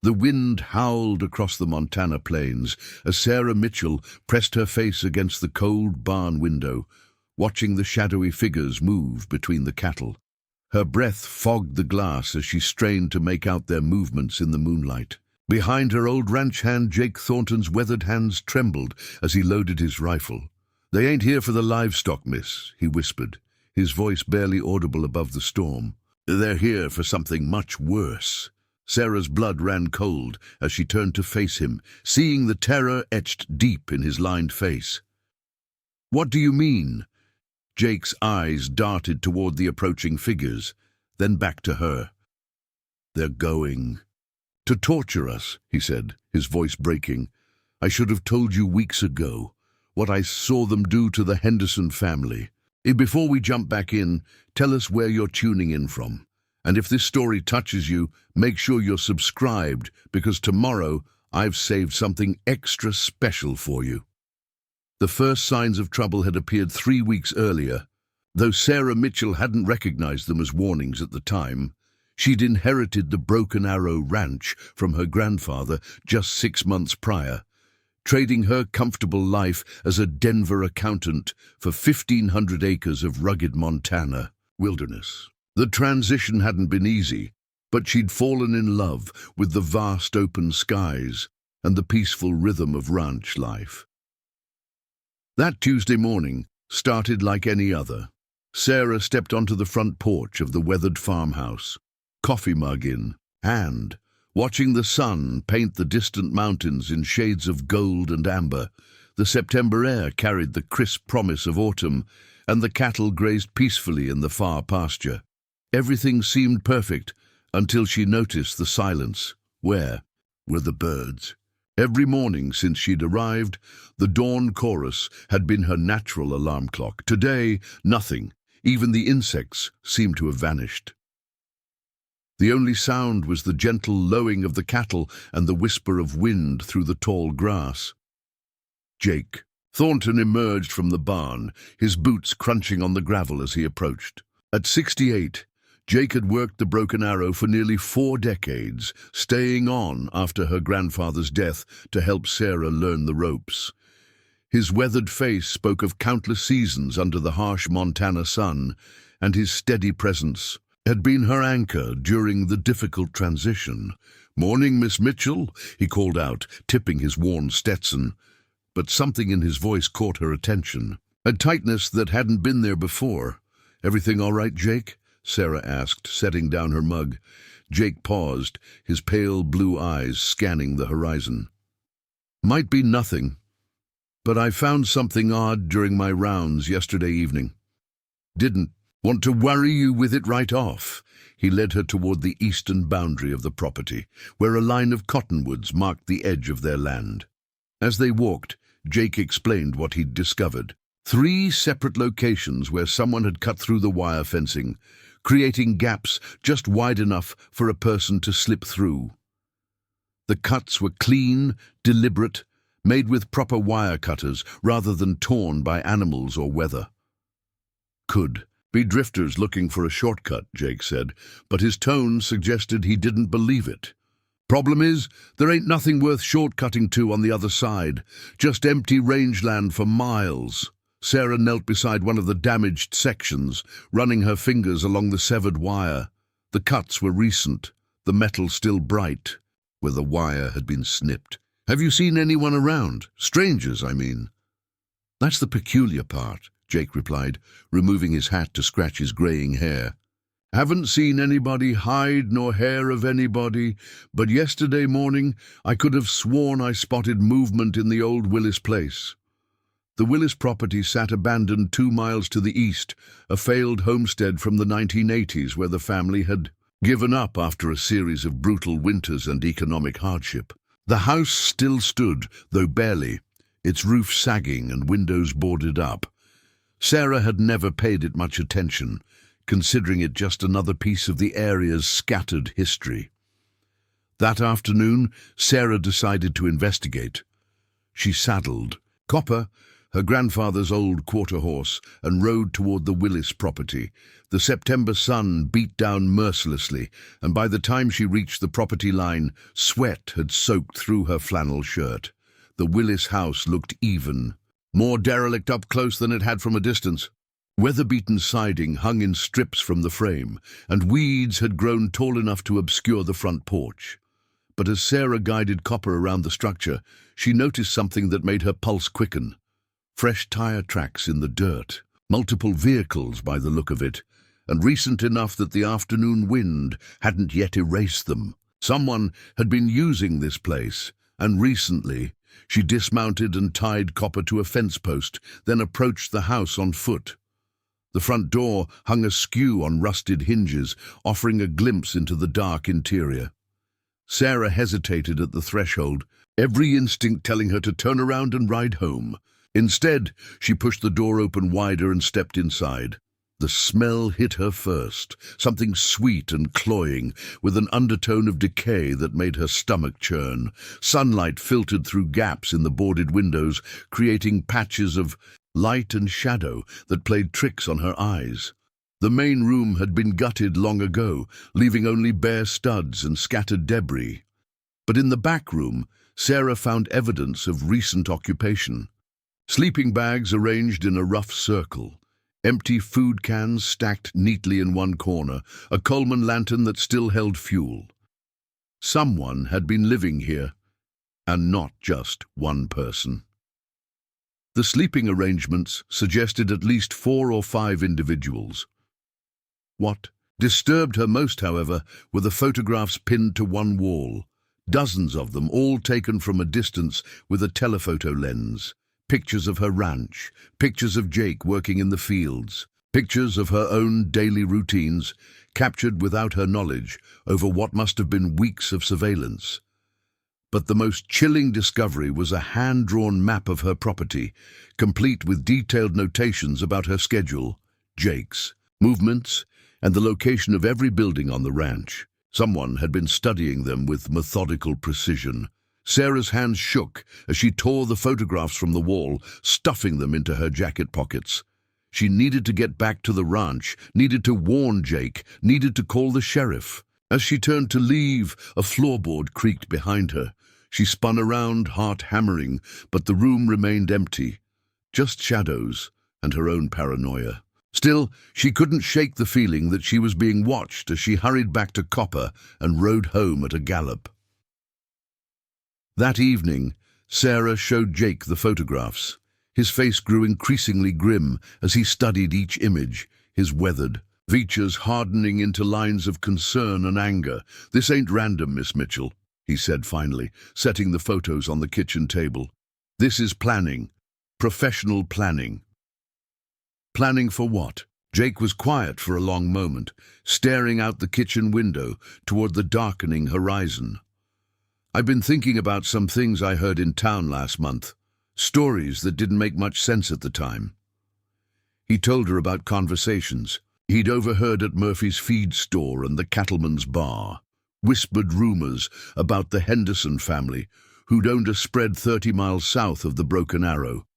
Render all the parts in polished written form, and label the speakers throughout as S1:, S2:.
S1: The wind howled across the Montana plains as Sarah Mitchell pressed her face against the cold barn window, watching the shadowy figures move between the cattle. Her breath fogged the glass as she strained to make out their movements in the moonlight. Behind her old ranch hand, Jake Thornton's weathered hands trembled as he loaded his rifle. "They ain't here for the livestock, miss," he whispered, his voice barely audible above the storm. "They're here for something much worse." Sarah's blood ran cold as she turned to face him, seeing the terror etched deep in his lined face. "What do you mean?" Jake's eyes darted toward the approaching figures, then back to her. "They're going to torture us," he said, his voice breaking. "I should have told you weeks ago what I saw them do to the Henderson family. Before we jump back in, tell us where you're tuning in from. And if this story touches you, make sure you're subscribed, because tomorrow I've saved something extra special for you." The first signs of trouble had appeared 3 weeks earlier. Though Sarah Mitchell hadn't recognized them as warnings at the time, she'd inherited the Broken Arrow Ranch from her grandfather just 6 months prior, trading her comfortable life as a Denver accountant for 1,500 acres of rugged Montana wilderness. The transition hadn't been easy, but she'd fallen in love with the vast open skies and the peaceful rhythm of ranch life. That Tuesday morning started like any other. Sarah stepped onto the front porch of the weathered farmhouse, coffee mug in hand, watching the sun paint the distant mountains in shades of gold and amber. The September air carried the crisp promise of autumn, and the cattle grazed peacefully in the far pasture. Everything seemed perfect until she noticed the silence. Where were the birds? Every morning since she'd arrived, the dawn chorus had been her natural alarm clock. Today, nothing. Even the insects seemed to have vanished. The only sound was the gentle lowing of the cattle and the whisper of wind through the tall grass. Jake Thornton emerged from the barn, his boots crunching on the gravel as he approached. At 68, Jake had worked the Broken Arrow for nearly 4 decades, staying on after her grandfather's death to help Sarah learn the ropes. His weathered face spoke of countless seasons under the harsh Montana sun, and his steady presence had been her anchor during the difficult transition. "Morning, Miss Mitchell," he called out, tipping his worn Stetson, but something in his voice caught her attention, a tightness that hadn't been there before. "Everything all right, Jake?" Sarah asked, setting down her mug. Jake paused, his pale blue eyes scanning the horizon. "Might be nothing, but I found something odd during my rounds yesterday evening. Didn't want to worry you with it right off." He led her toward the eastern boundary of the property, where a line of cottonwoods marked the edge of their land. As they walked, Jake explained what he'd discovered. 3 separate locations where someone had cut through the wire fencing, creating gaps just wide enough for a person to slip through. The cuts were clean, deliberate, made with proper wire cutters rather than torn by animals or weather. "Could be drifters looking for a shortcut," Jake said, but his tone suggested he didn't believe it. "Problem is, there ain't nothing worth shortcutting to on the other side, just empty rangeland for miles." Sarah knelt beside one of the damaged sections, running her fingers along the severed wire. The cuts were recent, the metal still bright, where the wire had been snipped. "Have you seen anyone around? Strangers, I mean." "That's the peculiar part," Jake replied, removing his hat to scratch his graying hair. "Haven't seen anybody, hide nor hair of anybody, but yesterday morning I could have sworn I spotted movement in the old Willis place." The Willis property sat abandoned 2 miles to the east, a failed homestead from the 1980s where the family had given up after a series of brutal winters and economic hardship. The house still stood, though barely, its roof sagging and windows boarded up. Sarah had never paid it much attention, considering it just another piece of the area's scattered history. That afternoon, Sarah decided to investigate. She saddled Copper, her grandfather's old quarter horse, and rode toward the Willis property. The September sun beat down mercilessly, and by the time she reached the property line, sweat had soaked through her flannel shirt. The Willis house looked even, more derelict up close than it had from a distance. Weather-beaten siding hung in strips from the frame, and weeds had grown tall enough to obscure the front porch. But as Sarah guided Copper around the structure, she noticed something that made her pulse quicken. Fresh tire tracks in the dirt, multiple vehicles by the look of it, and recent enough that the afternoon wind hadn't yet erased them. Someone had been using this place, and recently she dismounted and tied Copper to a fence post, then approached the house on foot. The front door hung askew on rusted hinges, offering a glimpse into the dark interior. Sarah hesitated at the threshold, every instinct telling her to turn around and ride home. Instead, she pushed the door open wider and stepped inside. The smell hit her first, something sweet and cloying, with an undertone of decay that made her stomach churn. Sunlight filtered through gaps in the boarded windows, creating patches of light and shadow that played tricks on her eyes. The main room had been gutted long ago, leaving only bare studs and scattered debris. But in the back room, Sarah found evidence of recent occupation. Sleeping bags arranged in a rough circle, empty food cans stacked neatly in one corner, a Coleman lantern that still held fuel. Someone had been living here, and not just one person. The sleeping arrangements suggested at least 4 or 5 individuals. What disturbed her most, however, were the photographs pinned to one wall, dozens of them, all taken from a distance with a telephoto lens. Pictures of her ranch, pictures of Jake working in the fields, pictures of her own daily routines, captured without her knowledge over what must have been weeks of surveillance. But the most chilling discovery was a hand-drawn map of her property, complete with detailed notations about her schedule, Jake's, movements, and the location of every building on the ranch. Someone had been studying them with methodical precision. Sarah's hands shook as she tore the photographs from the wall, stuffing them into her jacket pockets. She needed to get back to the ranch, needed to warn Jake, needed to call the sheriff. As she turned to leave, a floorboard creaked behind her. She spun around, heart hammering, but the room remained empty. Just shadows and her own paranoia. Still, she couldn't shake the feeling that she was being watched as she hurried back to Copper and rode home at a gallop. That evening, Sarah showed Jake the photographs. His face grew increasingly grim as he studied each image, his weathered features hardening into lines of concern and anger. "This ain't random, Miss Mitchell," he said finally, setting the photos on the kitchen table. "This is planning. Professional planning." Planning for what? Jake was quiet for a long moment, staring out the kitchen window toward the darkening horizon. "I've been thinking about some things I heard in town last month. Stories that didn't make much sense at the time." He told her about conversations he'd overheard at Murphy's feed store and the cattleman's bar. Whispered rumors about the Henderson family, who'd owned a spread 30 miles south of the Broken Arrow.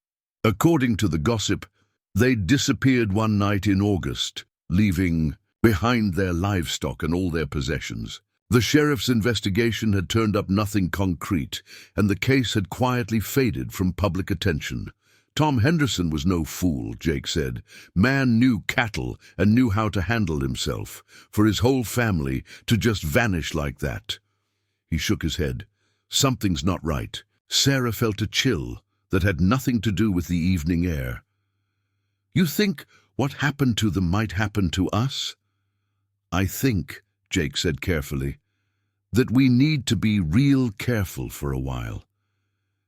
S1: According to the gossip, they'd disappeared one night in August, leaving behind their livestock and all their possessions. The sheriff's investigation had turned up nothing concrete, and the case had quietly faded from public attention. Tom Henderson was no fool, Jake said. Man knew cattle and knew how to handle himself. For his whole family to just vanish like that. He shook his head. Something's not right. Sarah felt a chill that had nothing to do with the evening air. "You think what happened to them might happen to us?" "I think," Jake said carefully, "that we need to be real careful for a while.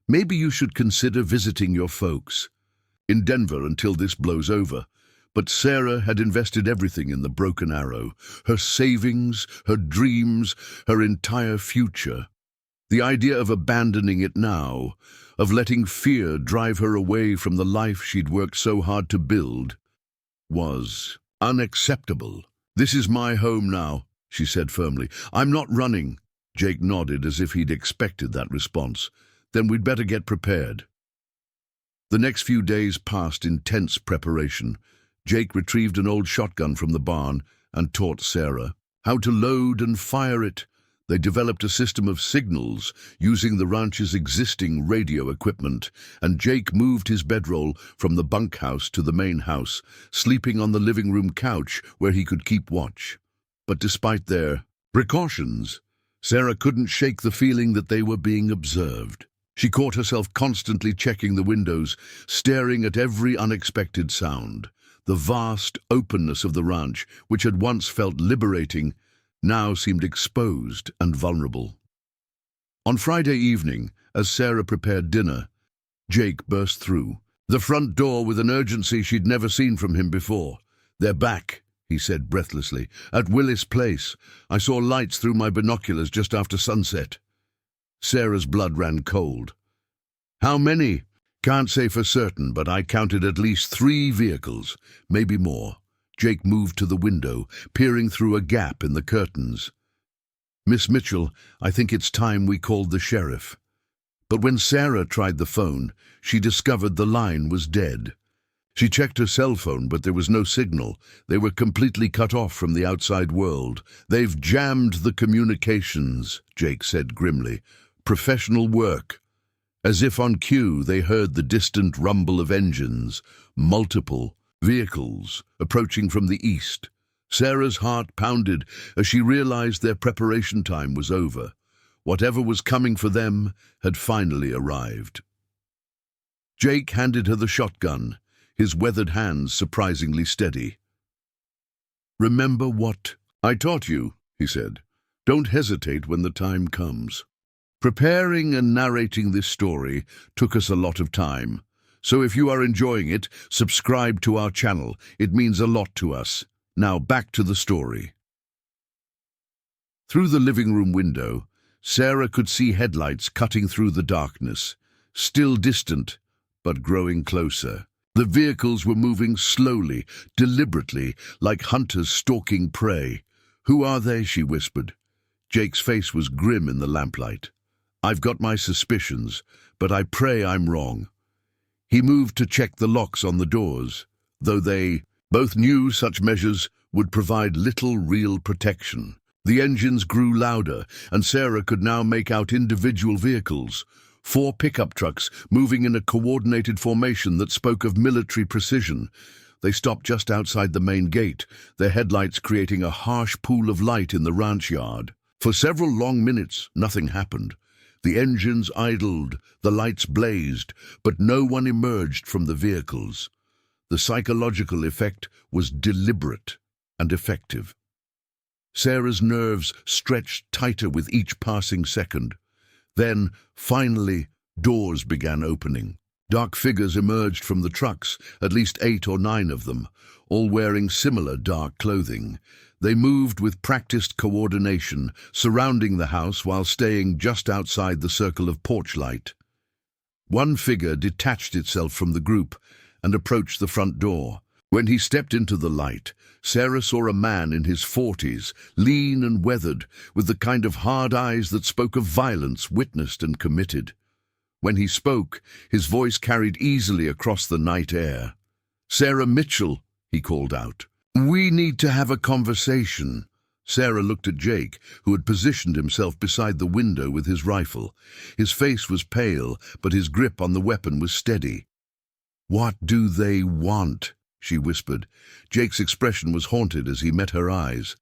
S1: Maybe you should consider visiting your folks in Denver until this blows over." But Sarah had invested everything in the Broken Arrow, her savings, her dreams, her entire future. The idea of abandoning it now, of letting fear drive her away from the life she'd worked so hard to build, was unacceptable. "This is my home now," she said firmly. "I'm not running." Jake nodded as if he'd expected that response. "Then we'd better get prepared." The next few days passed in tense preparation. Jake retrieved an old shotgun from the barn and taught Sarah how to load and fire it. They developed a system of signals using the ranch's existing radio equipment, and Jake moved his bedroll from the bunkhouse to the main house, sleeping on the living room couch where he could keep watch. But despite their precautions, Sarah couldn't shake the feeling that they were being observed. She caught herself constantly checking the windows, staring at every unexpected sound. The vast openness of the ranch, which had once felt liberating, now seemed exposed and vulnerable. On Friday evening, as Sarah prepared dinner, Jake burst through the front door with an urgency she'd never seen from him before. "They're back," he said breathlessly, "at Willis Place. I saw lights through my binoculars just after sunset." Sarah's blood ran cold. "How many?" "Can't say for certain, but I counted at least 3 vehicles, maybe more." Jake moved to the window, peering through a gap in the curtains. "Miss Mitchell, I think it's time we called the sheriff." But when Sarah tried the phone, she discovered the line was dead. She checked her cell phone, but there was no signal. They were completely cut off from the outside world. "They've jammed the communications," Jake said grimly. "Professional work." As if on cue, they heard the distant rumble of engines, multiple vehicles approaching from the east. Sarah's heart pounded as she realized their preparation time was over. Whatever was coming for them had finally arrived. Jake handed her the shotgun, his weathered hands surprisingly steady. "Remember what I taught you," he said. "Don't hesitate when the time comes." Preparing and narrating this story took us a lot of time, so if you are enjoying it, subscribe to our channel. It means a lot to us. Now back to the story. Through the living room window, Sarah could see headlights cutting through the darkness, still distant, but growing closer. The vehicles were moving slowly, deliberately, like hunters stalking prey. "Who are they?" she whispered. Jake's face was grim in the lamplight. "I've got my suspicions, but I pray I'm wrong." He moved to check the locks on the doors, though they both knew such measures would provide little real protection. The engines grew louder, and Sarah could now make out individual vehicles, 4 pickup trucks moving in a coordinated formation that spoke of military precision. They stopped just outside the main gate, their headlights creating a harsh pool of light in the ranch yard. For several long minutes, nothing happened. The engines idled, the lights blazed, but no one emerged from the vehicles. The psychological effect was deliberate and effective. Sarah's nerves stretched tighter with each passing second. Then, finally, doors began opening. Dark figures emerged from the trucks, at least 8 or 9 of them, all wearing similar dark clothing. They moved with practiced coordination, surrounding the house while staying just outside the circle of porch light. One figure detached itself from the group and approached the front door. When he stepped into the light, Sarah saw a man in his 40s, lean and weathered, with the kind of hard eyes that spoke of violence witnessed and committed. When he spoke, his voice carried easily across the night air. "Sarah Mitchell," he called out. "We need to have a conversation." Sarah looked at Jake, who had positioned himself beside the window with his rifle. His face was pale, but his grip on the weapon was steady. "What do they want?" she whispered. Jake's expression was haunted as he met her eyes.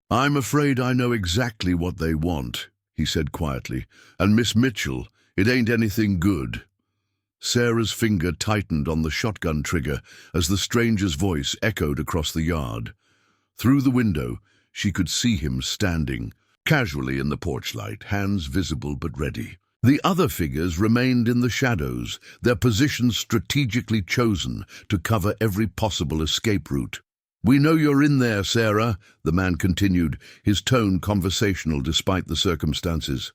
S1: "I'm afraid I know exactly what they want," he said quietly. "And Miss Mitchell, it ain't anything good." Sarah's finger tightened on the shotgun trigger as the stranger's voice echoed across the yard. Through the window, she could see him standing, casually in the porch light, hands visible but ready. The other figures remained in the shadows, their positions strategically chosen to cover every possible escape route. "We know you're in there, Sarah," the man continued, his tone conversational despite the circumstances.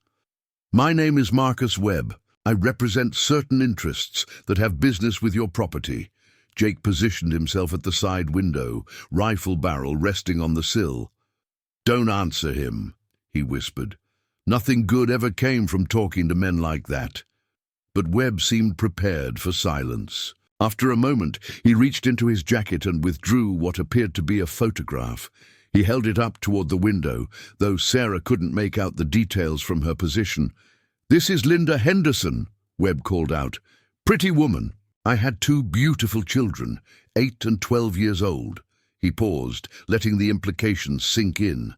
S1: "My name is Marcus Webb. I represent certain interests that have business with your property." Jake positioned himself at the side window, rifle barrel resting on the sill. "Don't answer him," he whispered. "Nothing good ever came from talking to men like that." but Webb seemed prepared for silence. After a moment, he reached into his jacket and withdrew what appeared to be a photograph. He held it up toward the window, though Sarah couldn't make out the details from her position. "This is Linda Henderson," Webb called out. "Pretty woman. I had 2 beautiful children, 8 and 12 years old." He paused, letting the implications sink in.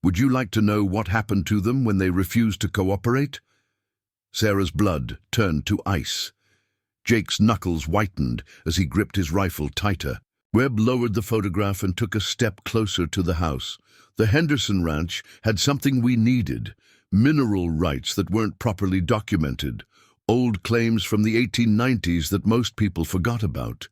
S1: "Would you like to know what happened to them when they refused to cooperate?" Sarah's blood turned to ice. Jake's knuckles whitened as he gripped his rifle tighter. Webb lowered the photograph and took a step closer to the house. The Henderson Ranch had something we needed: mineral rights that weren't properly documented, old claims from the 1890s that most people forgot about.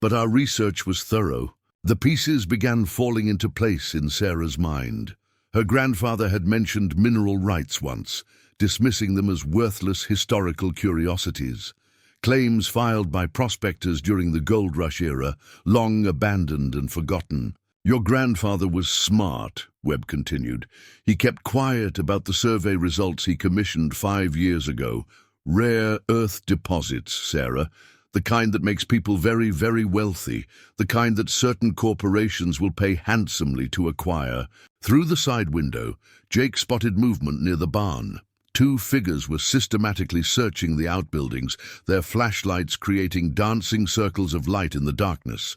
S1: But our research was thorough. The pieces began falling into place in Sarah's mind. Her grandfather had mentioned mineral rights once, dismissing them as worthless historical curiosities. Claims filed by prospectors during the gold rush era, long abandoned and forgotten. "Your grandfather was smart," Webb continued. "He kept quiet about the survey results he commissioned 5 years ago. Rare earth deposits, Sarah. The kind that makes people very, very wealthy. The kind that certain corporations will pay handsomely to acquire." Through the side window, Jake spotted movement near the barn. 2 figures were systematically searching the outbuildings, their flashlights creating dancing circles of light in the darkness.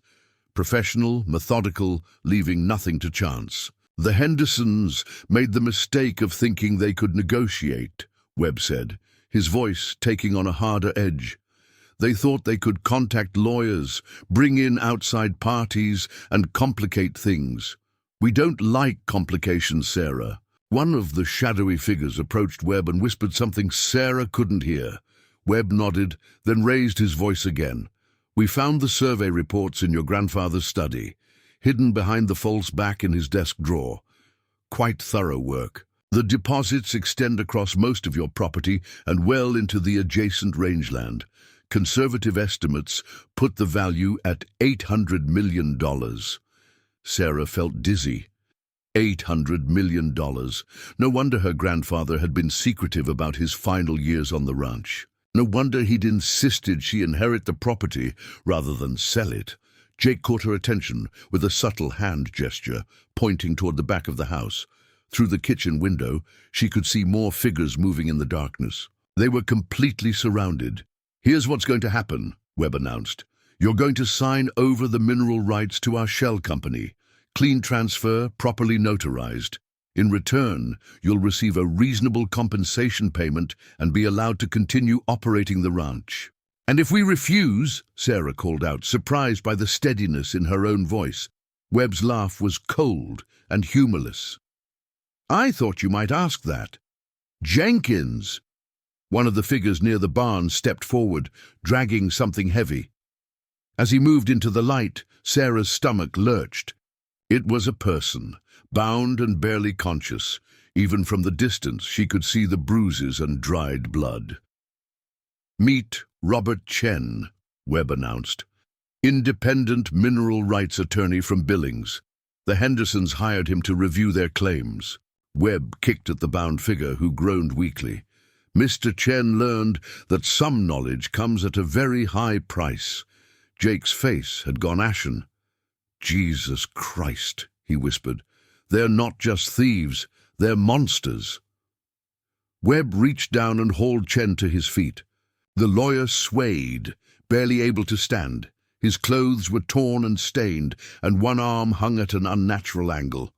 S1: Professional, methodical, leaving nothing to chance. "The Hendersons made the mistake of thinking they could negotiate," Webb said, his voice taking on a harder edge. "They thought they could contact lawyers, bring in outside parties, and complicate things. We don't like complications, Sarah." One of the shadowy figures approached Webb and whispered something Sarah couldn't hear. Webb nodded, then raised his voice again. "We found the survey reports in your grandfather's study, hidden behind the false back in his desk drawer. Quite thorough work. The deposits extend across most of your property and well into the adjacent rangeland. Conservative estimates put the value at $800 million. Sarah felt dizzy. $800 million. No wonder her grandfather had been secretive about his final years on the ranch. No wonder he'd insisted she inherit the property rather than sell it. Jake caught her attention with a subtle hand gesture, pointing toward the back of the house. Through the kitchen window, she could see more figures moving in the darkness. They were completely surrounded. "Here's what's going to happen," Webb announced. "You're going to sign over the mineral rights to our shell company. Clean transfer, properly notarized. In return, you'll receive a reasonable compensation payment and be allowed to continue operating the ranch." "And if we refuse?" Sarah called out, surprised by the steadiness in her own voice. Webb's laugh was cold and humorless. "I thought you might ask that." "Jenkins!" One of the figures near the barn stepped forward, dragging something heavy. As he moved into the light, Sarah's stomach lurched. It was a person, bound and barely conscious. Even from the distance, she could see the bruises and dried blood. "Meet Robert Chen," Webb announced. "Independent mineral rights attorney from Billings. The Hendersons hired him to review their claims." Webb kicked at the bound figure, who groaned weakly. Mr. Chen learned that some knowledge comes at a very high price. Jake's face had gone ashen. "Jesus Christ," he whispered. "They're not just thieves, they're monsters." Webb reached down and hauled Chen to his feet. The lawyer swayed, barely able to stand. His clothes were torn and stained, and one arm hung at an unnatural angle.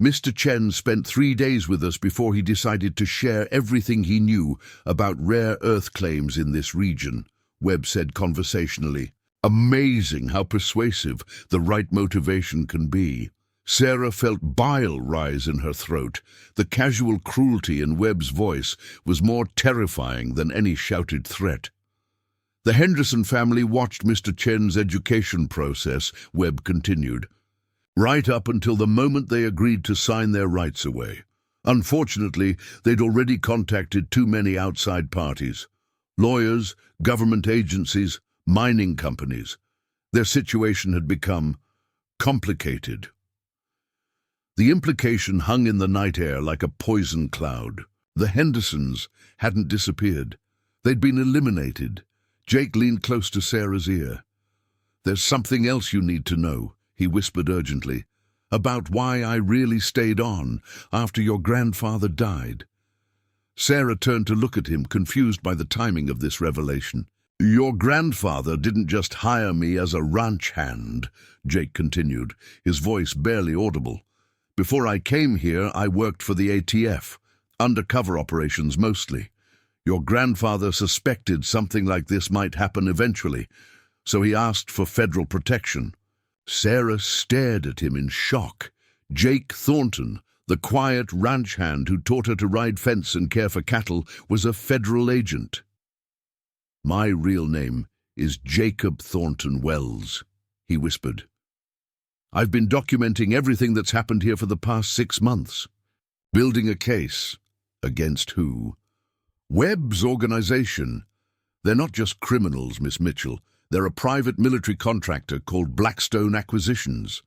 S1: "Mr. Chen spent 3 days with us before he decided to share everything he knew about rare earth claims in this region," Webb said conversationally. "Amazing how persuasive the right motivation can be." Sarah felt bile rise in her throat. The casual cruelty in Webb's voice was more terrifying than any shouted threat. "The Henderson family watched Mr. Chen's education process," Webb continued, "right up until the moment they agreed to sign their rights away. Unfortunately, they'd already contacted too many outside parties. Lawyers, government agencies, mining companies. Their situation had become complicated." The implication hung in the night air like a poison cloud. The Hendersons hadn't disappeared. They'd been eliminated. Jake leaned close to Sarah's ear. "There's something else you need to know," he whispered urgently, "about why I really stayed on after your grandfather died." Sarah turned to look at him, confused by the timing of this revelation. "Your grandfather didn't just hire me as a ranch hand," Jake continued, his voice barely audible. "Before I came here, I worked for the ATF, undercover operations mostly. Your grandfather suspected something like this might happen eventually, so he asked for federal protection." Sarah stared at him in shock. Jake Thornton, the quiet ranch hand who taught her to ride fence and care for cattle, was a federal agent. "My real name is Jacob Thornton Wells," he whispered. "I've been documenting everything that's happened here for the past 6 months. Building a case. Against who? Webb's organization. They're not just criminals, Miss Mitchell. They're a private military contractor called Blackstone Acquisitions.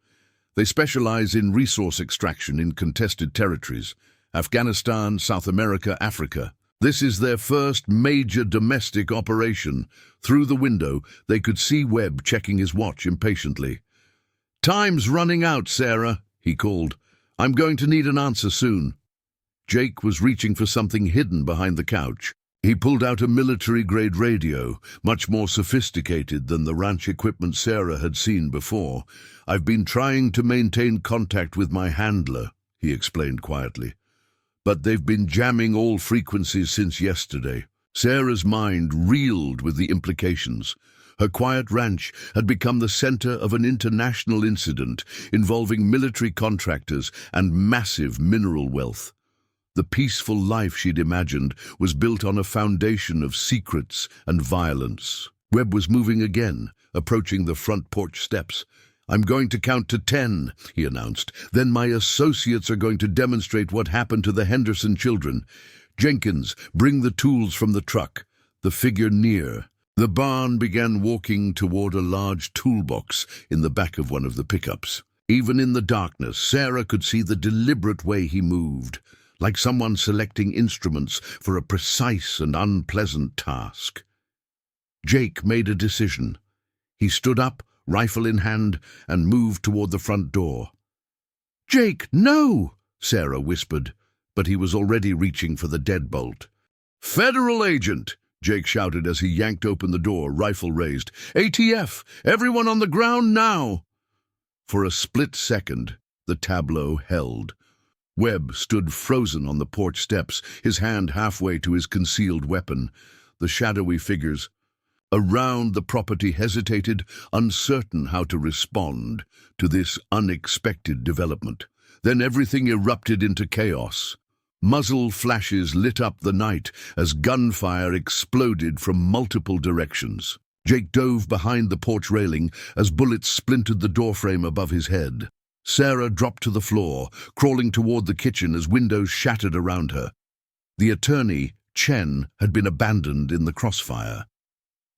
S1: They specialize in resource extraction in contested territories, Afghanistan, South America, Africa. This is their first major domestic operation. Through the window, they could see Webb checking his watch impatiently. "Time's running out, Sarah," he called. "I'm going to need an answer soon." Jake was reaching for something hidden behind the couch. He pulled out a military-grade radio, much more sophisticated than the ranch equipment Sarah had seen before. "I've been trying to maintain contact with my handler," he explained quietly. "But they've been jamming all frequencies since yesterday." Sarah's mind reeled with the implications. Her quiet ranch had become the center of an international incident involving military contractors and massive mineral wealth. The peaceful life she'd imagined was built on a foundation of secrets and violence. Webb was moving again, approaching the front porch steps. "I'm going to count to 10, he announced. "Then my associates are going to demonstrate what happened to the Henderson children. Jenkins, bring the tools from the truck." The figure near. The barn began walking toward a large toolbox in the back of one of the pickups. Even in the darkness, Sarah could see the deliberate way he moved, like someone selecting instruments for a precise and unpleasant task. Jake made a decision. He stood up, rifle in hand, and moved toward the front door. "Jake, no!" Sarah whispered, but he was already reaching for the deadbolt. "Federal agent!" Jake shouted as he yanked open the door, rifle raised. "ATF! Everyone on the ground now!" For a split second, the tableau held. Webb stood frozen on the porch steps, his hand halfway to his concealed weapon. The shadowy figures around the property hesitated, uncertain how to respond to this unexpected development. Then everything erupted into chaos. Muzzle flashes lit up the night as gunfire exploded from multiple directions. Jake dove behind the porch railing as bullets splintered the doorframe above his head. Sarah dropped to the floor, crawling toward the kitchen as windows shattered around her. The attorney, Chen, had been abandoned in the crossfire.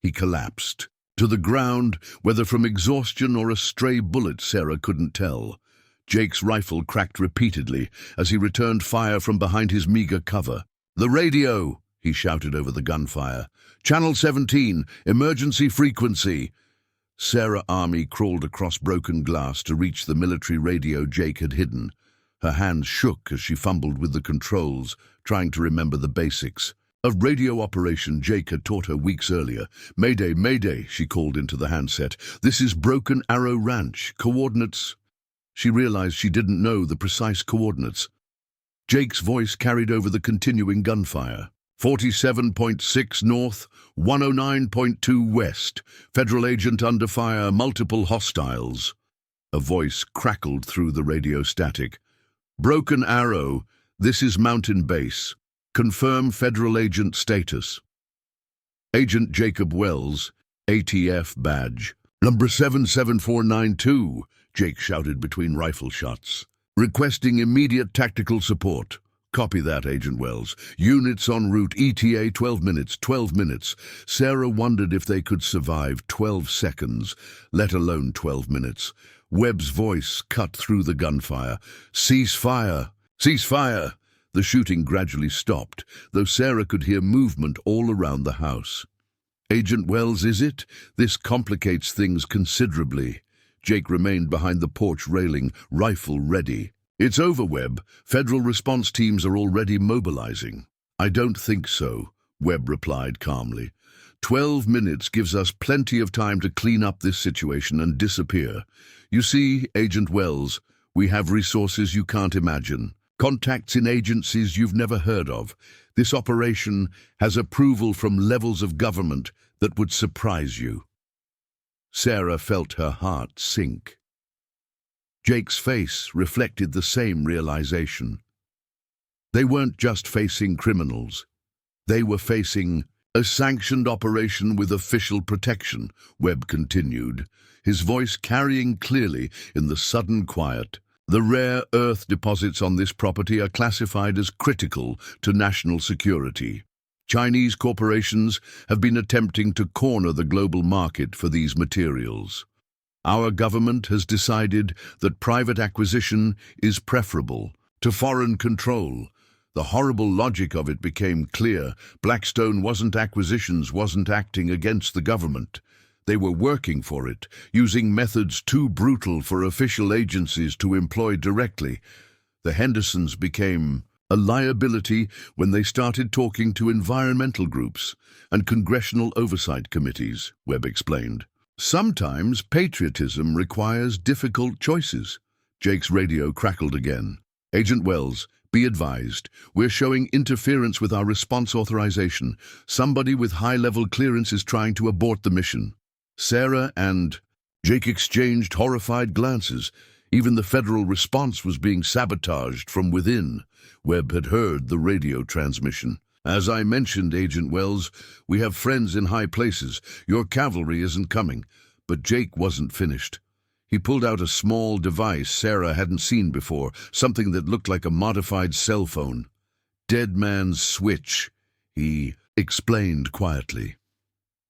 S1: He collapsed. To the ground, whether from exhaustion or a stray bullet, Sarah couldn't tell. Jake's rifle cracked repeatedly as he returned fire from behind his meager cover. "The radio!" he shouted over the gunfire. "Channel 17, emergency frequency!" Sarah Army crawled across broken glass to reach the military radio Jake had hidden. Her hands shook as she fumbled with the controls, trying to remember the basics. A radio operation Jake had taught her weeks earlier. "Mayday, mayday," she called into the handset. "This is Broken Arrow Ranch. Coordinates..." She realized she didn't know the precise coordinates. Jake's voice carried over the continuing gunfire. 47.6 north, 109.2 west. Federal agent under fire, multiple hostiles. A voice crackled through the radio static. "Broken Arrow, this is Mountain Base. Confirm federal agent status. Agent Jacob Wells, ATF badge. Number 77492, Jake shouted between rifle shots. Requesting immediate tactical support. Copy that, Agent Wells. Units en route, ETA 12 minutes, 12 minutes. Sarah wondered if they could survive 12 seconds, let alone 12 minutes. Webb's voice cut through the gunfire. "Cease fire! Cease fire! The shooting gradually stopped, though Sarah could hear movement all around the house. "Agent Wells, is it? This complicates things considerably." Jake remained behind the porch railing, rifle ready. "It's over, Webb. Federal response teams are already mobilizing." "I don't think so," Webb replied calmly. 12 minutes gives us plenty of time to clean up this situation and disappear. You see, Agent Wells, we have resources you can't imagine. Contacts in agencies you've never heard of. This operation has approval from levels of government that would surprise you." Sarah felt her heart sink. Jake's face reflected the same realization. They weren't just facing criminals. They were facing a sanctioned operation with official protection, Webb continued, his voice carrying clearly in the sudden quiet. "The rare earth deposits on this property are classified as critical to national security. Chinese corporations have been attempting to corner the global market for these materials. Our government has decided that private acquisition is preferable to foreign control." The horrible logic of it became clear. Blackstone wasn't acting against the government. They were working for it, using methods too brutal for official agencies to employ directly. The Hendersons became a liability when they started talking to environmental groups and congressional oversight committees, Webb explained. "Sometimes patriotism requires difficult choices." Jake's radio crackled again. "Agent Wells, be advised, we're showing interference with our response authorization. Somebody with high-level clearance is trying to abort the mission." Sarah and Jake exchanged horrified glances. Even the federal response was being sabotaged from within. Webb had heard the radio transmission. "As I mentioned, Agent Wells, we have friends in high places. Your cavalry isn't coming." But Jake wasn't finished. He pulled out a small device Sarah hadn't seen before, something that looked like a modified cell phone. "Dead man's switch," he explained quietly.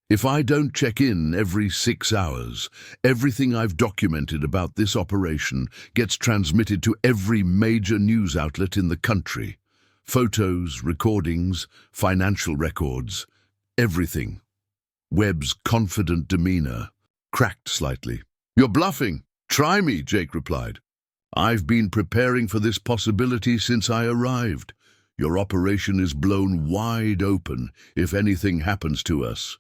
S1: "If I don't check in every 6 hours, everything I've documented about this operation gets transmitted to every major news outlet in the country. Photos, recordings, financial records, everything." Webb's confident demeanor cracked slightly. "You're bluffing." "Try me," Jake replied. "I've been preparing for this possibility since I arrived. Your operation is blown wide open if anything happens to us."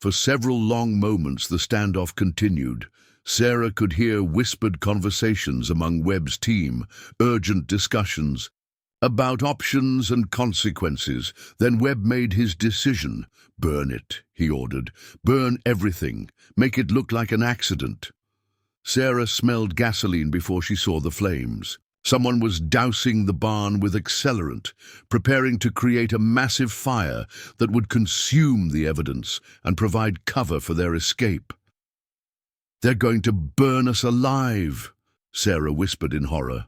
S1: For several long moments the standoff continued. Sarah could hear whispered conversations among Webb's team, urgent discussions about options and consequences. Then Webb made his decision. "Burn it," he ordered. "Burn everything. Make it look like an accident." Sarah smelled gasoline before she saw the flames. Someone was dousing the barn with accelerant, preparing to create a massive fire that would consume the evidence and provide cover for their escape. "They're going to burn us alive," Sarah whispered in horror.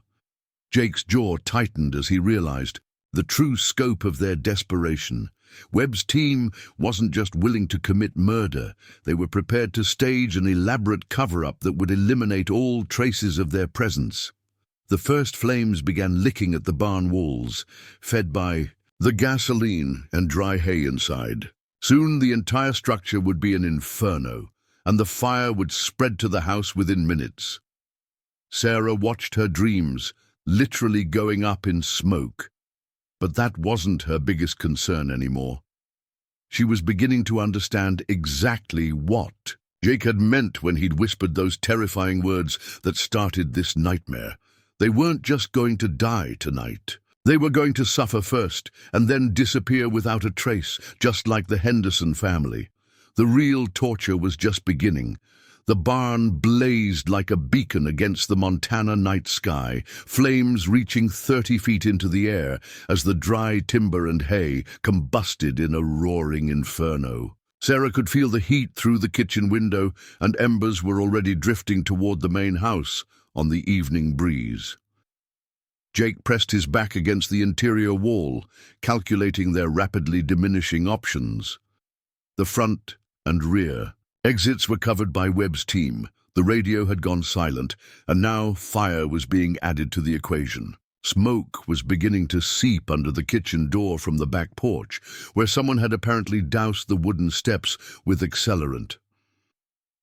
S1: Jake's jaw tightened as he realized the true scope of their desperation. Webb's team wasn't just willing to commit murder, they were prepared to stage an elaborate cover-up that would eliminate all traces of their presence. The first flames began licking at the barn walls, fed by the gasoline and dry hay inside. Soon the entire structure would be an inferno, and the fire would spread to the house within minutes. Sarah watched her dreams literally going up in smoke. But that wasn't her biggest concern anymore. She was beginning to understand exactly what Jake had meant when he'd whispered those terrifying words that started this nightmare. They weren't just going to die tonight. They were going to suffer first and then disappear without a trace, just like the Henderson family. The real torture was just beginning. The barn blazed like a beacon against the Montana night sky, flames reaching 30 feet into the air as the dry timber and hay combusted in a roaring inferno. Sarah could feel the heat through the kitchen window, and embers were already drifting toward the main house on the evening breeze. Jake pressed his back against the interior wall, calculating their rapidly diminishing options. The front and rear exits were covered by Webb's team. The radio had gone silent, and now fire was being added to the equation. Smoke was beginning to seep under the kitchen door from the back porch, where someone had apparently doused the wooden steps with accelerant.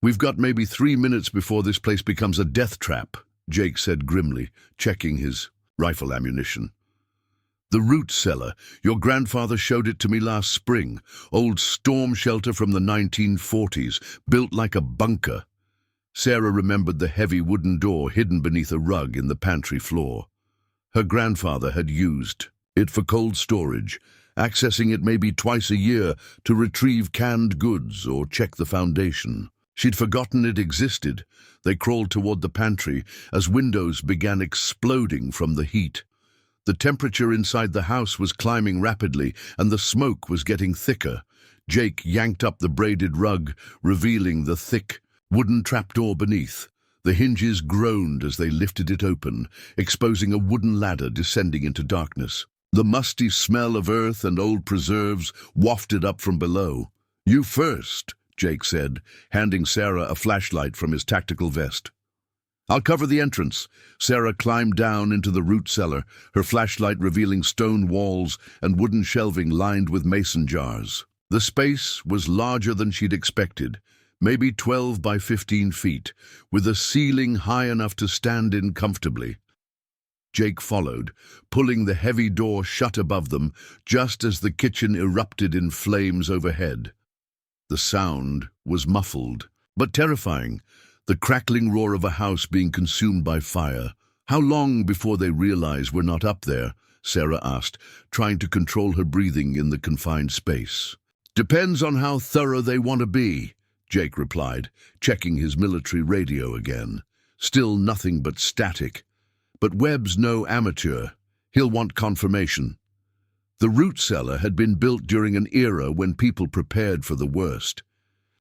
S1: "We've got maybe 3 minutes before this place becomes a death trap," Jake said grimly, checking his rifle ammunition. "The root cellar. Your grandfather showed it to me last spring. Old storm shelter from the 1940s, built like a bunker." Sarah remembered the heavy wooden door hidden beneath a rug in the pantry floor. Her grandfather had used it for cold storage, accessing it maybe twice a year to retrieve canned goods or check the foundation. She'd forgotten it existed. They crawled toward the pantry as windows began exploding from the heat. The temperature inside the house was climbing rapidly, and the smoke was getting thicker. Jake yanked up the braided rug, revealing the thick wooden trapdoor beneath. The hinges groaned as they lifted it open, exposing a wooden ladder descending into darkness. The musty smell of earth and old preserves wafted up from below. "You first," Jake said, handing Sarah a flashlight from his tactical vest. "I'll cover the entrance." Sarah climbed down into the root cellar, her flashlight revealing stone walls and wooden shelving lined with mason jars. The space was larger than she'd expected, maybe 12 by 15 feet, with a ceiling high enough to stand in comfortably. Jake followed, pulling the heavy door shut above them just as the kitchen erupted in flames overhead. The sound was muffled, but terrifying, the crackling roar of a house being consumed by fire. "How long before they realize we're not up there?" Sarah asked, trying to control her breathing in the confined space. "Depends on how thorough they want to be," Jake replied, checking his military radio again. Still nothing but static. But Webb's no amateur. He'll want confirmation. The root cellar had been built during an era when people prepared for the worst.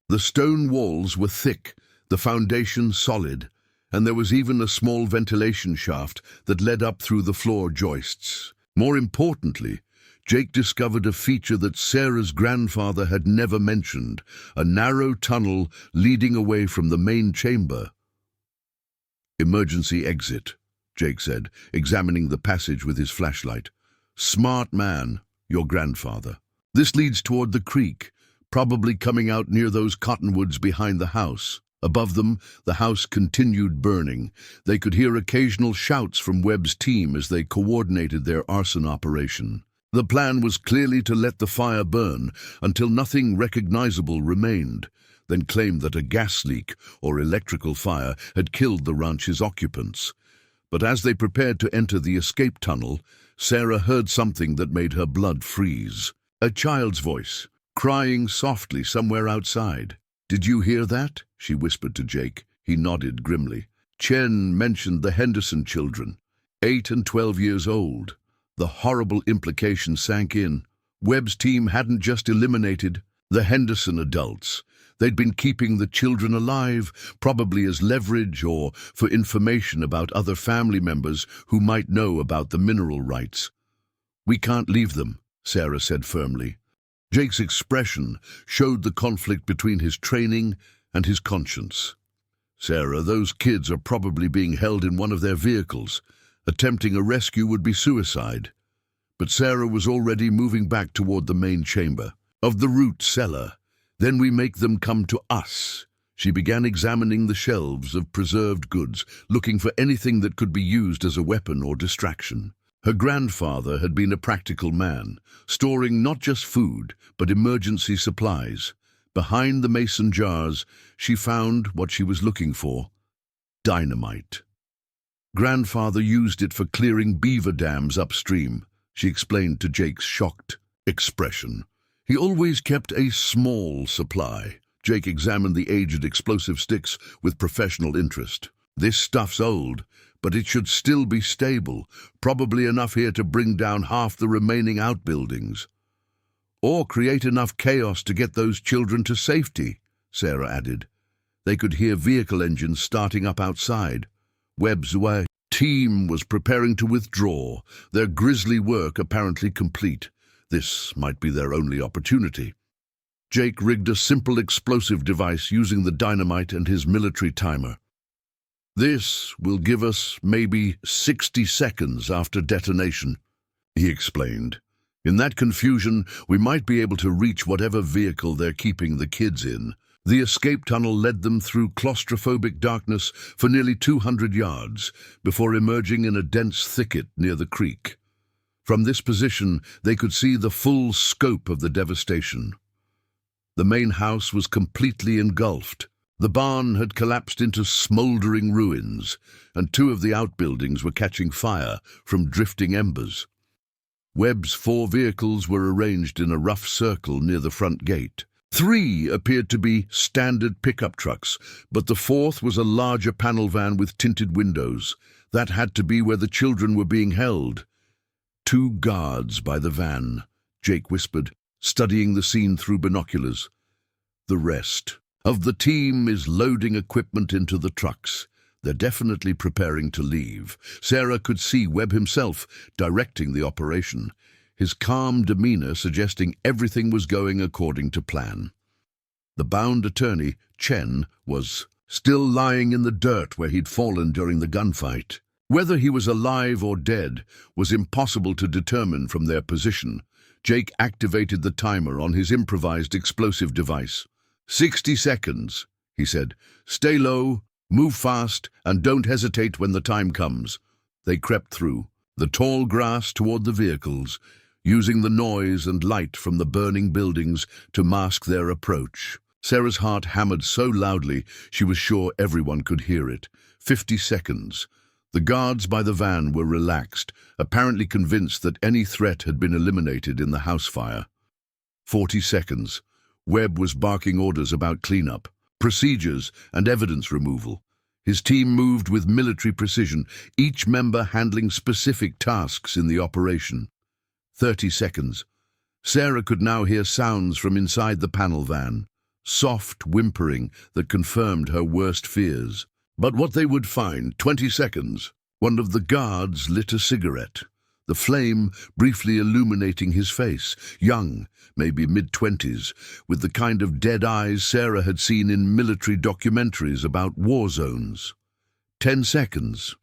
S1: The stone walls were thick, the foundation solid, and there was even a small ventilation shaft that led up through the floor joists. More importantly, Jake discovered a feature that Sarah's grandfather had never mentioned, a narrow tunnel leading away from the main chamber. "Emergency exit," Jake said, examining the passage with his flashlight. "Smart man, your grandfather. This leads toward the creek, probably coming out near those cottonwoods behind the house." Above them, the house continued burning. They could hear occasional shouts from Webb's team as they coordinated their arson operation. The plan was clearly to let the fire burn until nothing recognizable remained, then claim that a gas leak or electrical fire had killed the ranch's occupants. But as they prepared to enter the escape tunnel, Sarah heard something that made her blood freeze. A child's voice, crying softly somewhere outside. "Did you hear that?" she whispered to Jake. He nodded grimly. Chen mentioned the Henderson children, 8 and 12 years old. The horrible implication sank in. Webb's team hadn't just eliminated the Henderson adults. They'd been keeping the children alive, probably as leverage or for information about other family members who might know about the mineral rights. "We can't leave them," Sarah said firmly. Jake's expression showed the conflict between his training and his conscience. "Sarah, those kids are probably being held in one of their vehicles. Attempting a rescue would be suicide." But Sarah was already moving back toward the main chamber of the root cellar. "Then we make them come to us." She began examining the shelves of preserved goods, looking for anything that could be used as a weapon or distraction. Her grandfather had been a practical man, storing not just food, but emergency supplies. Behind the mason jars, she found what she was looking for: dynamite. Grandfather used it for clearing beaver dams upstream, she explained to Jake's shocked expression. He always kept a small supply. Jake examined the aged explosive sticks with professional interest. "This stuff's old, but it should still be stable, probably enough here to bring down half the remaining outbuildings. Or create enough chaos to get those children to safety," Sarah added. They could hear vehicle engines starting up outside. Webb's team was preparing to withdraw, their grisly work apparently complete. This might be their only opportunity. Jake rigged a simple explosive device using the dynamite and his military timer. "This will give us maybe 60 seconds after detonation," he explained. "In that confusion, we might be able to reach whatever vehicle they're keeping the kids in." The escape tunnel led them through claustrophobic darkness for nearly 200 yards before emerging in a dense thicket near the creek. From this position, they could see the full scope of the devastation. The main house was completely engulfed. The barn had collapsed into smoldering ruins, and two of the outbuildings were catching fire from drifting embers. Webb's 4 vehicles were arranged in a rough circle near the front gate. 3 appeared to be standard pickup trucks, but the 4th was a larger panel van with tinted windows. That had to be where the children were being held. 2 guards by the van, Jake whispered, studying the scene through binoculars. The rest of the team is loading equipment into the trucks. They're definitely preparing to leave. Sarah could see Webb himself directing the operation, his calm demeanor suggesting everything was going according to plan. The bound attorney, Chen, was still lying in the dirt where he'd fallen during the gunfight. Whether he was alive or dead was impossible to determine from their position. Jake activated the timer on his improvised explosive device. 60 seconds, he said. "Stay low, move fast, and don't hesitate when the time comes." They crept through the tall grass toward the vehicles, using the noise and light from the burning buildings to mask their approach. Sarah's heart hammered so loudly she was sure everyone could hear it. 50 seconds. The guards by the van were relaxed, apparently convinced that any threat had been eliminated in the house fire. 40 seconds. Webb was barking orders about cleanup, procedures, and evidence removal. His team moved with military precision, each member handling specific tasks in the operation. 30 seconds. Sarah could now hear sounds from inside the panel van, soft whimpering that confirmed her worst fears. But what they would find, 20 seconds. One of the guards lit a cigarette, the flame briefly illuminating his face, young, maybe mid-20s, with the kind of dead eyes Sarah had seen in military documentaries about war zones. 10 seconds.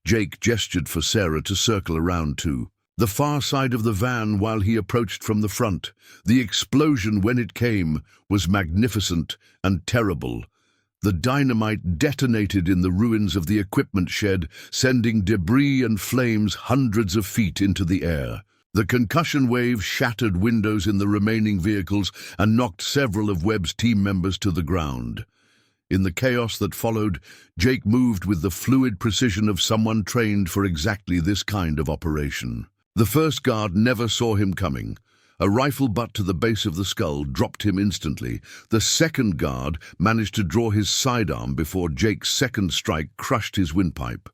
S1: Jake gestured for Sarah to circle around to the far side of the van while he approached from the front. The explosion, when it came, was magnificent and terrible. The dynamite detonated in the ruins of the equipment shed, sending debris and flames hundreds of feet into the air. The concussion wave shattered windows in the remaining vehicles and knocked several of Webb's team members to the ground. In the chaos that followed, Jake moved with the fluid precision of someone trained for exactly this kind of operation. The first guard never saw him coming. A rifle butt to the base of the skull dropped him instantly. The second guard managed to draw his sidearm before Jake's second strike crushed his windpipe.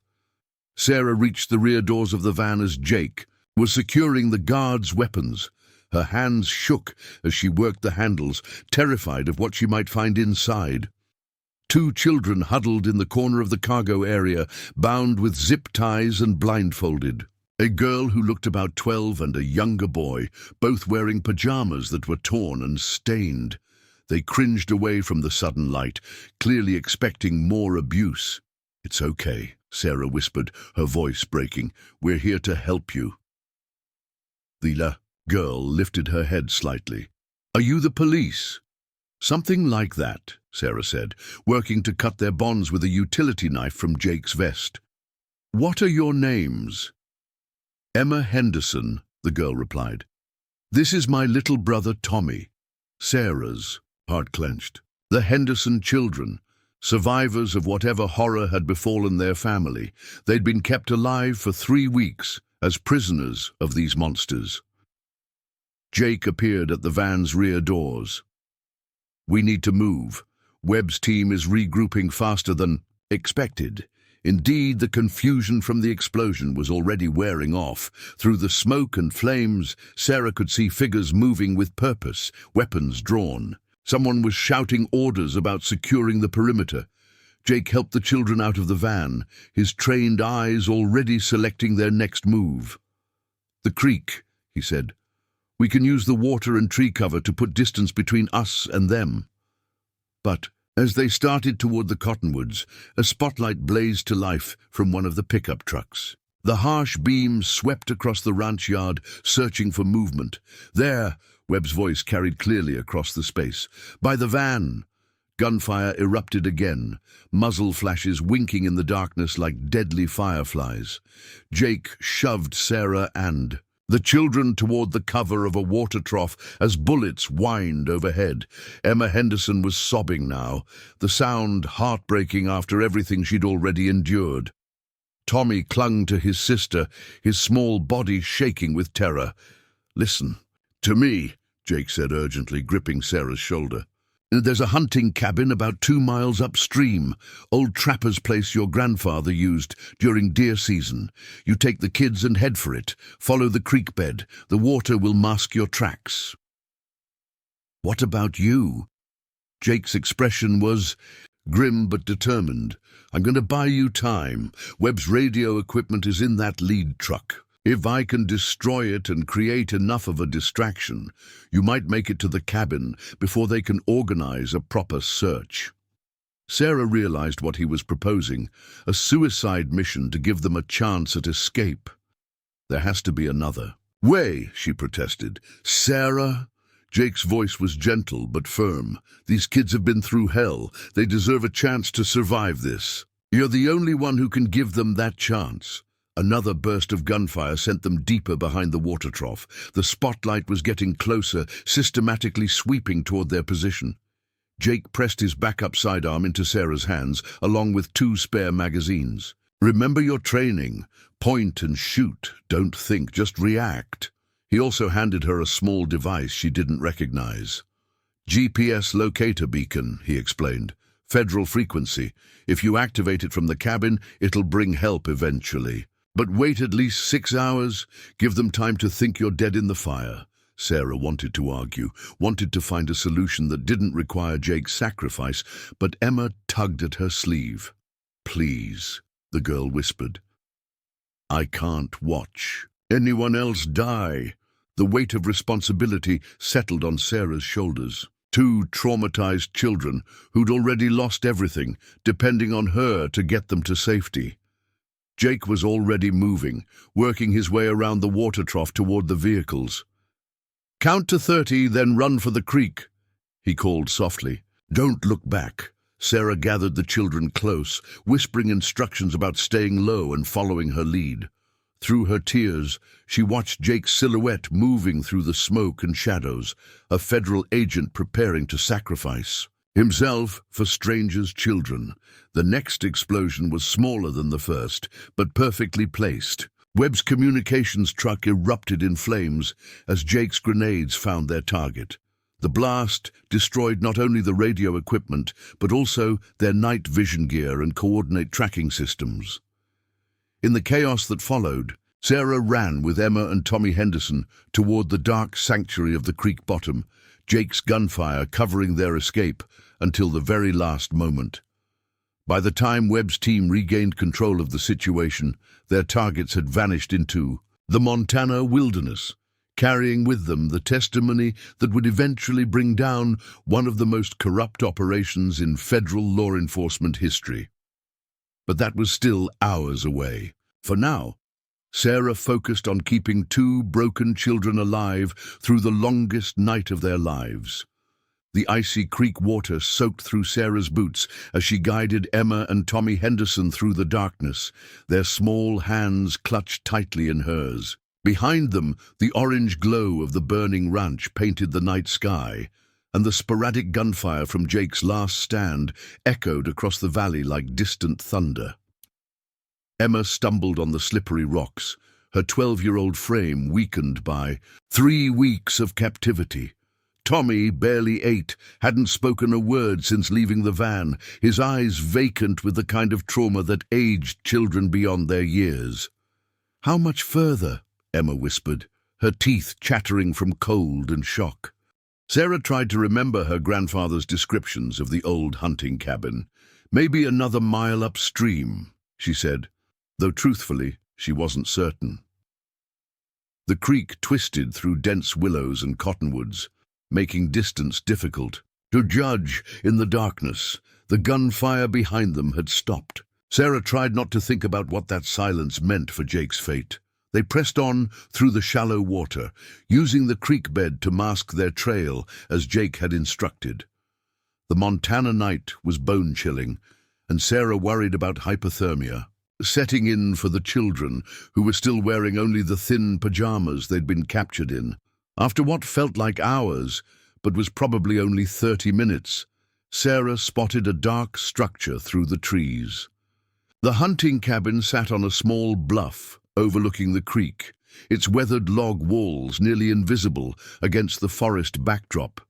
S1: Sarah reached the rear doors of the van as Jake was securing the guards' weapons. Her hands shook as she worked the handles, terrified of what she might find inside. 2 children huddled in the corner of the cargo area, bound with zip ties and blindfolded. A girl who looked about 12 and a younger boy, both wearing pajamas that were torn and stained. They cringed away from the sudden light, clearly expecting more abuse. "It's okay," Sarah whispered, her voice breaking. "We're here to help you." The girl lifted her head slightly. "Are you the police?" "Something like that," Sarah said, working to cut their bonds with a utility knife from Jake's vest. "What are your names?" "Emma Henderson," the girl replied. "This is my little brother Tommy." Sarah's heart clenched. The Henderson children, survivors of whatever horror had befallen their family. They'd been kept alive for 3 weeks as prisoners of these monsters. Jake appeared at the van's rear doors. "We need to move. Webb's team is regrouping faster than expected." Indeed, the confusion from the explosion was already wearing off. Through the smoke and flames, Sarah could see figures moving with purpose, weapons drawn. Someone was shouting orders about securing the perimeter. Jake helped the children out of the van, his trained eyes already selecting their next move. "The creek," he said. "We can use the water and tree cover to put distance between us and them." But As they started toward the cottonwoods, a spotlight blazed to life from one of the pickup trucks. The harsh beam swept across the ranch yard, searching for movement. "There," Webb's voice carried clearly across the space. "By the van." Gunfire erupted again, muzzle flashes winking in the darkness like deadly fireflies. Jake shoved Sarah and the children toward the cover of a water trough as bullets whined overhead. Emma Henderson was sobbing now, the sound heartbreaking after everything she'd already endured. Tommy clung to his sister, his small body shaking with terror. "Listen to me," Jake said urgently, gripping Sarah's shoulder. "There's a hunting cabin about 2 miles upstream, old trapper's place your grandfather used during deer season. You take the kids and head for it. Follow the creek bed. The water will mask your tracks." "What about you?" Jake's expression was grim but determined. "I'm going to buy you time. Webb's radio equipment is in that lead truck. If I can destroy it and create enough of a distraction, you might make it to the cabin before they can organize a proper search." Sarah realized what he was proposing, a suicide mission to give them a chance at escape. "There has to be another way," she protested. "Sarah?" Jake's voice was gentle but firm. "These kids have been through hell. They deserve a chance to survive this. You're the only one who can give them that chance." Another burst of gunfire sent them deeper behind the water trough. The spotlight was getting closer, systematically sweeping toward their position. Jake pressed his backup sidearm into Sarah's hands, along with 2 spare magazines. "Remember your training. Point and shoot. Don't think, just react." He also handed her a small device she didn't recognize. "GPS locator beacon," he explained. "Federal frequency. If you activate it from the cabin, it'll bring help eventually. But wait at least 6 hours. Give them time to think you're dead in the fire." Sarah wanted to argue, wanted to find a solution that didn't require Jake's sacrifice, but Emma tugged at her sleeve. "Please," the girl whispered. "I can't watch anyone else die." The weight of responsibility settled on Sarah's shoulders. 2 traumatized children who'd already lost everything, depending on her to get them to safety. Jake was already moving, working his way around the water trough toward the vehicles. "Count to 30, then run for the creek," he called softly. "Don't look back." Sarah gathered the children close, whispering instructions about staying low and following her lead. Through her tears, she watched Jake's silhouette moving through the smoke and shadows, a federal agent preparing to sacrifice himself for strangers' children. The next explosion was smaller than the first, but perfectly placed. Webb's communications truck erupted in flames as Jake's grenades found their target. The blast destroyed not only the radio equipment, but also their night vision gear and coordinate tracking systems. In the chaos that followed, Sarah ran with Emma and Tommy Henderson toward the dark sanctuary of the creek bottom, Jake's gunfire covering their escape until the very last moment. By the time Webb's team regained control of the situation, their targets had vanished into the Montana wilderness, carrying with them the testimony that would eventually bring down one of the most corrupt operations in federal law enforcement history. But that was still hours away. For now, Sarah focused on keeping 2 broken children alive through the longest night of their lives. The icy creek water soaked through Sarah's boots as she guided Emma and Tommy Henderson through the darkness, their small hands clutched tightly in hers. Behind them, the orange glow of the burning ranch painted the night sky, and the sporadic gunfire from Jake's last stand echoed across the valley like distant thunder. Emma stumbled on the slippery rocks, her 12-year-old frame weakened by 3 weeks of captivity. Tommy, barely 8, hadn't spoken a word since leaving the van, his eyes vacant with the kind of trauma that aged children beyond their years. "How much further?" Emma whispered, her teeth chattering from cold and shock. Sarah tried to remember her grandfather's descriptions of the old hunting cabin. "Maybe another mile upstream," she said, though truthfully, she wasn't certain. The creek twisted through dense willows and cottonwoods, making distance difficult. To judge in the darkness, the gunfire behind them had stopped. Sarah tried not to think about what that silence meant for Jake's fate. They pressed on through the shallow water, using the creek bed to mask their trail as Jake had instructed. The Montana night was bone-chilling, and Sarah worried about hypothermia, setting in for the children, who were still wearing only the thin pajamas they'd been captured in. After what felt like hours, but was probably only 30 minutes, Sarah spotted a dark structure through the trees. The hunting cabin sat on a small bluff overlooking the creek, its weathered log walls nearly invisible against the forest backdrop.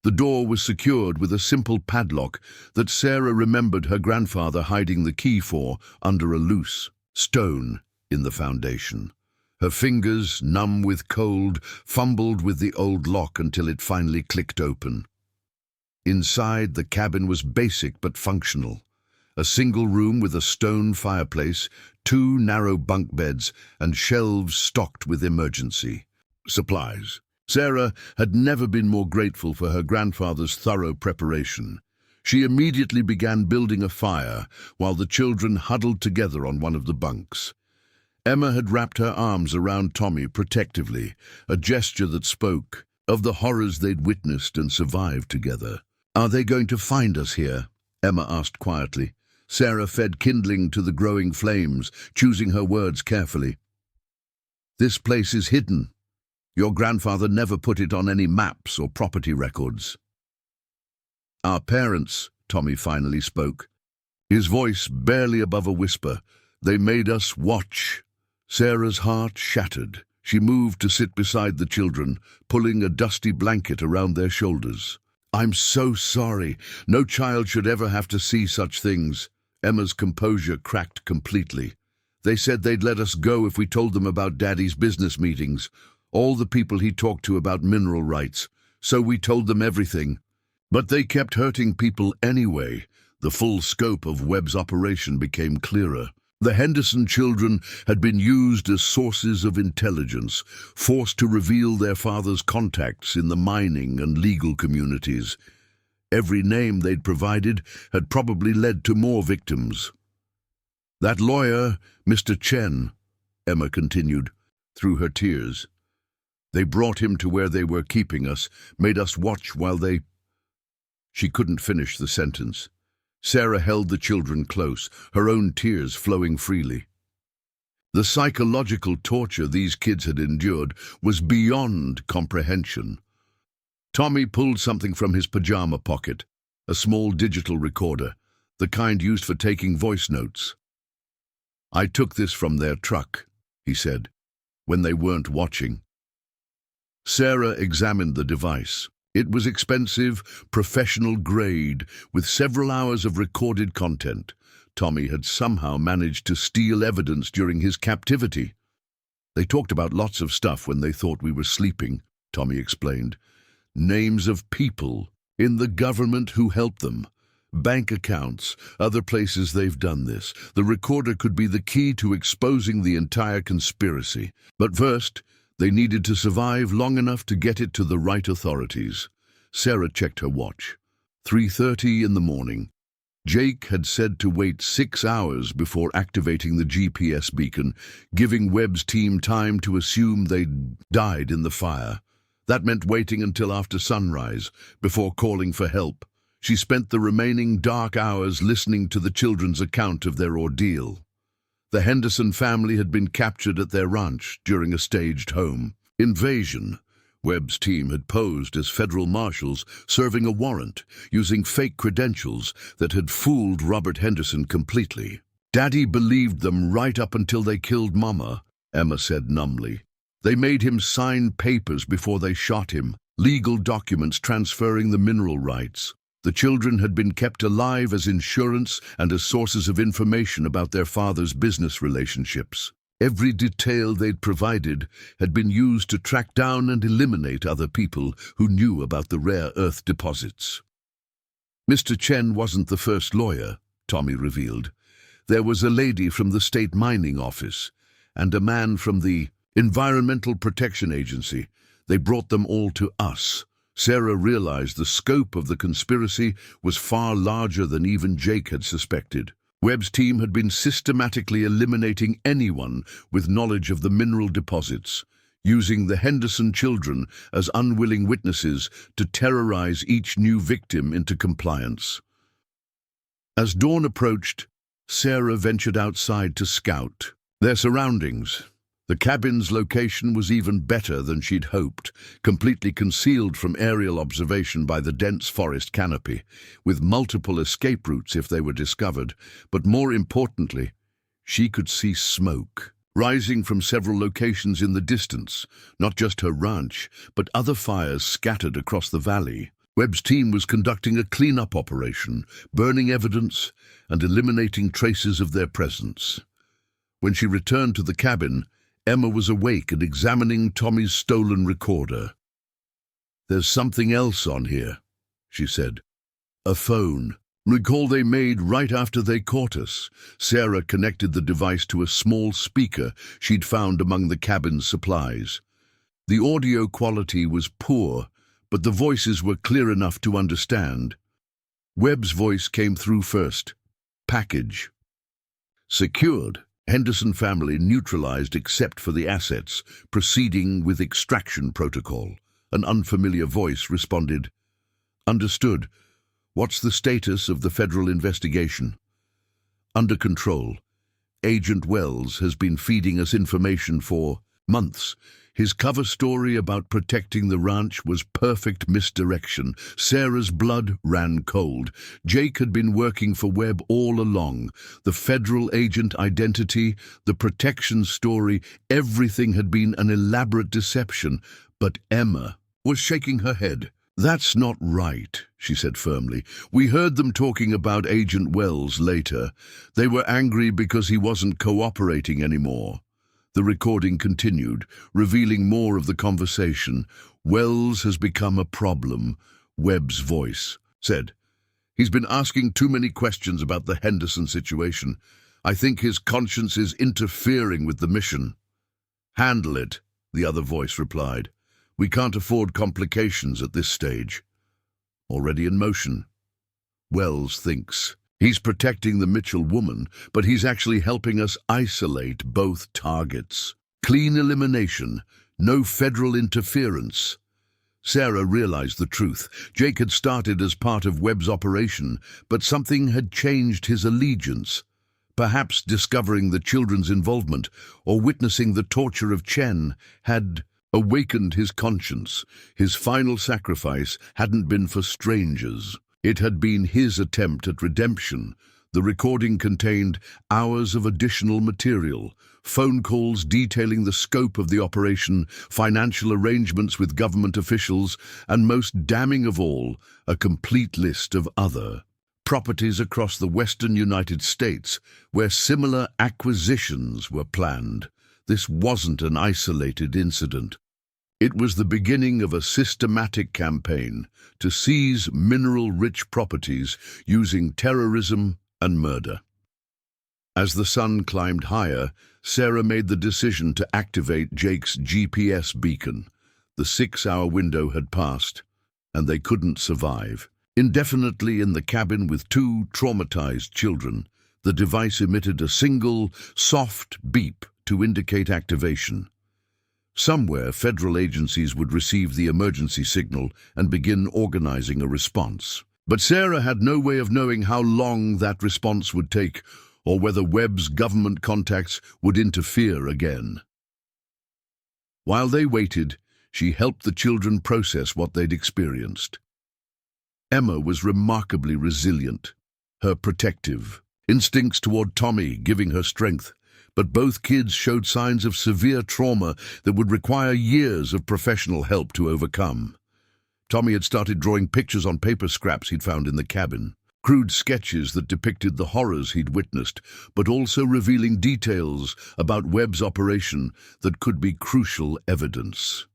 S1: The door was secured with a simple padlock that Sarah remembered her grandfather hiding the key for under a loose stone in the foundation. Her fingers, numb with cold, fumbled with the old lock until it finally clicked open. Inside, the cabin was basic but functional. A single room with a stone fireplace, 2 narrow bunk beds, and shelves stocked with emergency supplies. Sarah had never been more grateful for her grandfather's thorough preparation. She immediately began building a fire while the children huddled together on one of the bunks. Emma had wrapped her arms around Tommy protectively, a gesture that spoke of the horrors they'd witnessed and survived together. "Are they going to find us here?" Emma asked quietly. Sarah fed kindling to the growing flames, choosing her words carefully. "This place is hidden. Your grandfather never put it on any maps or property records." "Our parents," Tommy finally spoke, his voice barely above a whisper. "They made us watch." Sarah's heart shattered. She moved to sit beside the children, pulling a dusty blanket around their shoulders. "I'm so sorry. No child should ever have to see such things." Emma's composure cracked completely. "They said they'd let us go if we told them about Daddy's business meetings, all the people he talked to about mineral rights, so we told them everything. But they kept hurting people anyway." The full scope of Webb's operation became clearer. The Henderson children had been used as sources of intelligence, forced to reveal their father's contacts in the mining and legal communities. Every name they'd provided had probably led to more victims. "That lawyer, Mr. Chen," Emma continued, through her tears. "They brought him to where they were keeping us, made us watch while they—" She couldn't finish the sentence. Sarah held the children close, her own tears flowing freely. The psychological torture these kids had endured was beyond comprehension. Tommy pulled something from his pajama pocket, a small digital recorder, the kind used for taking voice notes. "I took this from their truck," he said, "when they weren't watching." Sarah examined the device. It was expensive, professional grade, with several hours of recorded content. Tommy had somehow managed to steal evidence during his captivity. "They talked about lots of stuff when they thought we were sleeping," Tommy explained. "Names of people in the government who helped them, bank accounts, other places they've done this. The recorder could be the key to exposing the entire conspiracy. But first, they needed to survive long enough to get it to the right authorities." Sarah checked her watch. 3:30 in the morning. Jake had said to wait 6 hours before activating the GPS beacon, giving Webb's team time to assume they'd died in the fire. That meant waiting until after sunrise, before calling for help. She spent the remaining dark hours listening to the children's account of their ordeal. The Henderson family had been captured at their ranch during a staged home invasion. Webb's team had posed as federal marshals, serving a warrant, using fake credentials that had fooled Robert Henderson completely. "Daddy believed them right up until they killed Mama," Emma said numbly. "They made him sign papers before they shot him, legal documents transferring the mineral rights. The children had been kept alive as insurance and as sources of information about their father's business relationships. Every detail they'd provided had been used to track down and eliminate other people who knew about the rare earth deposits." "Mr. Chen wasn't the first lawyer," Tommy revealed. "There was a lady from the state mining office and a man from the Environmental Protection Agency. They brought them all to us." Sarah realized the scope of the conspiracy was far larger than even Jake had suspected. Webb's team had been systematically eliminating anyone with knowledge of the mineral deposits, using the Henderson children as unwilling witnesses to terrorize each new victim into compliance. As dawn approached, Sarah ventured outside to scout their surroundings. The cabin's location was even better than she'd hoped, completely concealed from aerial observation by the dense forest canopy, with multiple escape routes if they were discovered. But more importantly, she could see smoke rising from several locations in the distance, not just her ranch, but other fires scattered across the valley. Webb's team was conducting a cleanup operation, burning evidence and eliminating traces of their presence. When she returned to the cabin, Emma was awake and examining Tommy's stolen recorder. "There's something else on here," she said. "A phone. Recall they made right after they caught us." Sarah connected the device to a small speaker she'd found among the cabin's supplies. The audio quality was poor, but the voices were clear enough to understand. Webb's voice came through first. "Package. Secured. Henderson family neutralized except for the assets, proceeding with extraction protocol." An unfamiliar voice responded. "Understood. What's the status of the federal investigation?" "Under control. Agent Wells has been feeding us information for months. His cover story about protecting the ranch was perfect misdirection." Sarah's blood ran cold. Jake had been working for Webb all along. The federal agent identity, the protection story, everything had been an elaborate deception. But Emma was shaking her head. "That's not right," she said firmly. "We heard them talking about Agent Wells later. They were angry because he wasn't cooperating anymore." The recording continued, revealing more of the conversation. "Wells has become a problem," Webb's voice said. "He's been asking too many questions about the Henderson situation. I think his conscience is interfering with the mission." "Handle it," the other voice replied. "We can't afford complications at this stage." Already in motion. Wells thinks he's protecting the Mitchell woman, but he's actually helping us isolate both targets. Clean elimination, no federal interference. Sarah realized the truth. Jake had started as part of Webb's operation, but something had changed his allegiance. Perhaps discovering the children's involvement or witnessing the torture of Chen had awakened his conscience. His final sacrifice hadn't been for strangers. It had been his attempt at redemption. The recording contained hours of additional material, phone calls detailing the scope of the operation, financial arrangements with government officials, and most damning of all, a complete list of other properties across the western United States where similar acquisitions were planned. This wasn't an isolated incident. It was the beginning of a systematic campaign to seize mineral-rich properties using terrorism and murder. As the sun climbed higher, Sarah made the decision to activate Jake's GPS beacon. The 6-hour window had passed, and they couldn't survive. Indefinitely in the cabin with 2 traumatized children, the device emitted a single, soft beep to indicate activation. Somewhere, federal agencies would receive the emergency signal and begin organizing a response. But Sarah had no way of knowing how long that response would take, or whether Webb's government contacts would interfere again. While they waited, she helped the children process what they'd experienced. Emma was remarkably resilient, her protective instincts toward Tommy giving her strength, but both kids showed signs of severe trauma that would require years of professional help to overcome. Tommy had started drawing pictures on paper scraps he'd found in the cabin, crude sketches that depicted the horrors he'd witnessed, but also revealing details about Webb's operation that could be crucial evidence.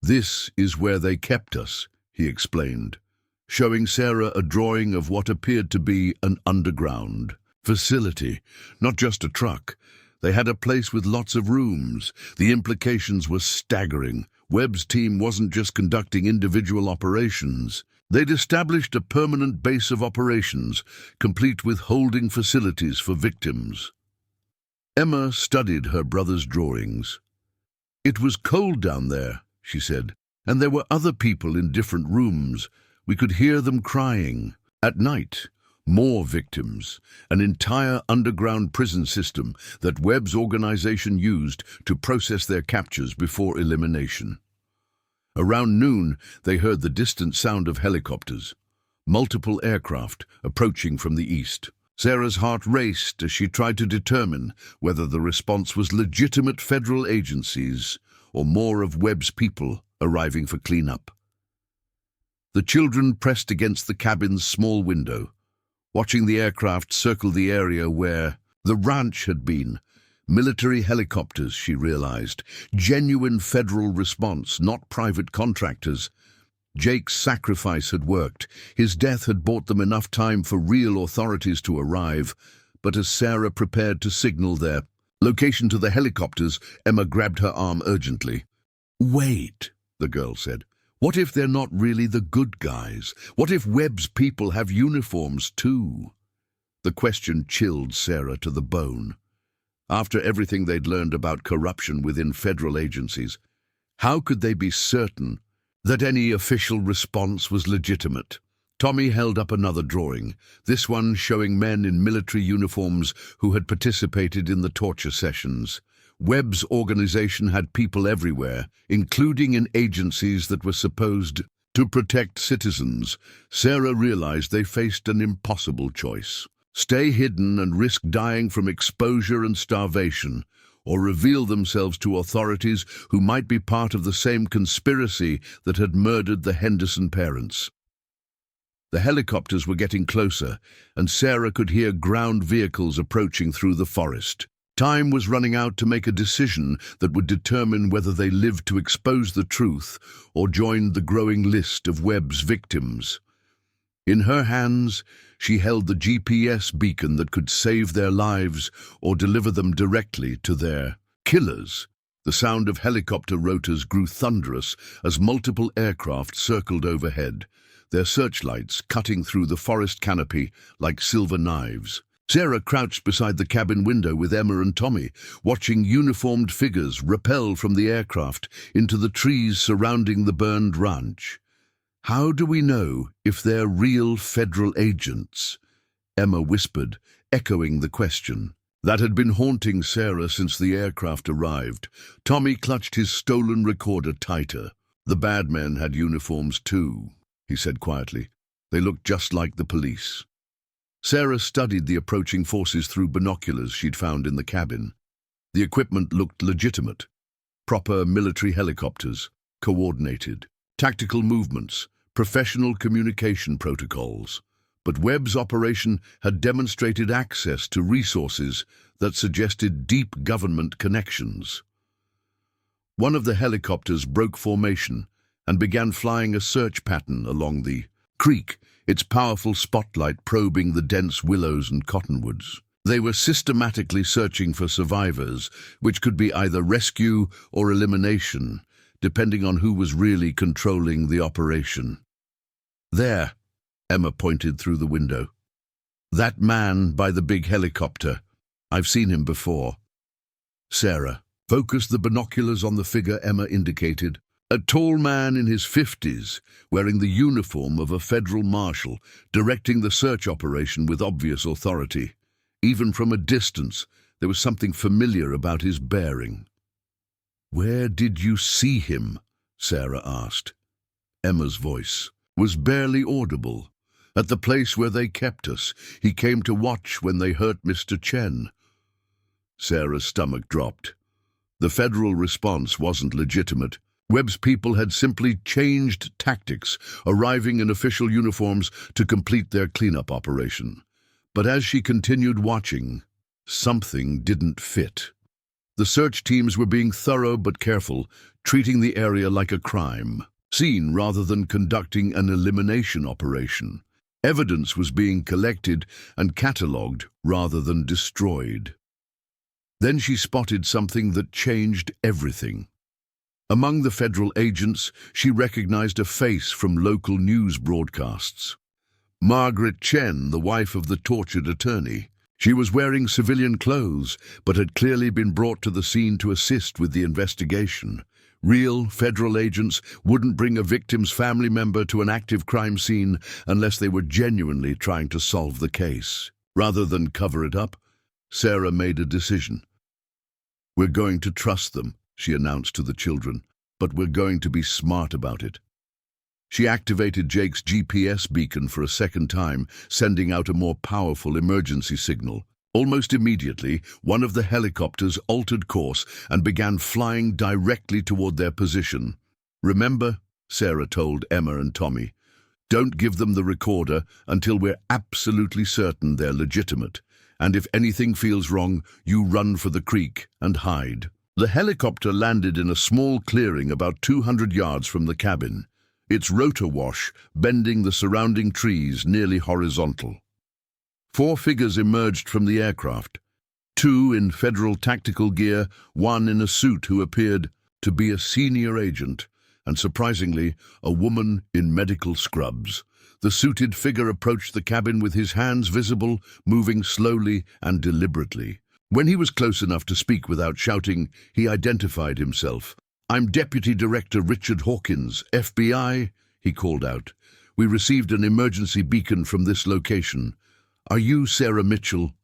S1: "This is where they kept us," he explained, showing Sarah a drawing of what appeared to be an underground facility, not just a truck. They had a place with lots of rooms. The implications were staggering. Webb's team wasn't just conducting individual operations. They'd established a permanent base of operations, complete with holding facilities for victims. Emma studied her brother's drawings. "It was cold down there," she said, "and there were other people in different rooms. We could hear them crying. At night, more victims, an entire underground prison system that Webb's organization used to process their captures before elimination." Around noon, they heard the distant sound of helicopters, multiple aircraft approaching from the east. Sarah's heart raced as she tried to determine whether the response was legitimate federal agencies or more of Webb's people arriving for cleanup. The children pressed against the cabin's small window, watching the aircraft circle the area where the ranch had been. Military helicopters, she realized. Genuine federal response, not private contractors. Jake's sacrifice had worked. His death had bought them enough time for real authorities to arrive. But as Sarah prepared to signal their location to the helicopters, Emma grabbed her arm urgently. "Wait," the girl said. "What if they're not really the good guys? What if Webb's people have uniforms too?" The question chilled Sarah to the bone. After everything they'd learned about corruption within federal agencies, how could they be certain that any official response was legitimate? Tommy held up another drawing, this one showing men in military uniforms who had participated in the torture sessions. Webb's organization had people everywhere, including in agencies that were supposed to protect citizens. Sarah realized they faced an impossible choice. Stay hidden and risk dying from exposure and starvation, or reveal themselves to authorities who might be part of the same conspiracy that had murdered the Henderson parents. The helicopters were getting closer, and Sarah could hear ground vehicles approaching through the forest. Time was running out to make a decision that would determine whether they lived to expose the truth or joined the growing list of Webb's victims. In her hands, she held the GPS beacon that could save their lives or deliver them directly to their killers. The sound of helicopter rotors grew thunderous as multiple aircraft circled overhead, their searchlights cutting through the forest canopy like silver knives. Sarah crouched beside the cabin window with Emma and Tommy, watching uniformed figures rappel from the aircraft into the trees surrounding the burned ranch. "How do we know if they're real federal agents?" Emma whispered, echoing the question. That had been haunting Sarah since the aircraft arrived. Tommy clutched his stolen recorder tighter. "The bad men had uniforms too," he said quietly. "They looked just like the police." Sarah studied the approaching forces through binoculars she'd found in the cabin. The equipment looked legitimate. Proper military helicopters, coordinated, tactical movements, professional communication protocols. But Webb's operation had demonstrated access to resources that suggested deep government connections. One of the helicopters broke formation and began flying a search pattern along the creek, its powerful spotlight probing the dense willows and cottonwoods. They were systematically searching for survivors, which could be either rescue or elimination, depending on who was really controlling the operation. "There," Emma pointed through the window. "That man by the big helicopter. I've seen him before." Sarah focused the binoculars on the figure Emma indicated. A tall man in his 50s, wearing the uniform of a federal marshal, directing the search operation with obvious authority. Even from a distance, there was something familiar about his bearing. "Where did you see him?" Sarah asked. Emma's voice was barely audible. "At the place where they kept us. He came to watch when they hurt Mr. Chen." Sarah's stomach dropped. The federal response wasn't legitimate. Webb's people had simply changed tactics, arriving in official uniforms to complete their cleanup operation. But as she continued watching, something didn't fit. The search teams were being thorough but careful, treating the area like a crime scene rather than conducting an elimination operation. Evidence was being collected and catalogued rather than destroyed. Then she spotted something that changed everything. Among the federal agents, she recognized a face from local news broadcasts. Margaret Chen, the wife of the tortured attorney. She was wearing civilian clothes, but had clearly been brought to the scene to assist with the investigation. Real federal agents wouldn't bring a victim's family member to an active crime scene unless they were genuinely trying to solve the case. Rather than cover it up, Sarah made a decision. "We're going to trust them," she announced to the children, "but we're going to be smart about it." She activated Jake's GPS beacon for a second time, sending out a more powerful emergency signal. Almost immediately, one of the helicopters altered course and began flying directly toward their position. "Remember," Sarah told Emma and Tommy, "don't give them the recorder until we're absolutely certain they're legitimate. And if anything feels wrong, you run for the creek and hide." The helicopter landed in a small clearing about 200 yards from the cabin, its rotor wash bending the surrounding trees nearly horizontal. 4 figures emerged from the aircraft, 2 in federal tactical gear, 1 in a suit who appeared to be a senior agent, and surprisingly, a woman in medical scrubs. The suited figure approached the cabin with his hands visible, moving slowly and deliberately. When he was close enough to speak without shouting, he identified himself. "I'm Deputy Director Richard Hawkins, FBI," he called out. "We received an emergency beacon from this location. Are you Sarah Mitchell?"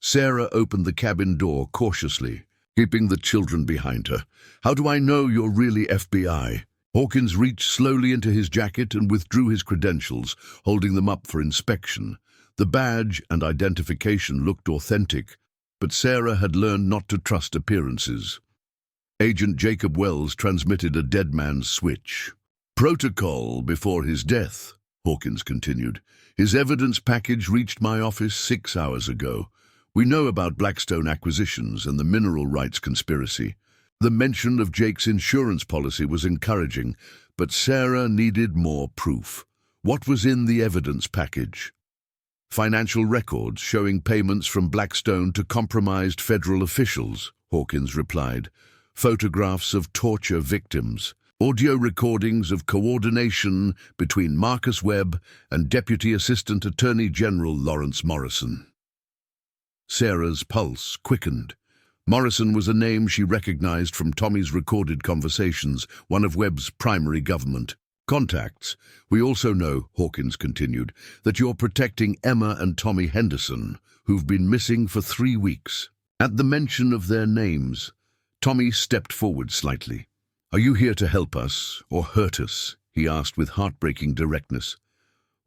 S1: Sarah opened the cabin door cautiously, keeping the children behind her. "How do I know you're really FBI?" Hawkins reached slowly into his jacket and withdrew his credentials, holding them up for inspection. The badge and identification looked authentic, but Sarah had learned not to trust appearances. Agent Jacob Wells transmitted a dead man's switch. "Protocol before his death," Hawkins continued. "His evidence package reached my office 6 hours ago. We know about Blackstone acquisitions and the mineral rights conspiracy. The mention of Jake's insurance policy was encouraging, but Sarah needed more proof. What was in the evidence package?" "Financial records showing payments from Blackstone to compromised federal officials," Hawkins replied. "Photographs of torture victims. Audio recordings of coordination between Marcus Webb and Deputy Assistant Attorney General Lawrence Morrison." Sarah's pulse quickened. Morrison was a name she recognized from Tommy's recorded conversations, one of Webb's primary government contacts. "We also know," Hawkins continued, "that you're protecting Emma and Tommy Henderson, who've been missing for 3 weeks." At the mention of their names, Tommy stepped forward slightly. "Are you here to help us or hurt us?" he asked with heartbreaking directness.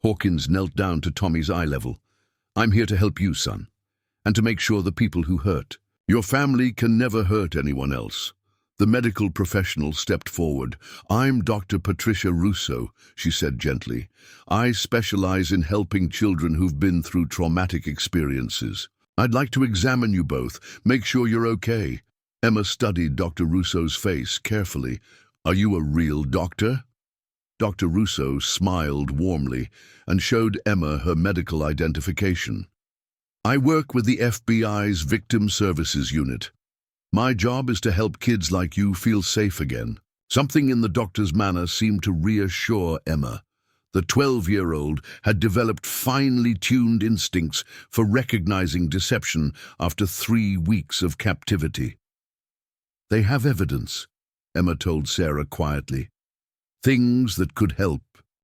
S1: Hawkins knelt down to Tommy's eye level. "I'm here to help you, son, and to make sure the people who hurt. Your family can never hurt anyone else." The medical professional stepped forward. "I'm Dr. Patricia Russo," she said gently. "I specialize in helping children who've been through traumatic experiences. I'd like to examine you both, make sure you're okay." Emma studied Dr. Russo's face carefully. "Are you a real doctor?" Dr. Russo smiled warmly and showed Emma her medical identification. "I work with the FBI's Victim Services Unit. My job is to help kids like you feel safe again." Something in the doctor's manner seemed to reassure Emma. The 12-year-old had developed finely tuned instincts for recognizing deception after 3 weeks of captivity. "They have evidence," Emma told Sarah quietly. "Things that could help.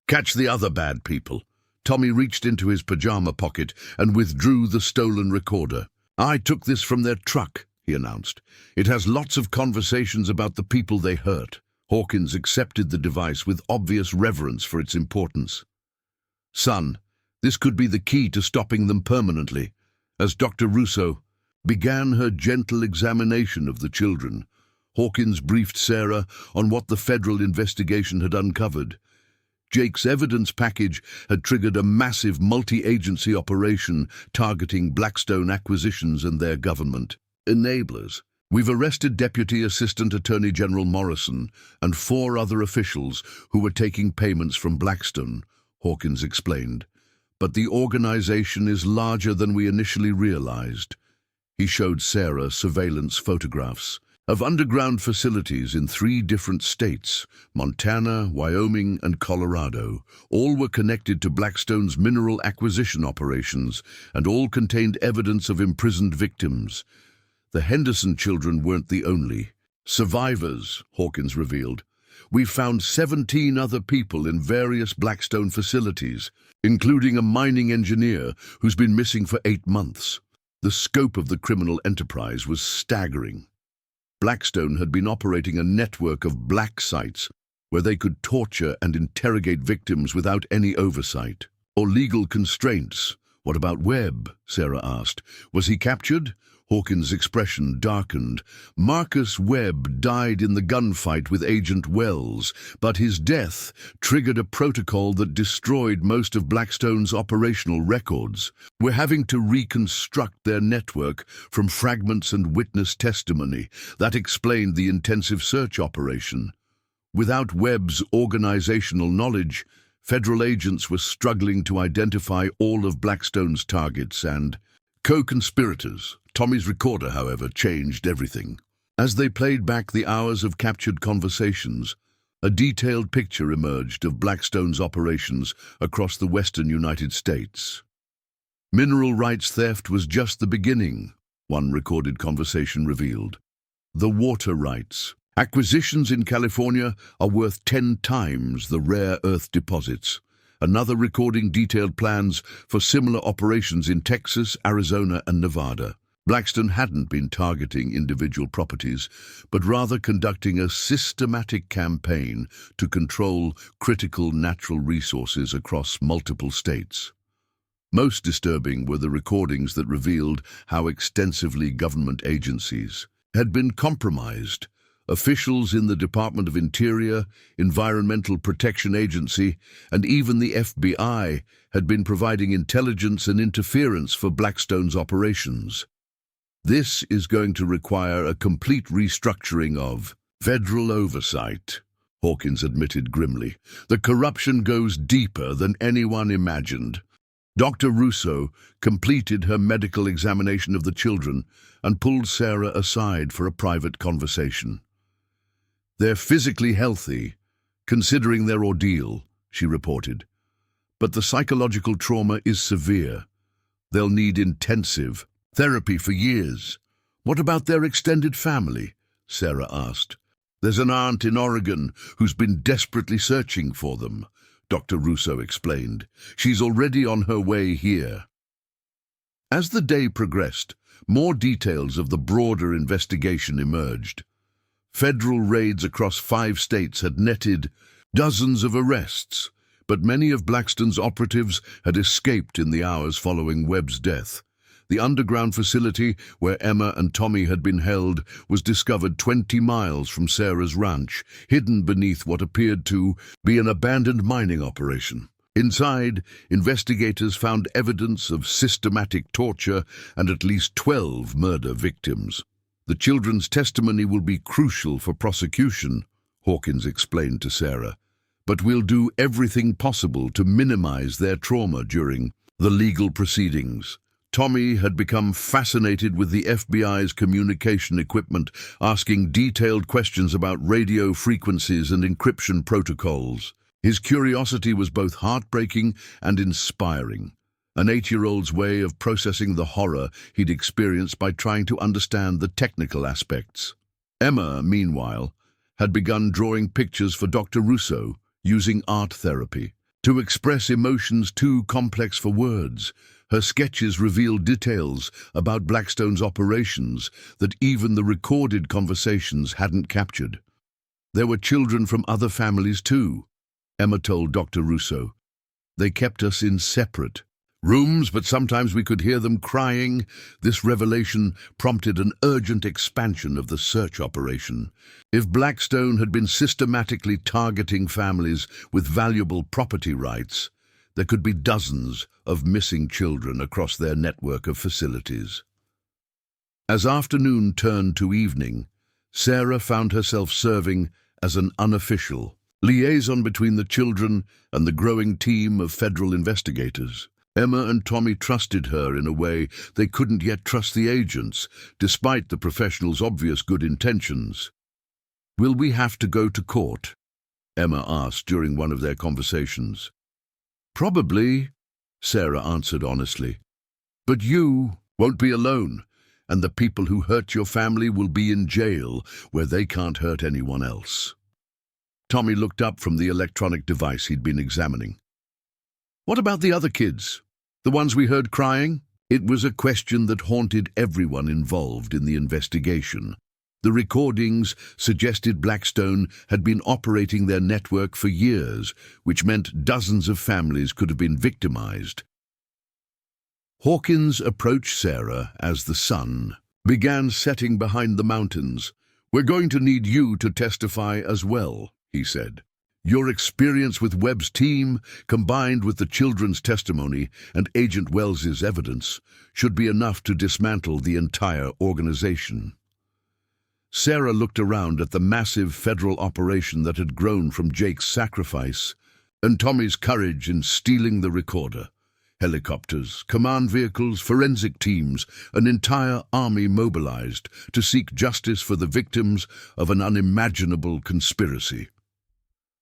S1: Catch the other bad people." Tommy reached into his pajama pocket and withdrew the stolen recorder. "I took this from their truck," he announced. "It has lots of conversations about the people they hurt." Hawkins accepted the device with obvious reverence for its importance. "Son, this could be the key to stopping them permanently." As Dr. Russo began her gentle examination of the children, Hawkins briefed Sarah on what the federal investigation had uncovered. Jake's evidence package had triggered a massive multi-agency operation targeting Blackstone acquisitions and their government enablers. "We've arrested Deputy Assistant Attorney General Morrison and 4 other officials who were taking payments from Blackstone," Hawkins explained. "But the organization is larger than we initially realized." He showed Sarah surveillance photographs. of underground facilities in 3 different states, Montana, Wyoming, and Colorado. All were connected to Blackstone's mineral acquisition operations, and all contained evidence of imprisoned victims. The Henderson children weren't the only survivors, Hawkins revealed. We found 17 other people in various Blackstone facilities, including a mining engineer who's been missing for 8 months. The scope of the criminal enterprise was staggering. Blackstone had been operating a network of black sites where they could torture and interrogate victims without any oversight or legal constraints. What about Webb? Sarah asked. Was he captured? Hawkins' expression darkened. Marcus Webb died in the gunfight with Agent Wells, but his death triggered a protocol that destroyed most of Blackstone's operational records. We're having to reconstruct their network from fragments and witness testimony. That explained the intensive search operation. Without Webb's organizational knowledge, federal agents were struggling to identify all of Blackstone's targets and co-conspirators. Tommy's recorder, however, changed everything. As they played back the hours of captured conversations, a detailed picture emerged of Blackstone's operations across the western United States. Mineral rights theft was just the beginning, one recorded conversation revealed. The water rights. Acquisitions in California are worth 10 times the rare earth deposits. Another recording detailed plans for similar operations in Texas, Arizona, and Nevada. Blackstone hadn't been targeting individual properties, but rather conducting a systematic campaign to control critical natural resources across multiple states. Most disturbing were the recordings that revealed how extensively government agencies had been compromised. Officials in the Department of Interior, Environmental Protection Agency, and even the FBI had been providing intelligence and interference for Blackstone's operations. This is going to require a complete restructuring of federal oversight, Hawkins admitted grimly. The corruption goes deeper than anyone imagined. Dr. Russo completed her medical examination of the children and pulled Sarah aside for a private conversation. They're physically healthy, considering their ordeal, she reported. But the psychological trauma is severe. They'll need intensive therapy for years. What about their extended family? Sarah asked. There's an aunt in Oregon who's been desperately searching for them, Dr. Russo explained. She's already on her way here. As the day progressed, more details of the broader investigation emerged. Federal raids across 5 states had netted dozens of arrests, but many of Blackstone's operatives had escaped in the hours following Webb's death. The underground facility where Emma and Tommy had been held was discovered 20 miles from Sarah's ranch, hidden beneath what appeared to be an abandoned mining operation. Inside, investigators found evidence of systematic torture and at least 12 murder victims. The children's testimony will be crucial for prosecution, Hawkins explained to Sarah, but we'll do everything possible to minimize their trauma during the legal proceedings. Tommy had become fascinated with the FBI's communication equipment, asking detailed questions about radio frequencies and encryption protocols. His curiosity was both heartbreaking and inspiring. An 8-year-old's way of processing the horror he'd experienced by trying to understand the technical aspects. Emma, meanwhile, had begun drawing pictures for Dr. Russo, using art therapy. To express emotions too complex for words, her sketches revealed details about Blackstone's operations that even the recorded conversations hadn't captured. There were children from other families too, Emma told Dr. Russo. They kept us in separate rooms, but sometimes we could hear them crying. This revelation prompted an urgent expansion of the search operation. If Blackstone had been systematically targeting families with valuable property rights, there could be dozens of missing children across their network of facilities. As afternoon turned to evening, Sarah found herself serving as an unofficial liaison between the children and the growing team of federal investigators. Emma and Tommy trusted her in a way they couldn't yet trust the agents, despite the professionals' obvious good intentions. "Will we have to go to court?" Emma asked during one of their conversations. "Probably," Sarah answered honestly. "But you won't be alone, and the people who hurt your family will be in jail where they can't hurt anyone else." Tommy looked up from the electronic device he'd been examining. "What about the other kids? The ones we heard crying?" It was a question that haunted everyone involved in the investigation. The recordings suggested Blackstone had been operating their network for years, which meant dozens of families could have been victimized. Hawkins approached Sarah as the sun began setting behind the mountains. "We're going to need you to testify as well," he said. "Your experience with Webb's team, combined with the children's testimony and Agent Wells's evidence, should be enough to dismantle the entire organization." Sarah looked around at the massive federal operation that had grown from Jake's sacrifice and Tommy's courage in stealing the recorder. Helicopters, command vehicles, forensic teams, an entire army mobilized to seek justice for the victims of an unimaginable conspiracy.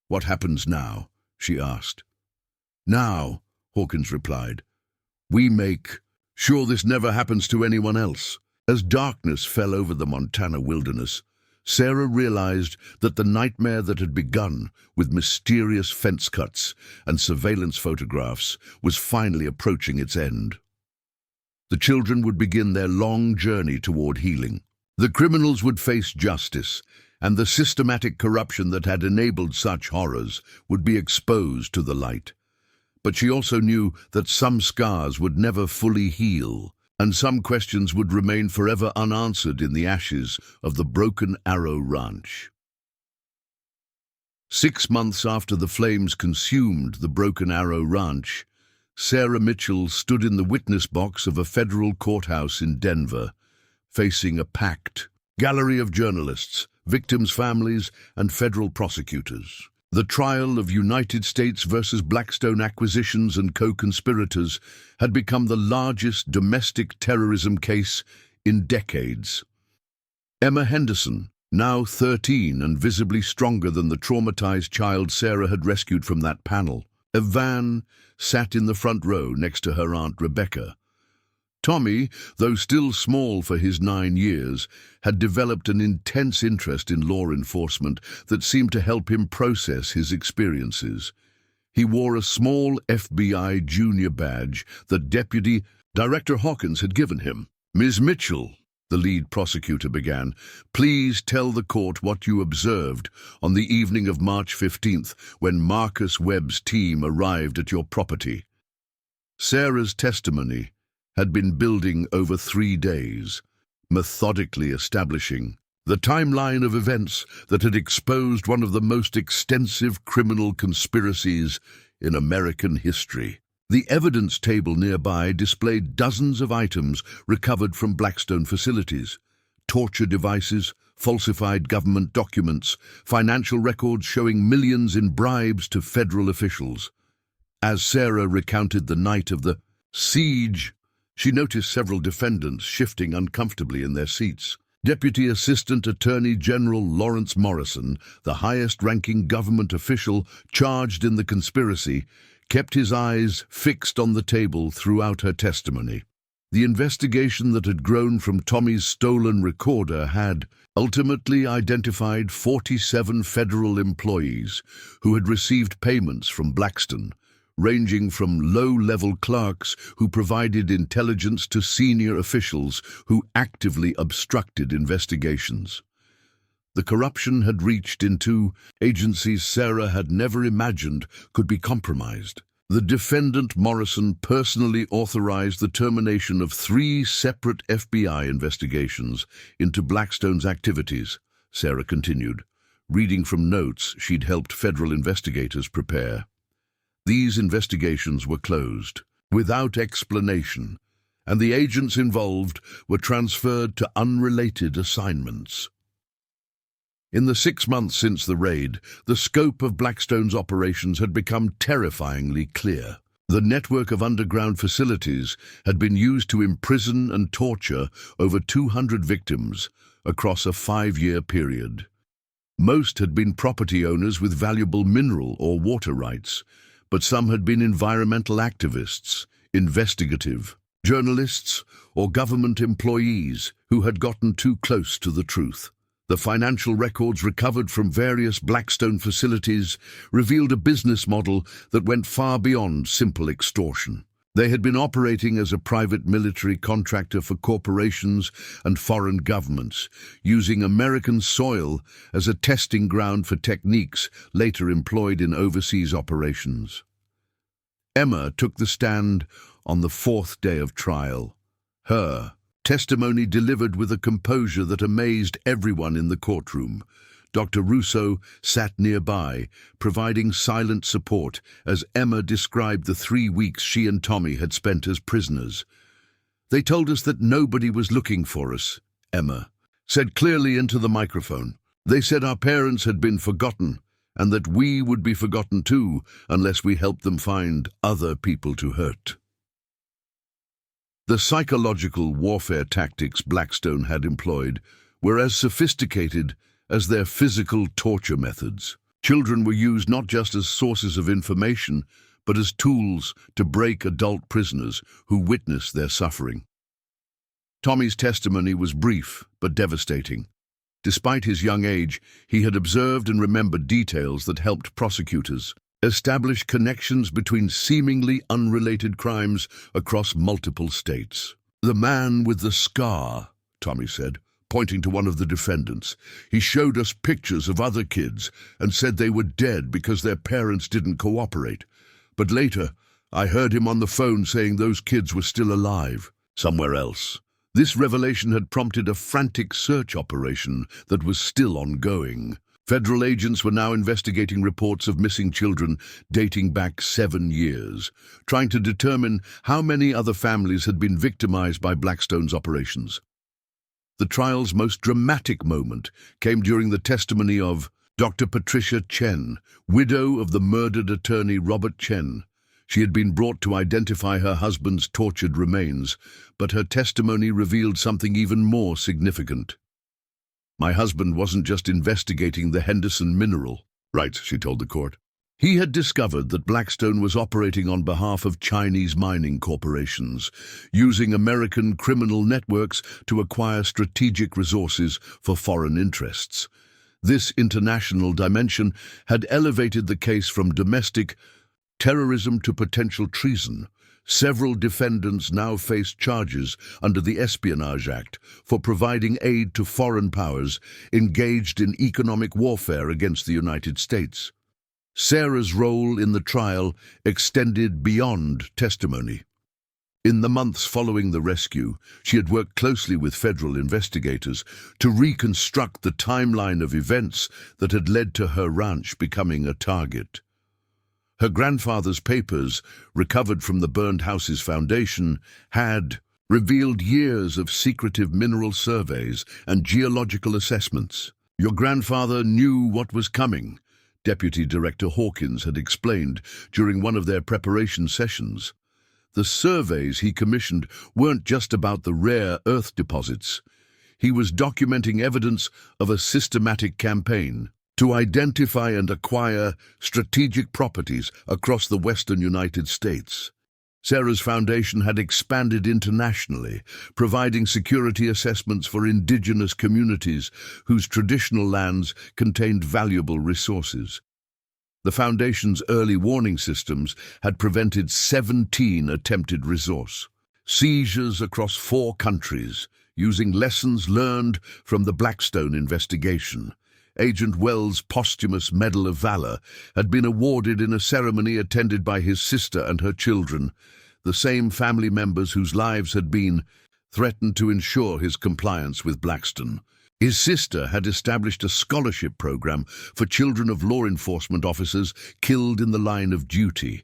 S1: "What happens now?" she asked. "Now," Hawkins replied, "we make sure this never happens to anyone else." As darkness fell over the Montana wilderness, Sarah realized that the nightmare that had begun with mysterious fence cuts and surveillance photographs was finally approaching its end. The children would begin their long journey toward healing. The criminals would face justice, and the systematic corruption that had enabled such horrors would be exposed to the light. But she also knew that some scars would never fully heal, and some questions would remain forever unanswered in the ashes of the Broken Arrow Ranch. 6 months after the flames consumed the Broken Arrow Ranch, Sarah Mitchell stood in the witness box of a federal courthouse in Denver, facing a packed gallery of journalists, victims' families, and federal prosecutors. The trial of United States versus Blackstone acquisitions and co-conspirators had become the largest domestic terrorism case in decades. Emma Henderson, now 13 and visibly stronger than the traumatized child Sarah had rescued from that panel, Evan, sat in the front row next to her Aunt Rebecca. Tommy, though still small for his 9 years, had developed an intense interest in law enforcement that seemed to help him process his experiences. He wore a small FBI junior badge that Deputy Director Hawkins had given him. "Ms. Mitchell," the lead prosecutor began, "please tell the court what you observed on the evening of March 15th when Marcus Webb's team arrived at your property." Sarah's testimony had been building over 3 days, methodically establishing the timeline of events that had exposed one of the most extensive criminal conspiracies in American history. The evidence table nearby displayed dozens of items recovered from Blackstone facilities: torture devices, falsified government documents, financial records showing millions in bribes to federal officials. As Sarah recounted the night of the siege, she noticed several defendants shifting uncomfortably in their seats. Deputy Assistant Attorney General Lawrence Morrison, the highest-ranking government official charged in the conspiracy, kept his eyes fixed on the table throughout her testimony. The investigation that had grown from Tommy's stolen recorder had ultimately identified 47 federal employees who had received payments from Blackstone, ranging from low-level clerks who provided intelligence to senior officials who actively obstructed investigations. The corruption had reached into agencies Sarah had never imagined could be compromised. The defendant Morrison personally authorized the termination of 3 separate FBI investigations into Blackstone's activities, Sarah continued, reading from notes she'd helped federal investigators prepare. These investigations were closed, without explanation, and the agents involved were transferred to unrelated assignments. In the 6 months since the raid, the scope of Blackstone's operations had become terrifyingly clear. The network of underground facilities had been used to imprison and torture over 200 victims across a 5-year period. Most had been property owners with valuable mineral or water rights, but some had been environmental activists, investigative journalists, or government employees who had gotten too close to the truth. The financial records recovered from various Blackstone facilities revealed a business model that went far beyond simple extortion. They had been operating as a private military contractor for corporations and foreign governments, using American soil as a testing ground for techniques later employed in overseas operations. Emma took the stand on the 4th day of trial. Her testimony delivered with a composure that amazed everyone in the courtroom. Dr. Russo sat nearby, providing silent support as Emma described the 3 weeks she and Tommy had spent as prisoners. "They told us that nobody was looking for us," Emma said clearly into the microphone. "They said our parents had been forgotten, and that we would be forgotten too unless we helped them find other people to hurt." The psychological warfare tactics Blackstone had employed were as sophisticated as their physical torture methods. Children were used not just as sources of information, but as tools to break adult prisoners who witnessed their suffering. Tommy's testimony was brief but devastating. Despite his young age, he had observed and remembered details that helped prosecutors establish connections between seemingly unrelated crimes across multiple states. "The man with the scar," Tommy said, pointing to one of the defendants. "He showed us pictures of other kids and said they were dead because their parents didn't cooperate. But later, I heard him on the phone saying those kids were still alive, somewhere else." This revelation had prompted a frantic search operation that was still ongoing. Federal agents were now investigating reports of missing children dating back 7 years, trying to determine how many other families had been victimized by Blackstone's operations. The trial's most dramatic moment came during the testimony of Dr. Patricia Chen, widow of the murdered attorney Robert Chen. She had been brought to identify her husband's tortured remains, but her testimony revealed something even more significant. "My husband wasn't just investigating the Henderson mineral rights," she told the court. "He had discovered that Blackstone was operating on behalf of Chinese mining corporations, using American criminal networks to acquire strategic resources for foreign interests. This international dimension had elevated the case from domestic terrorism to potential treason. Several defendants now faced charges under the Espionage Act for providing aid to foreign powers engaged in economic warfare against the United States. Sarah's role in the trial extended beyond testimony. In the months following the rescue, she had worked closely with federal investigators to reconstruct the timeline of events that had led to her ranch becoming a target. Her grandfather's papers, recovered from the burned house's foundation, had revealed years of secretive mineral surveys and geological assessments. "Your grandfather knew what was coming," Deputy Director Hawkins had explained during one of their preparation sessions. The surveys he commissioned weren't just about the rare earth deposits. He was documenting evidence of a systematic campaign to identify and acquire strategic properties across the western United States. Sarah's foundation had expanded internationally, providing security assessments for indigenous communities whose traditional lands contained valuable resources. The foundation's early warning systems had prevented 17 attempted resource seizures across 4 countries, using lessons learned from the Blackstone investigation. Agent Wells' posthumous Medal of Valor had been awarded in a ceremony attended by his sister and her children, the same family members whose lives had been threatened to ensure his compliance with Blackstone. His sister had established a scholarship program for children of law enforcement officers killed in the line of duty.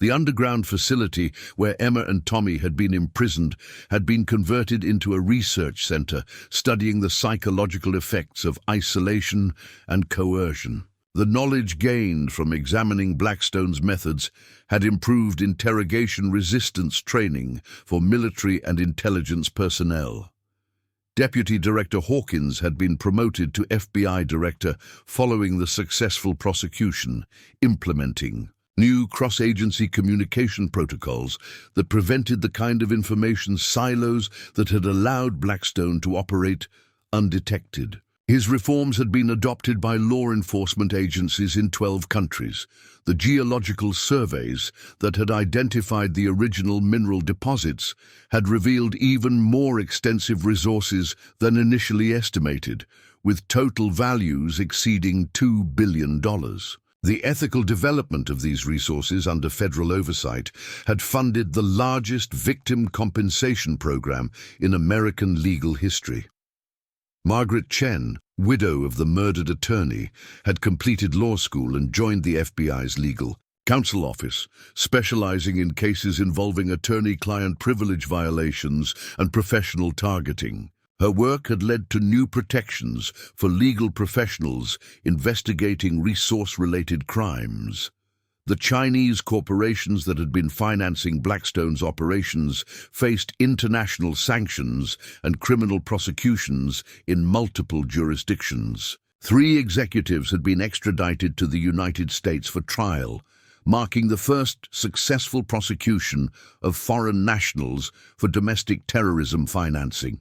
S1: The underground facility where Emma and Tommy had been imprisoned had been converted into a research center studying the psychological effects of isolation and coercion. The knowledge gained from examining Blackstone's methods had improved interrogation resistance training for military and intelligence personnel. Deputy Director Hawkins had been promoted to FBI Director following the successful prosecution, implementing new cross-agency communication protocols that prevented the kind of information silos that had allowed Blackstone to operate undetected. His reforms had been adopted by law enforcement agencies in 12 countries. The geological surveys that had identified the original mineral deposits had revealed even more extensive resources than initially estimated, with total values exceeding $2 billion. The ethical development of these resources under federal oversight had funded the largest victim compensation program in American legal history. Margaret Chen, widow of the murdered attorney, had completed law school and joined the FBI's Legal Counsel Office, specializing in cases involving attorney-client privilege violations and professional targeting. Her work had led to new protections for legal professionals investigating resource-related crimes. The Chinese corporations that had been financing Blackstone's operations faced international sanctions and criminal prosecutions in multiple jurisdictions. 3 executives had been extradited to the United States for trial, marking the first successful prosecution of foreign nationals for domestic terrorism financing.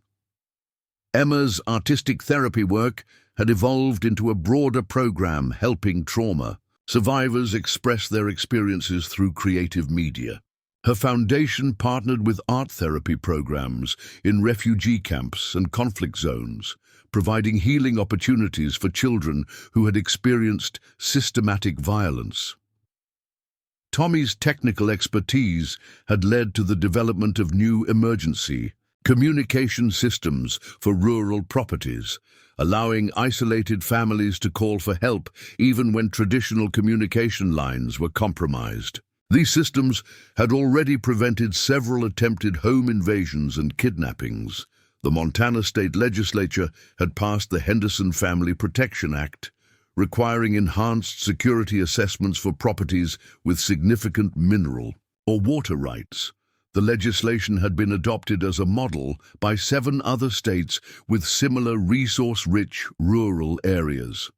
S1: Emma's artistic therapy work had evolved into a broader program helping trauma survivors express their experiences through creative media. Her foundation partnered with art therapy programs in refugee camps and conflict zones, providing healing opportunities for children who had experienced systematic violence. Tommy's technical expertise had led to the development of new emergency communication systems for rural properties, allowing isolated families to call for help even when traditional communication lines were compromised. These systems had already prevented several attempted home invasions and kidnappings. The Montana State Legislature had passed the Henderson Family Protection Act, requiring enhanced security assessments for properties with significant mineral or water rights. The legislation had been adopted as a model by 7 other states with similar resource-rich rural areas.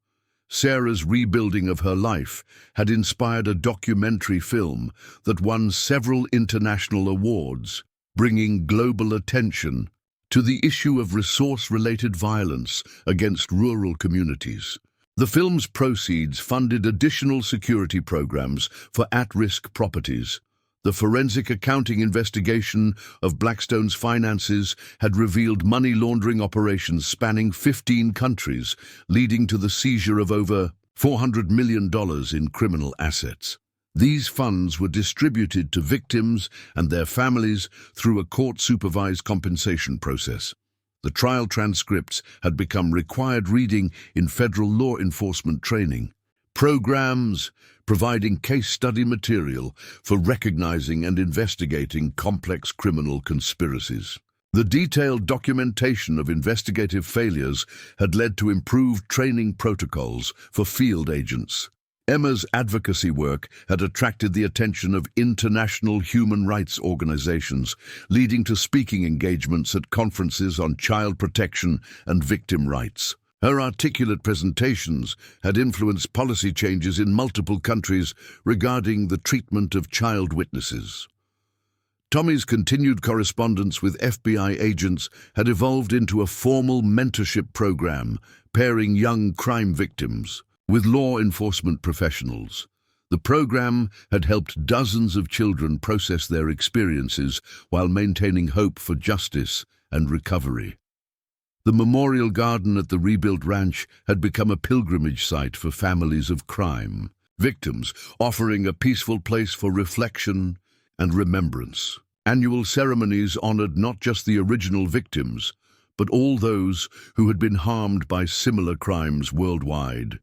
S1: Sarah's rebuilding of her life had inspired a documentary film that won several international awards, bringing global attention to the issue of resource-related violence against rural communities. The film's proceeds funded additional security programs for at-risk properties. The forensic accounting investigation of Blackstone's finances had revealed money laundering operations spanning 15 countries, leading to the seizure of over $400 million in criminal assets. These funds were distributed to victims and their families through a court-supervised compensation process. The trial transcripts had become required reading in federal law enforcement training. Programs providing case study material for recognizing and investigating complex criminal conspiracies. The detailed documentation of investigative failures had led to improved training protocols for field agents. Emma's advocacy work had attracted the attention of international human rights organizations, leading to speaking engagements at conferences on child protection and victim rights. Her articulate presentations had influenced policy changes in multiple countries regarding the treatment of child witnesses. Tommy's continued correspondence with FBI agents had evolved into a formal mentorship program, pairing young crime victims with law enforcement professionals. The program had helped dozens of children process their experiences while maintaining hope for justice and recovery. The memorial garden at the rebuilt ranch had become a pilgrimage site for families of crime victims, offering a peaceful place for reflection and remembrance. Annual ceremonies honored not just the original victims, but all those who had been harmed by similar crimes worldwide.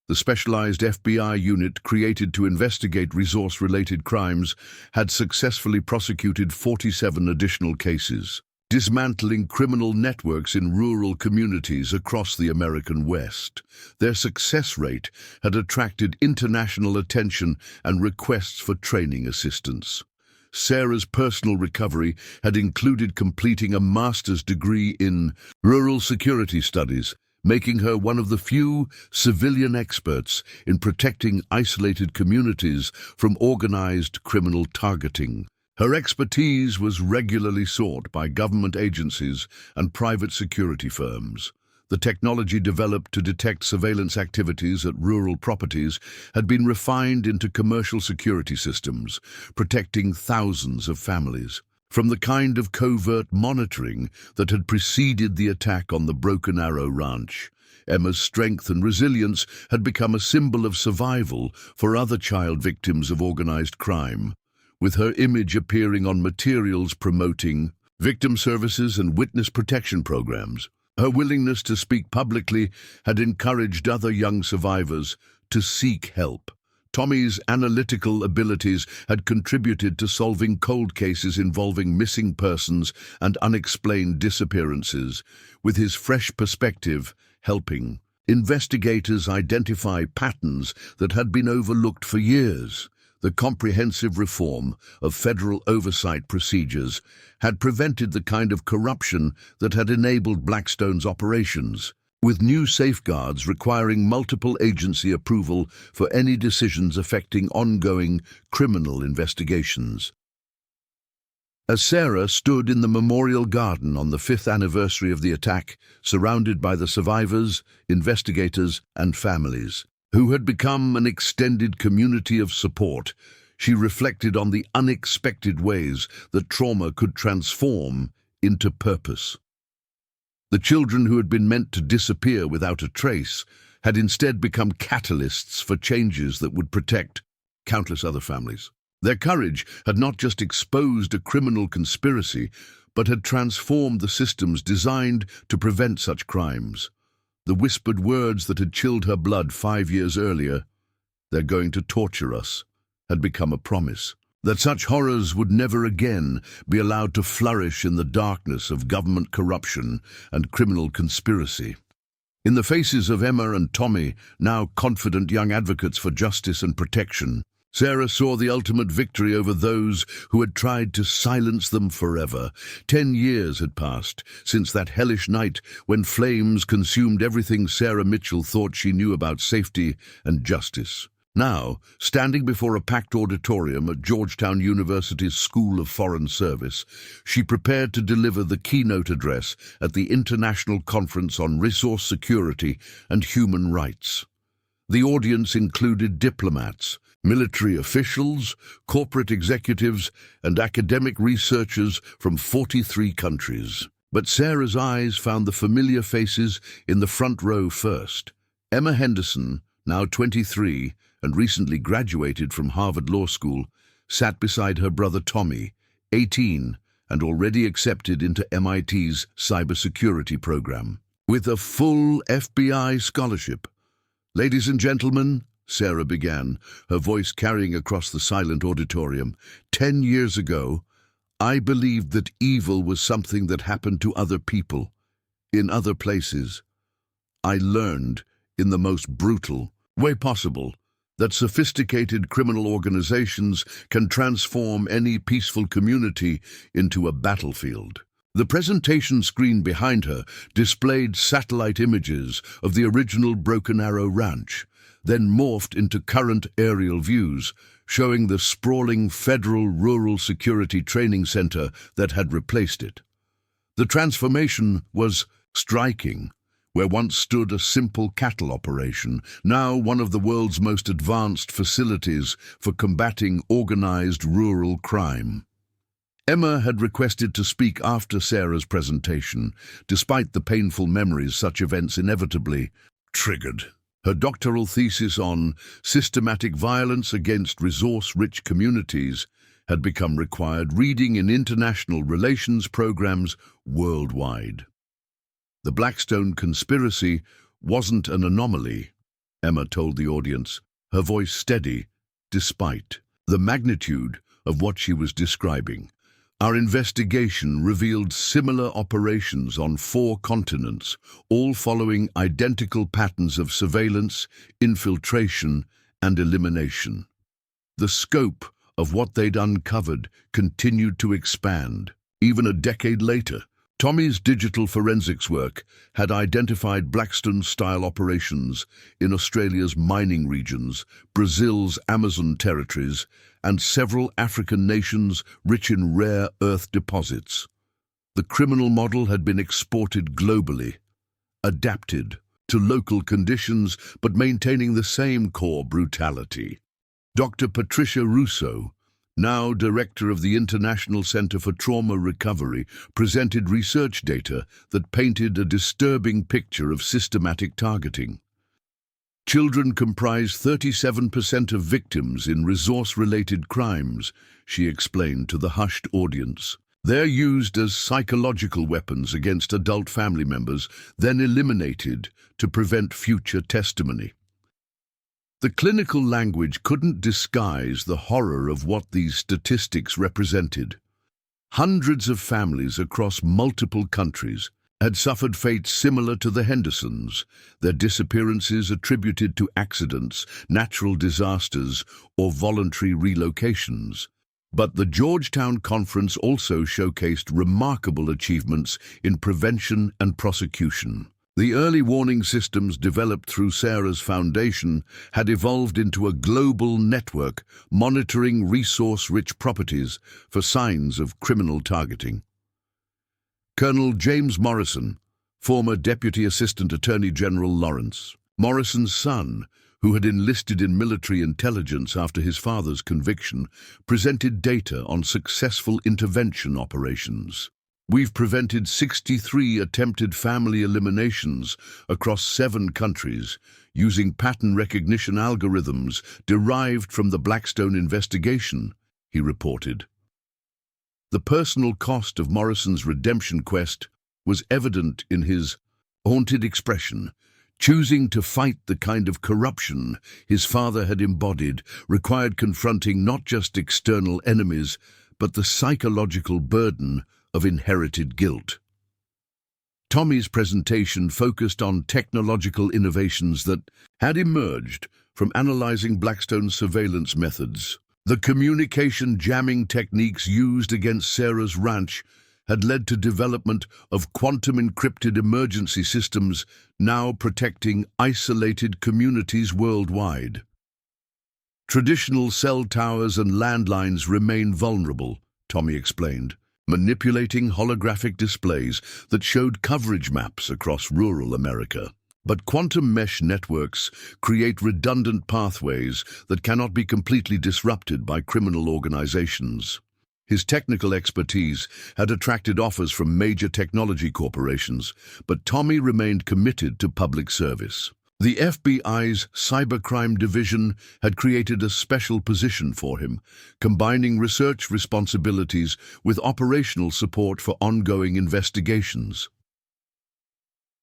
S1: The specialized FBI unit created to investigate resource-related crimes had successfully prosecuted 47 additional cases. dismantling criminal networks in rural communities across the American West. Their success rate had attracted international attention and requests for training assistance. Sarah's personal recovery had included completing a master's degree in rural security studies, making her one of the few civilian experts in protecting isolated communities from organized criminal targeting. Her expertise was regularly sought by government agencies and private security firms. The technology developed to detect surveillance activities at rural properties had been refined into commercial security systems, protecting thousands of families. From the kind of covert monitoring that had preceded the attack on the Broken Arrow Ranch, Emma's strength and resilience had become a symbol of survival for other child victims of organized crime, with her image appearing on materials promoting victim services and witness protection programs. Her willingness to speak publicly had encouraged other young survivors to seek help. Tommy's analytical abilities had contributed to solving cold cases involving missing persons and unexplained disappearances, with his fresh perspective helping investigators identify patterns that had been overlooked for years. The comprehensive reform of federal oversight procedures had prevented the kind of corruption that had enabled Blackstone's operations, with new safeguards requiring multiple agency approval for any decisions affecting ongoing criminal investigations. As Sarah stood in the memorial garden on the 5th anniversary of the attack, surrounded by the survivors, investigators, and families, who had become an extended community of support, she reflected on the unexpected ways that trauma could transform into purpose. The children who had been meant to disappear without a trace had instead become catalysts for changes that would protect countless other families. Their courage had not just exposed a criminal conspiracy, but had transformed the systems designed to prevent such crimes. The whispered words that had chilled her blood 5 years earlier, "They're going to torture us," had become a promise that such horrors would never again be allowed to flourish in the darkness of government corruption and criminal conspiracy. In the faces of Emma and Tommy, now confident young advocates for justice and protection, Sarah saw the ultimate victory over those who had tried to silence them forever. 10 years had passed since that hellish night when flames consumed everything Sarah Mitchell thought she knew about safety and justice. Now, standing before a packed auditorium at Georgetown University's School of Foreign Service, she prepared to deliver the keynote address at the International Conference on Resource Security and Human Rights. The audience included diplomats, military officials, corporate executives, and academic researchers from 43 countries. But Sarah's eyes found the familiar faces in the front row first. Emma Henderson, now 23 and recently graduated from Harvard Law School, sat beside her brother Tommy, 18 and already accepted into MIT's cybersecurity program, with a full FBI scholarship. "Ladies and gentlemen," Sarah began, her voice carrying across the silent auditorium, 10 years ago, I believed that evil was something that happened to other people, in other places. I learned, in the most brutal way possible, that sophisticated criminal organizations can transform any peaceful community into a battlefield. The presentation screen behind her displayed satellite images of the original Broken Arrow Ranch, then morphed into current aerial views, showing the sprawling Federal Rural Security Training Center that had replaced it. The transformation was striking. Where once stood a simple cattle operation, now one of the world's most advanced facilities for combating organized rural crime. Emma had requested to speak after Sarah's presentation, despite the painful memories such events inevitably triggered. Her doctoral thesis on systematic violence against resource-rich communities had become required reading in international relations programs worldwide. The Blackstone conspiracy wasn't an anomaly, Emma told the audience, her voice steady, despite the magnitude of what she was describing. Our investigation revealed similar operations on 4 continents, all following identical patterns of surveillance, infiltration, and elimination. The scope of what they'd uncovered continued to expand. Even a decade later, Tommy's digital forensics work had identified Blackstone-style operations in Australia's mining regions, Brazil's Amazon territories, and several African nations rich in rare earth deposits. The criminal model had been exported globally, adapted to local conditions but maintaining the same core brutality. Dr. Patricia Russo, now director of the International Center for Trauma Recovery, presented research data that painted a disturbing picture of systematic targeting. Children comprise 37% of victims in resource-related crimes, she explained to the hushed audience. They're used as psychological weapons against adult family members, then eliminated to prevent future testimony. The clinical language couldn't disguise the horror of what these statistics represented. Hundreds of families across multiple countries had suffered fates similar to the Hendersons, their disappearances attributed to accidents, natural disasters, or voluntary relocations. But the Georgetown Conference also showcased remarkable achievements in prevention and prosecution. The early warning systems developed through Sarah's foundation had evolved into a global network monitoring resource-rich properties for signs of criminal targeting. Colonel James Morrison, former Deputy Assistant Attorney General Lawrence, Morrison's son, who had enlisted in military intelligence after his father's conviction, presented data on successful intervention operations. We've prevented 63 attempted family eliminations across 7 countries using pattern recognition algorithms derived from the Blackstone investigation, he reported. The personal cost of Morrison's redemption quest was evident in his haunted expression. Choosing to fight the kind of corruption his father had embodied required confronting not just external enemies, but the psychological burden of inherited guilt. Tommy's presentation focused on technological innovations that had emerged from analyzing Blackstone's surveillance methods. The communication jamming techniques used against Sarah's ranch had led to development of quantum-encrypted emergency systems now protecting isolated communities worldwide. Traditional cell towers and landlines remain vulnerable, Tommy explained, manipulating holographic displays that showed coverage maps across rural America. But quantum mesh networks create redundant pathways that cannot be completely disrupted by criminal organizations. His technical expertise had attracted offers from major technology corporations, but Tommy remained committed to public service. The FBI's cybercrime division had created a special position for him, combining research responsibilities with operational support for ongoing investigations.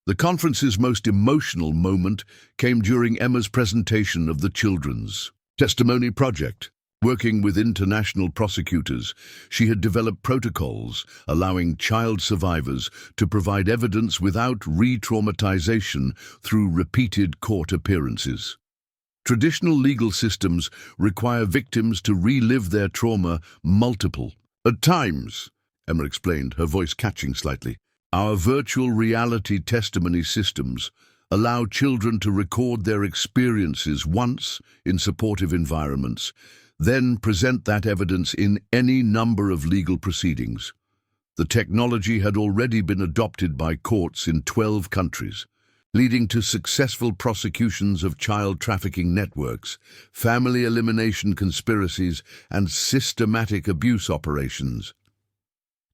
S1: The conference's most emotional moment came during Emma's presentation of the Children's Testimony Project. Working with international prosecutors, she had developed protocols allowing child survivors to provide evidence without re-traumatization through repeated court appearances. Traditional legal systems require victims to relive their trauma at times, Emma explained, her voice catching slightly. Our virtual reality testimony systems allow children to record their experiences once in supportive environments, then present that evidence in any number of legal proceedings. The technology had already been adopted by courts in 12 countries, leading to successful prosecutions of child trafficking networks, family elimination conspiracies, and systematic abuse operations.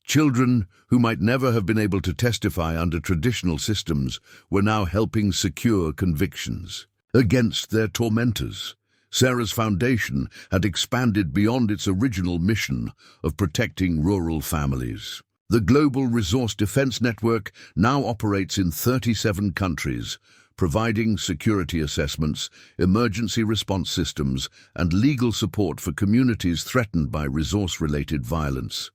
S1: Children who might never have been able to testify under traditional systems were now helping secure convictions against their tormentors. Sarah's foundation had expanded beyond its original mission of protecting rural families. The Global Resource Defense Network now operates in 37 countries, providing security assessments, emergency response systems, and legal support for communities threatened by resource-related violence.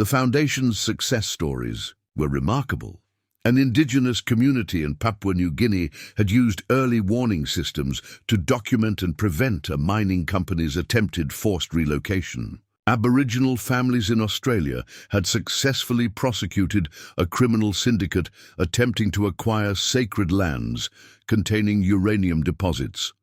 S1: The Foundation's success stories were remarkable. An indigenous community in Papua New Guinea had used early warning systems to document and prevent a mining company's attempted forced relocation. Aboriginal families in Australia had successfully prosecuted a criminal syndicate attempting to acquire sacred lands containing uranium deposits.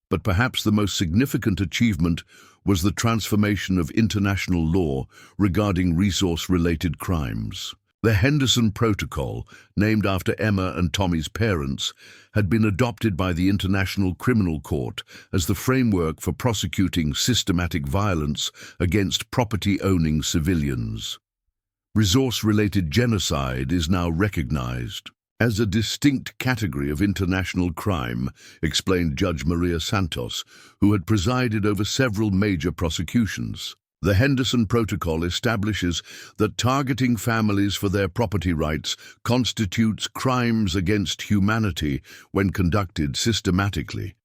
S1: But perhaps the most significant achievement was the transformation of international law regarding resource-related crimes. The Henderson Protocol, named after Emma and Tommy's parents, had been adopted by the International Criminal Court as the framework for prosecuting systematic violence against property-owning civilians. Resource-related genocide is now recognized as a distinct category of international crime, explained Judge Maria Santos, who had presided over several major prosecutions. The Henderson Protocol establishes that targeting families for their property rights constitutes crimes against humanity when conducted systematically.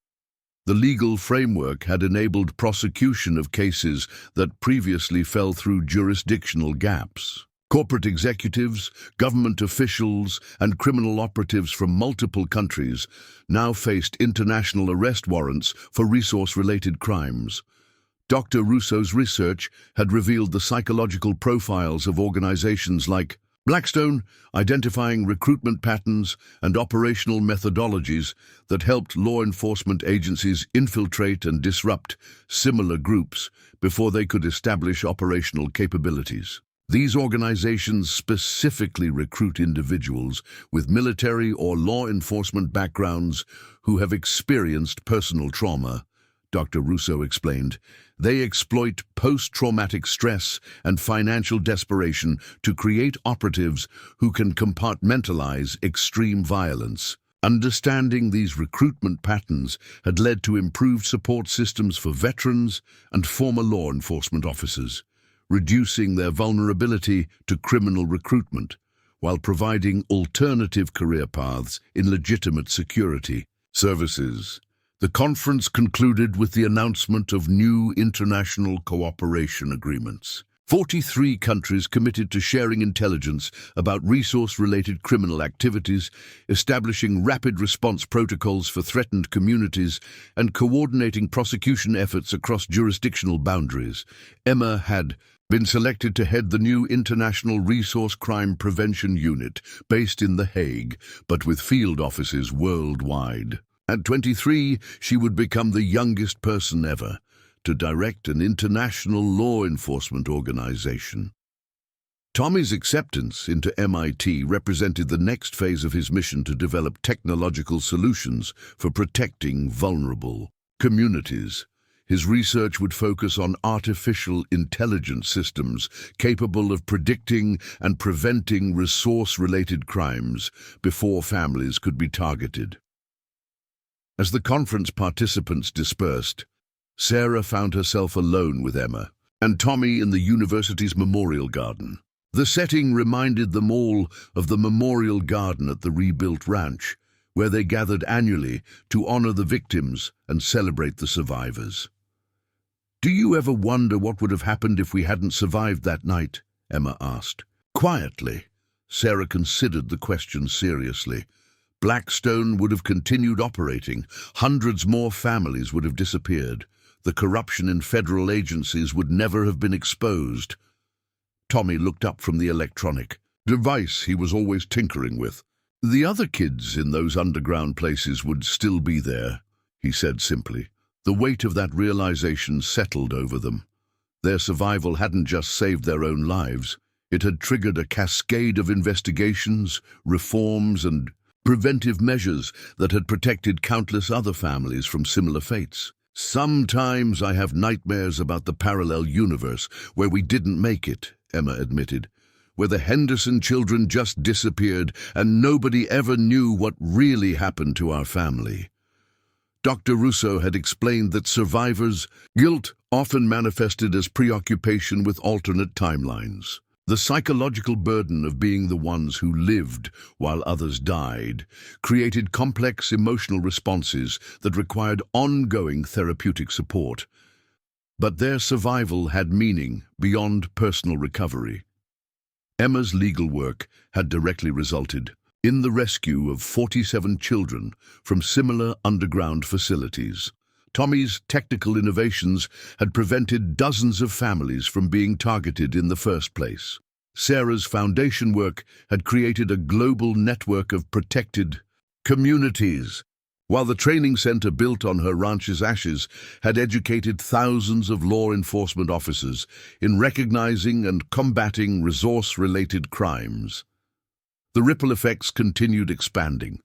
S1: The legal framework had enabled prosecution of cases that previously fell through jurisdictional gaps. Corporate executives, government officials, and criminal operatives from multiple countries now faced international arrest warrants for resource-related crimes. Dr. Russo's research had revealed the psychological profiles of organizations like Blackstone, identifying recruitment patterns and operational methodologies that helped law enforcement agencies infiltrate and disrupt similar groups before they could establish operational capabilities. These organizations specifically recruit individuals with military or law enforcement backgrounds who have experienced personal trauma, Dr. Russo explained. They exploit post-traumatic stress and financial desperation to create operatives who can compartmentalize extreme violence. Understanding these recruitment patterns had led to improved support systems for veterans and former law enforcement officers, reducing their vulnerability to criminal recruitment, while providing alternative career paths in legitimate security services. The conference concluded with the announcement of new international cooperation agreements. 43 countries committed to sharing intelligence about resource-related criminal activities, establishing rapid response protocols for threatened communities, and coordinating prosecution efforts across jurisdictional boundaries. Emma had been selected to head the new International Resource Crime Prevention Unit, based in The Hague, but with field offices worldwide. At 23, she would become the youngest person ever to direct an international law enforcement organization. Tommy's acceptance into MIT represented the next phase of his mission to develop technological solutions for protecting vulnerable communities. His research would focus on artificial intelligence systems capable of predicting and preventing resource-related crimes before families could be targeted. As the conference participants dispersed, Sarah found herself alone with Emma and Tommy in the university's memorial garden. The setting reminded them all of the memorial garden at the rebuilt ranch, where they gathered annually to honor the victims and celebrate the survivors. "Do you ever wonder what would have happened if we hadn't survived that night?" Emma asked. Quietly, Sarah considered the question seriously. Blackstone would have continued operating. Hundreds more families would have disappeared. The corruption in federal agencies would never have been exposed. Tommy looked up from the electronic device he was always tinkering with. "The other kids in those underground places would still be there," he said simply. The weight of that realization settled over them. Their survival hadn't just saved their own lives. It had triggered a cascade of investigations, reforms, and preventive measures that had protected countless other families from similar fates. "Sometimes I have nightmares about the parallel universe where we didn't make it," Emma admitted, "where the Henderson children just disappeared and nobody ever knew what really happened to our family." Dr. Russo had explained that survivors' guilt often manifested as preoccupation with alternate timelines. The psychological burden of being the ones who lived while others died created complex emotional responses that required ongoing therapeutic support. But their survival had meaning beyond personal recovery. Emma's legal work had directly resulted in the rescue of 47 children from similar underground facilities. Tommy's technical innovations had prevented dozens of families from being targeted in the first place. Sarah's foundation work had created a global network of protected communities, while the training center built on her ranch's ashes had educated thousands of law enforcement officers in recognizing and combating resource-related crimes. The ripple effects continued expanding.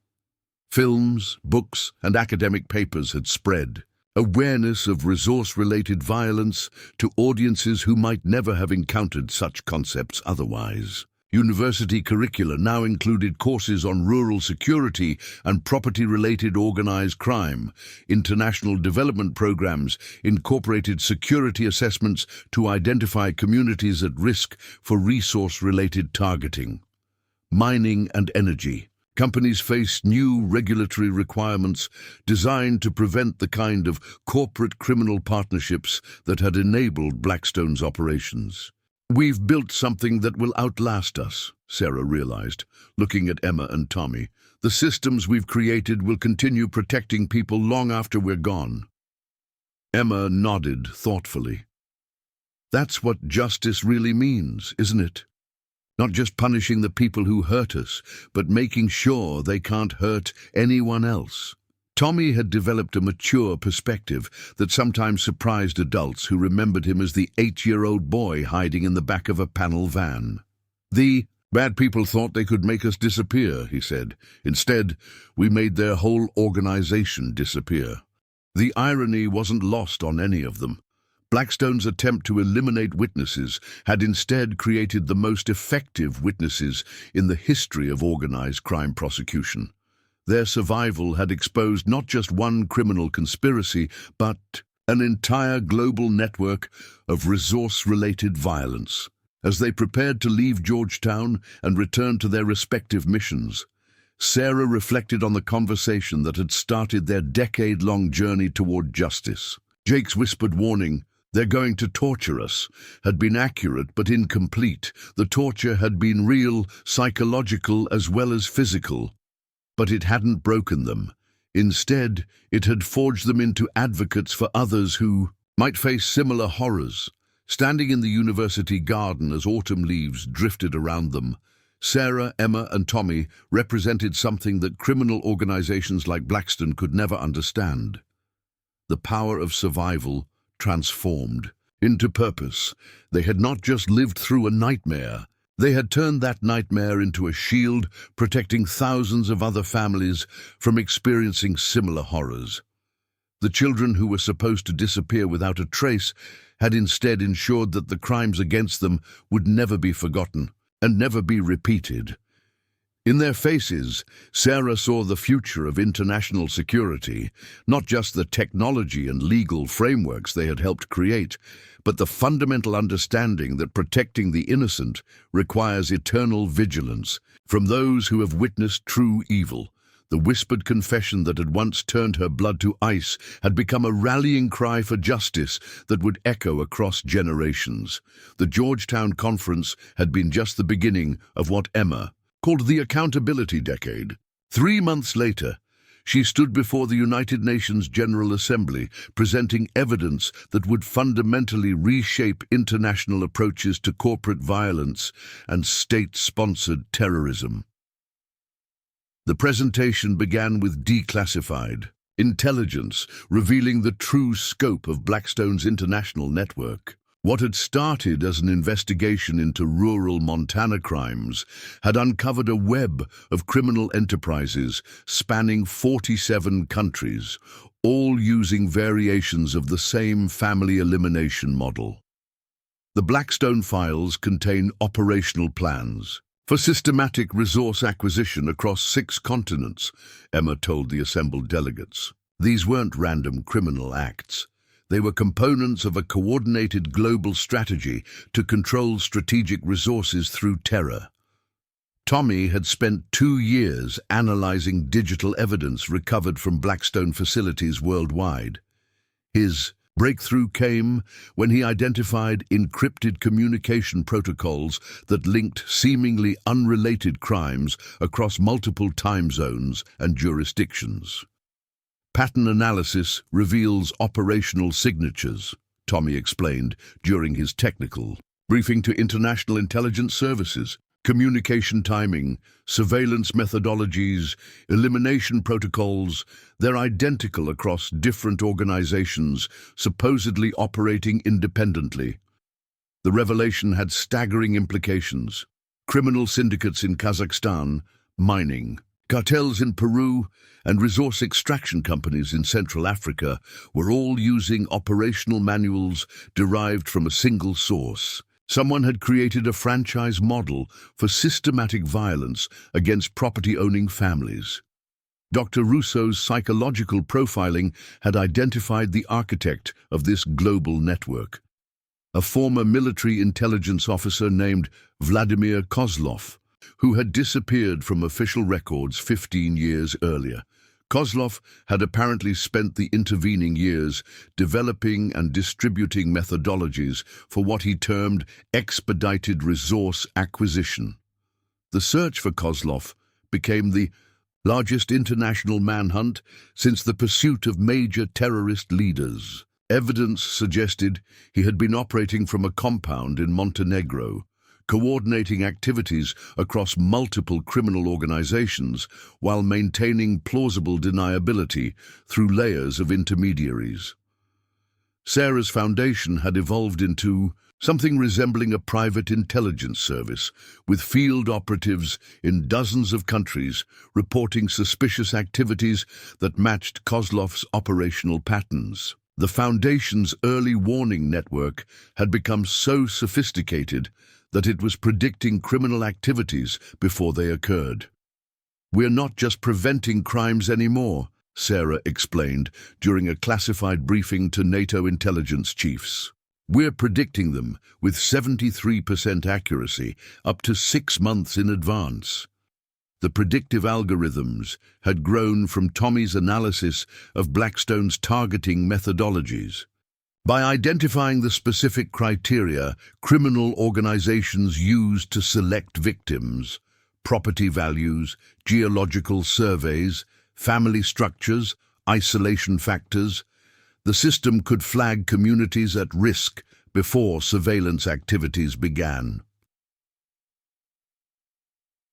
S1: Films, books, and academic papers had spread awareness of resource-related violence to audiences who might never have encountered such concepts otherwise. University curricula now included courses on rural security and property-related organized crime. International development programs incorporated security assessments to identify communities at risk for resource-related targeting. Mining and energy. Companies faced new regulatory requirements designed to prevent the kind of corporate criminal partnerships that had enabled Blackstone's operations. "We've built something that will outlast us," Sarah realized, looking at Emma and Tommy. "The systems we've created will continue protecting people long after we're gone." Emma nodded thoughtfully. "That's what justice really means, isn't it? Not just punishing the people who hurt us, but making sure they can't hurt anyone else." Tommy had developed a mature perspective that sometimes surprised adults who remembered him as the 8-year-old boy hiding in the back of a panel van. "The bad people thought they could make us disappear," he said. "Instead, we made their whole organization disappear." The irony wasn't lost on any of them. Blackstone's attempt to eliminate witnesses had instead created the most effective witnesses in the history of organized crime prosecution. Their survival had exposed not just one criminal conspiracy, but an entire global network of resource-related violence. As they prepared to leave Georgetown and return to their respective missions, Sarah reflected on the conversation that had started their decade-long journey toward justice. Jake's whispered warning, "They're going to torture us," had been accurate but incomplete. The torture had been real, psychological as well as physical. But it hadn't broken them. Instead, it had forged them into advocates for others who might face similar horrors. Standing in the university garden as autumn leaves drifted around them, Sarah, Emma, and Tommy represented something that criminal organizations like Blackstone could never understand: the power of survival transformed into purpose. They had not just lived through a nightmare. They had turned that nightmare into a shield, protecting thousands of other families from experiencing similar horrors. The children who were supposed to disappear without a trace had instead ensured that the crimes against them would never be forgotten and never be repeated. In their faces, Sarah saw the future of international security, not just the technology and legal frameworks they had helped create, but the fundamental understanding that protecting the innocent requires eternal vigilance from those who have witnessed true evil. The whispered confession that had once turned her blood to ice had become a rallying cry for justice that would echo across generations. The Georgetown Conference had been just the beginning of what Emma called the Accountability Decade. 3 months later, she stood before the United Nations General Assembly, presenting evidence that would fundamentally reshape international approaches to corporate violence and state-sponsored terrorism. The presentation began with declassified intelligence, revealing the true scope of Blackstone's international network. What had started as an investigation into rural Montana crimes had uncovered a web of criminal enterprises spanning 47 countries, all using variations of the same family elimination model. The Blackstone files contain operational plans for systematic resource acquisition across 6 continents, Emma told the assembled delegates. These weren't random criminal acts. They were components of a coordinated global strategy to control strategic resources through terror. Tommy had spent 2 years analyzing digital evidence recovered from Blackstone facilities worldwide. His Breakthrough came when he identified encrypted communication protocols that linked seemingly unrelated crimes across multiple time zones and jurisdictions. Pattern analysis reveals operational signatures, Tommy explained during his technical briefing to international intelligence services. Communication timing, surveillance methodologies, elimination protocols, they're identical across different organizations, supposedly operating independently. The revelation had staggering implications. Criminal syndicates in Kazakhstan, mining, cartels in Peru, and resource extraction companies in Central Africa were all using operational manuals derived from a single source. Someone had created a franchise model for systematic violence against property-owning families. Dr. Russo's psychological profiling had identified the architect of this global network, a former military intelligence officer named Vladimir Kozlov, who had disappeared from official records 15 years earlier. Kozlov had apparently spent the intervening years developing and distributing methodologies for what he termed expedited resource acquisition. The search for Kozlov became the largest international manhunt since the pursuit of major terrorist leaders. Evidence suggested he had been operating from a compound in Montenegro, coordinating activities across multiple criminal organizations while maintaining plausible deniability through layers of intermediaries. Sarah's foundation had evolved into something resembling a private intelligence service, with field operatives in dozens of countries reporting suspicious activities that matched Kozlov's operational patterns. The Foundation's early warning network had become so sophisticated that it was predicting criminal activities before they occurred. "We're not just preventing crimes anymore," Sarah explained during a classified briefing to NATO intelligence chiefs. "We're predicting them with 73% accuracy, up to 6 months in advance." The predictive algorithms had grown from Tommy's analysis of Blackstone's targeting methodologies. By identifying the specific criteria criminal organizations used to select victims, property values, geological surveys, family structures, isolation factors, the system could flag communities at risk before surveillance activities began.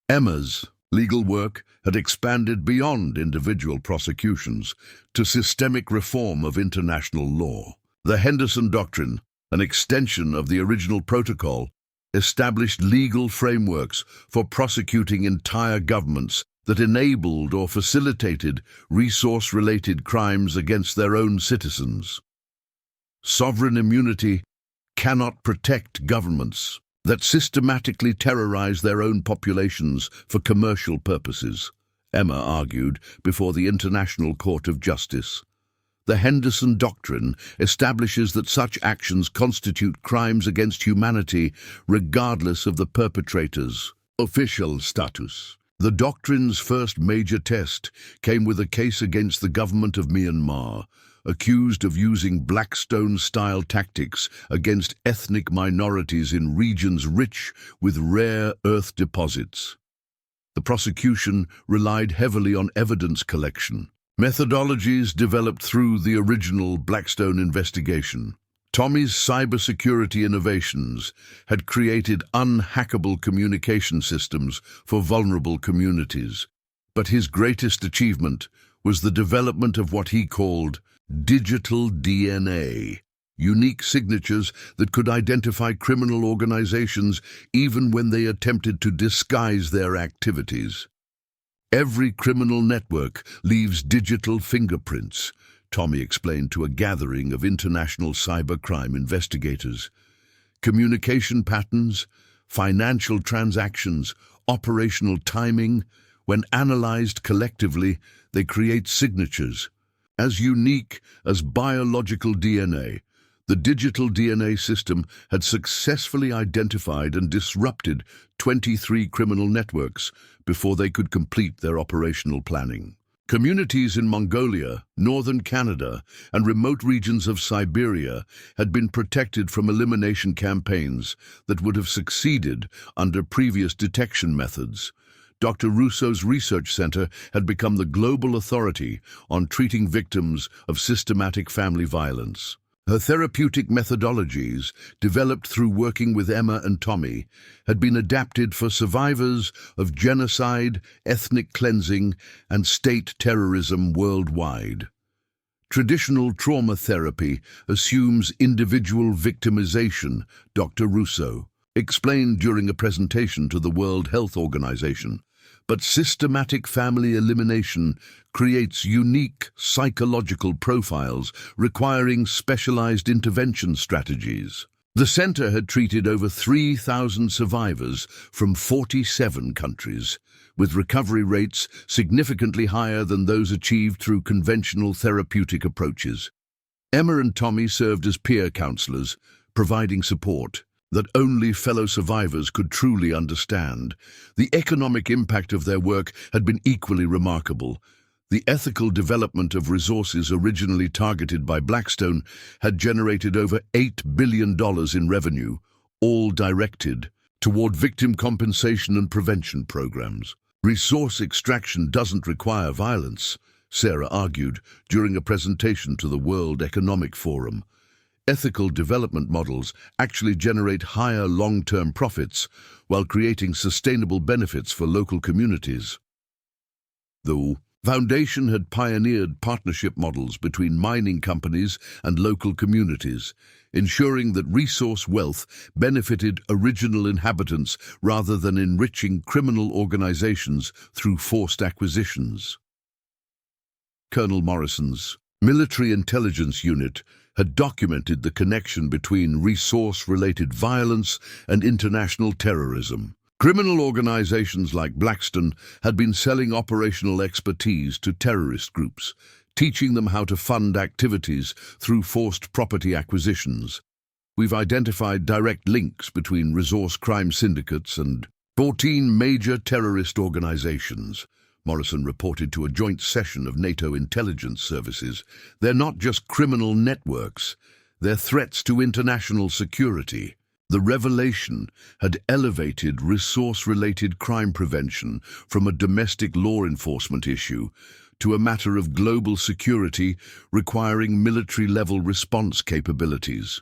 S1: Emma's legal work had expanded beyond individual prosecutions to systemic reform of international law. The Henderson Doctrine, an extension of the original protocol, established legal frameworks for prosecuting entire governments that enabled or facilitated resource-related crimes against their own citizens. Sovereign immunity cannot protect governments that systematically terrorize their own populations for commercial purposes, Emma argued before the International Court of Justice. The Henderson Doctrine establishes that such actions constitute crimes against humanity regardless of the perpetrator's official status. The doctrine's first major test came with a case against the government of Myanmar, accused of using Blackstone-style tactics against ethnic minorities in regions rich with rare earth deposits. The prosecution relied heavily on evidence collection, methodologies developed through the original Blackstone investigation. Tommy's cybersecurity innovations had created unhackable communication systems for vulnerable communities, but his greatest achievement was the development of what he called digital DNA, unique signatures that could identify criminal organizations even when they attempted to disguise their activities. "Every criminal network leaves digital fingerprints," Tommy explained to a gathering of international cybercrime investigators. "Communication patterns, financial transactions, operational timing, when analyzed collectively, they create signatures as unique as biological DNA. The digital DNA system had successfully identified and disrupted 23 criminal networks before they could complete their operational planning. Communities in Mongolia, northern Canada, and remote regions of Siberia had been protected from elimination campaigns that would have succeeded under previous detection methods. Dr. Russo's research center had become the global authority on treating victims of systematic family violence. Her therapeutic methodologies, developed through working with Emma and Tommy, had been adapted for survivors of genocide, ethnic cleansing, and state terrorism worldwide. Traditional trauma therapy assumes individual victimization, Dr. Russo explained during a presentation to the World Health Organization. But systematic family elimination creates unique psychological profiles requiring specialized intervention strategies. The center had treated over 3,000 survivors from 47 countries, with recovery rates significantly higher than those achieved through conventional therapeutic approaches. Emma and Tommy served as peer counselors, providing support that only fellow survivors could truly understand. The economic impact of their work had been equally remarkable. The ethical development of resources originally targeted by Blackstone had generated over $8 billion in revenue, all directed toward victim compensation and prevention programs. Resource extraction doesn't require violence, Sarah argued during a presentation to the World Economic Forum. Ethical development models actually generate higher long-term profits while creating sustainable benefits for local communities. The Foundation had pioneered partnership models between mining companies and local communities, ensuring that resource wealth benefited original inhabitants rather than enriching criminal organizations through forced acquisitions. Colonel Morrison's military intelligence unit had documented the connection between resource-related violence and international terrorism. Criminal organizations like Blackstone had been selling operational expertise to terrorist groups, teaching them how to fund activities through forced property acquisitions. We've identified direct links between resource crime syndicates and 14 major terrorist organizations, Morrison reported to a joint session of NATO intelligence services. They're not just criminal networks, they're threats to international security. The revelation had elevated resource-related crime prevention from a domestic law enforcement issue to a matter of global security requiring military-level response capabilities.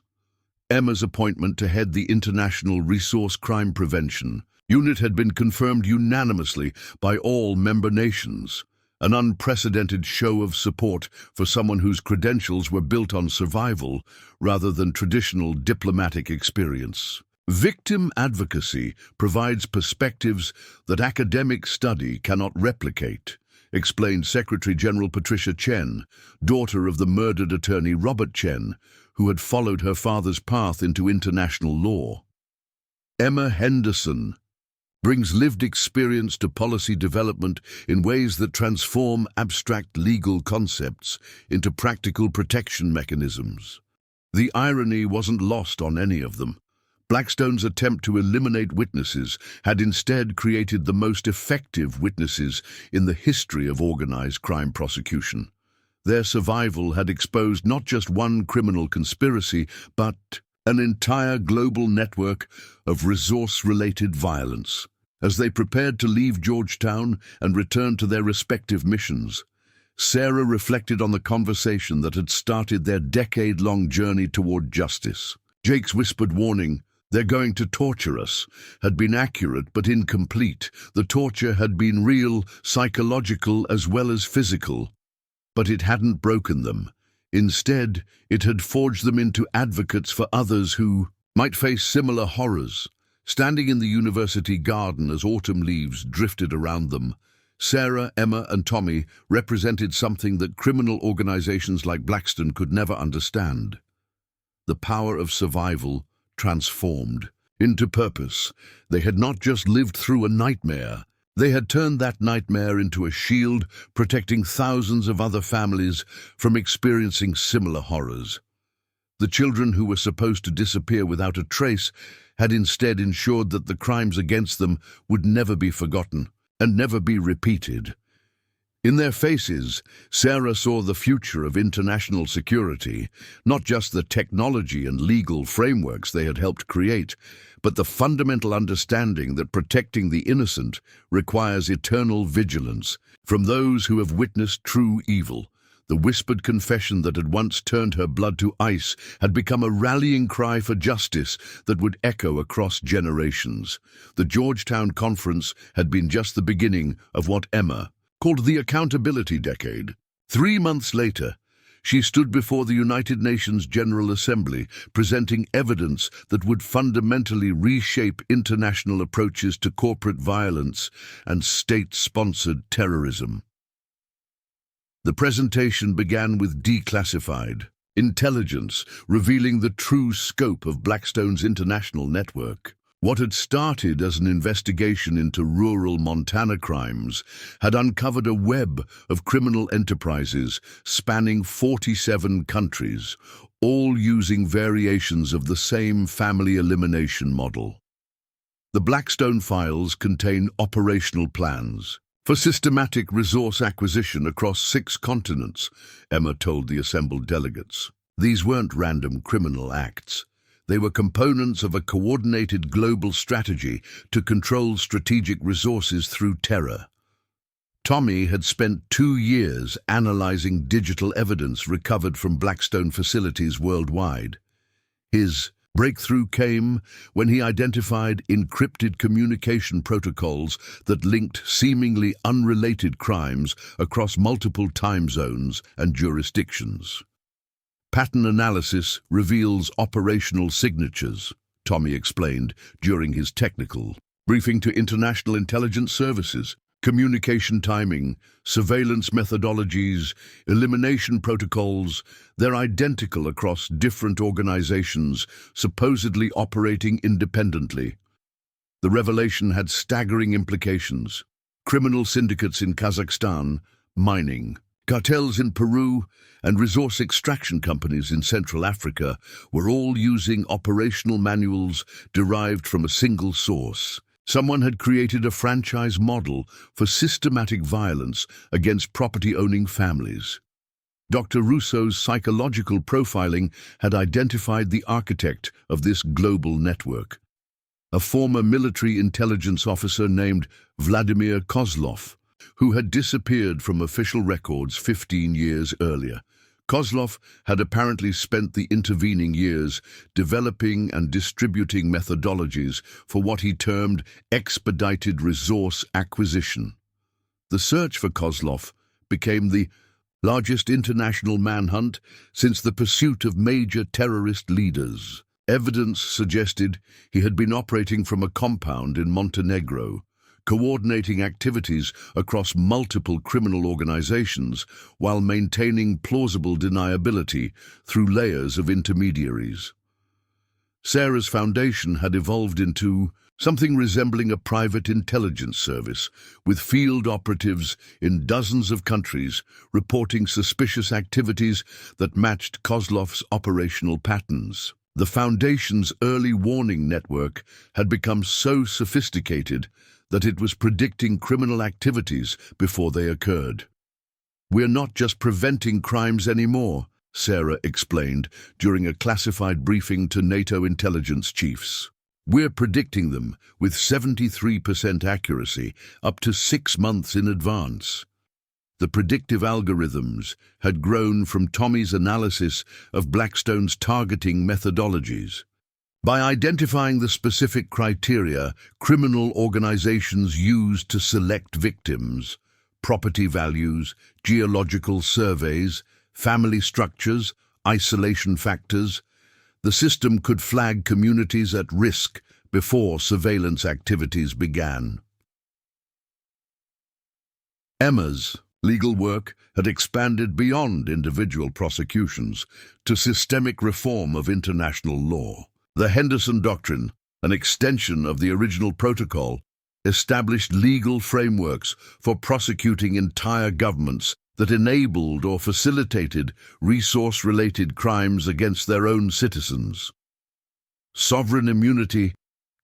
S1: Emma's appointment to head the International Resource Crime Prevention Unit had been confirmed unanimously by all member nations, an unprecedented show of support for someone whose credentials were built on survival rather than traditional diplomatic experience. Victim advocacy provides perspectives that academic study cannot replicate, explained Secretary General Patricia Chen, daughter of the murdered attorney Robert Chen, who had followed her father's path into international law. Emma Henderson brings lived experience to policy development in ways that transform abstract legal concepts into practical protection mechanisms. The irony wasn't lost on any of them. Blackstone's attempt to eliminate witnesses had instead created the most effective witnesses in the history of organized crime prosecution. Their survival had exposed not just one criminal conspiracy, but an entire global network of resource-related violence. As they prepared to leave Georgetown and return to their respective missions, Sarah reflected on the conversation that had started their decade-long journey toward justice. Jake's whispered warning, "They're going to torture us," had been accurate but incomplete. The torture had been real, psychological as well as physical, but it hadn't broken them. Instead, it had forged them into advocates for others who might face similar horrors. Standing in the university garden as autumn leaves drifted around them, Sarah, Emma, and Tommy represented something that criminal organizations like Blackstone could never understand. The power of survival transformed into purpose. They had not just lived through a nightmare. They had turned that nightmare into a shield, protecting thousands of other families from experiencing similar horrors. The children who were supposed to disappear without a trace had instead ensured that the crimes against them would never be forgotten and never be repeated. In their faces, Sarah saw the future of international security, not just the technology and legal frameworks they had helped create, but the fundamental understanding that protecting the innocent requires eternal vigilance. From those who have witnessed true evil, the whispered confession that had once turned her blood to ice had become a rallying cry for justice that would echo across generations. The Georgetown Conference had been just the beginning of what Emma called the Accountability Decade. 3 months later, she stood before the United Nations General Assembly, presenting evidence that would fundamentally reshape international approaches to corporate violence and state-sponsored terrorism. The presentation began with declassified intelligence, revealing the true scope of Blackstone's international network. What had started as an investigation into rural Montana crimes had uncovered a web of criminal enterprises spanning 47 countries, all using variations of the same family elimination model. The Blackstone files contain operational plans for systematic resource acquisition across 6 continents, Emma told the assembled delegates. These weren't random criminal acts. They were components of a coordinated global strategy to control strategic resources through terror. Tommy had spent 2 years analyzing digital evidence recovered from Blackstone facilities worldwide. His breakthrough came when he identified encrypted communication protocols that linked seemingly unrelated crimes across multiple time zones and jurisdictions. Pattern analysis reveals operational signatures, Tommy explained during his technical briefing to international intelligence services. Communication timing, surveillance methodologies, elimination protocols, they're identical across different organizations, supposedly operating independently. The revelation had staggering implications. Criminal syndicates in Kazakhstan, mining, cartels in Peru, and resource extraction companies in Central Africa were all using operational manuals derived from a single source. Someone had created a franchise model for systematic violence against property-owning families. Dr. Russo's psychological profiling had identified the architect of this global network, a former military intelligence officer named Vladimir Kozlov, who had disappeared from official records 15 years earlier. Kozlov had apparently spent the intervening years developing and distributing methodologies for what he termed expedited resource acquisition. The search for Kozlov became the largest international manhunt since the pursuit of major terrorist leaders. Evidence suggested he had been operating from a compound in Montenegro, coordinating activities across multiple criminal organizations while maintaining plausible deniability through layers of intermediaries. Sarah's foundation had evolved into something resembling a private intelligence service, with field operatives in dozens of countries reporting suspicious activities that matched Kozlov's operational patterns. The Foundation's early warning network had become so sophisticated that it was predicting criminal activities before they occurred. "We're not just preventing crimes anymore," Sarah explained during a classified briefing to NATO intelligence chiefs. "We're predicting them with 73% accuracy, up to 6 months in advance." The predictive algorithms had grown from Tommy's analysis of Blackstone's targeting methodologies. By identifying the specific criteria criminal organizations used to select victims, property values, geological surveys, family structures, isolation factors, the system could flag communities at risk before surveillance activities began. Emma's legal work had expanded beyond individual prosecutions to systemic reform of international law. The Henderson Doctrine, an extension of the original protocol, established legal frameworks for prosecuting entire governments that enabled or facilitated resource-related crimes against their own citizens. Sovereign immunity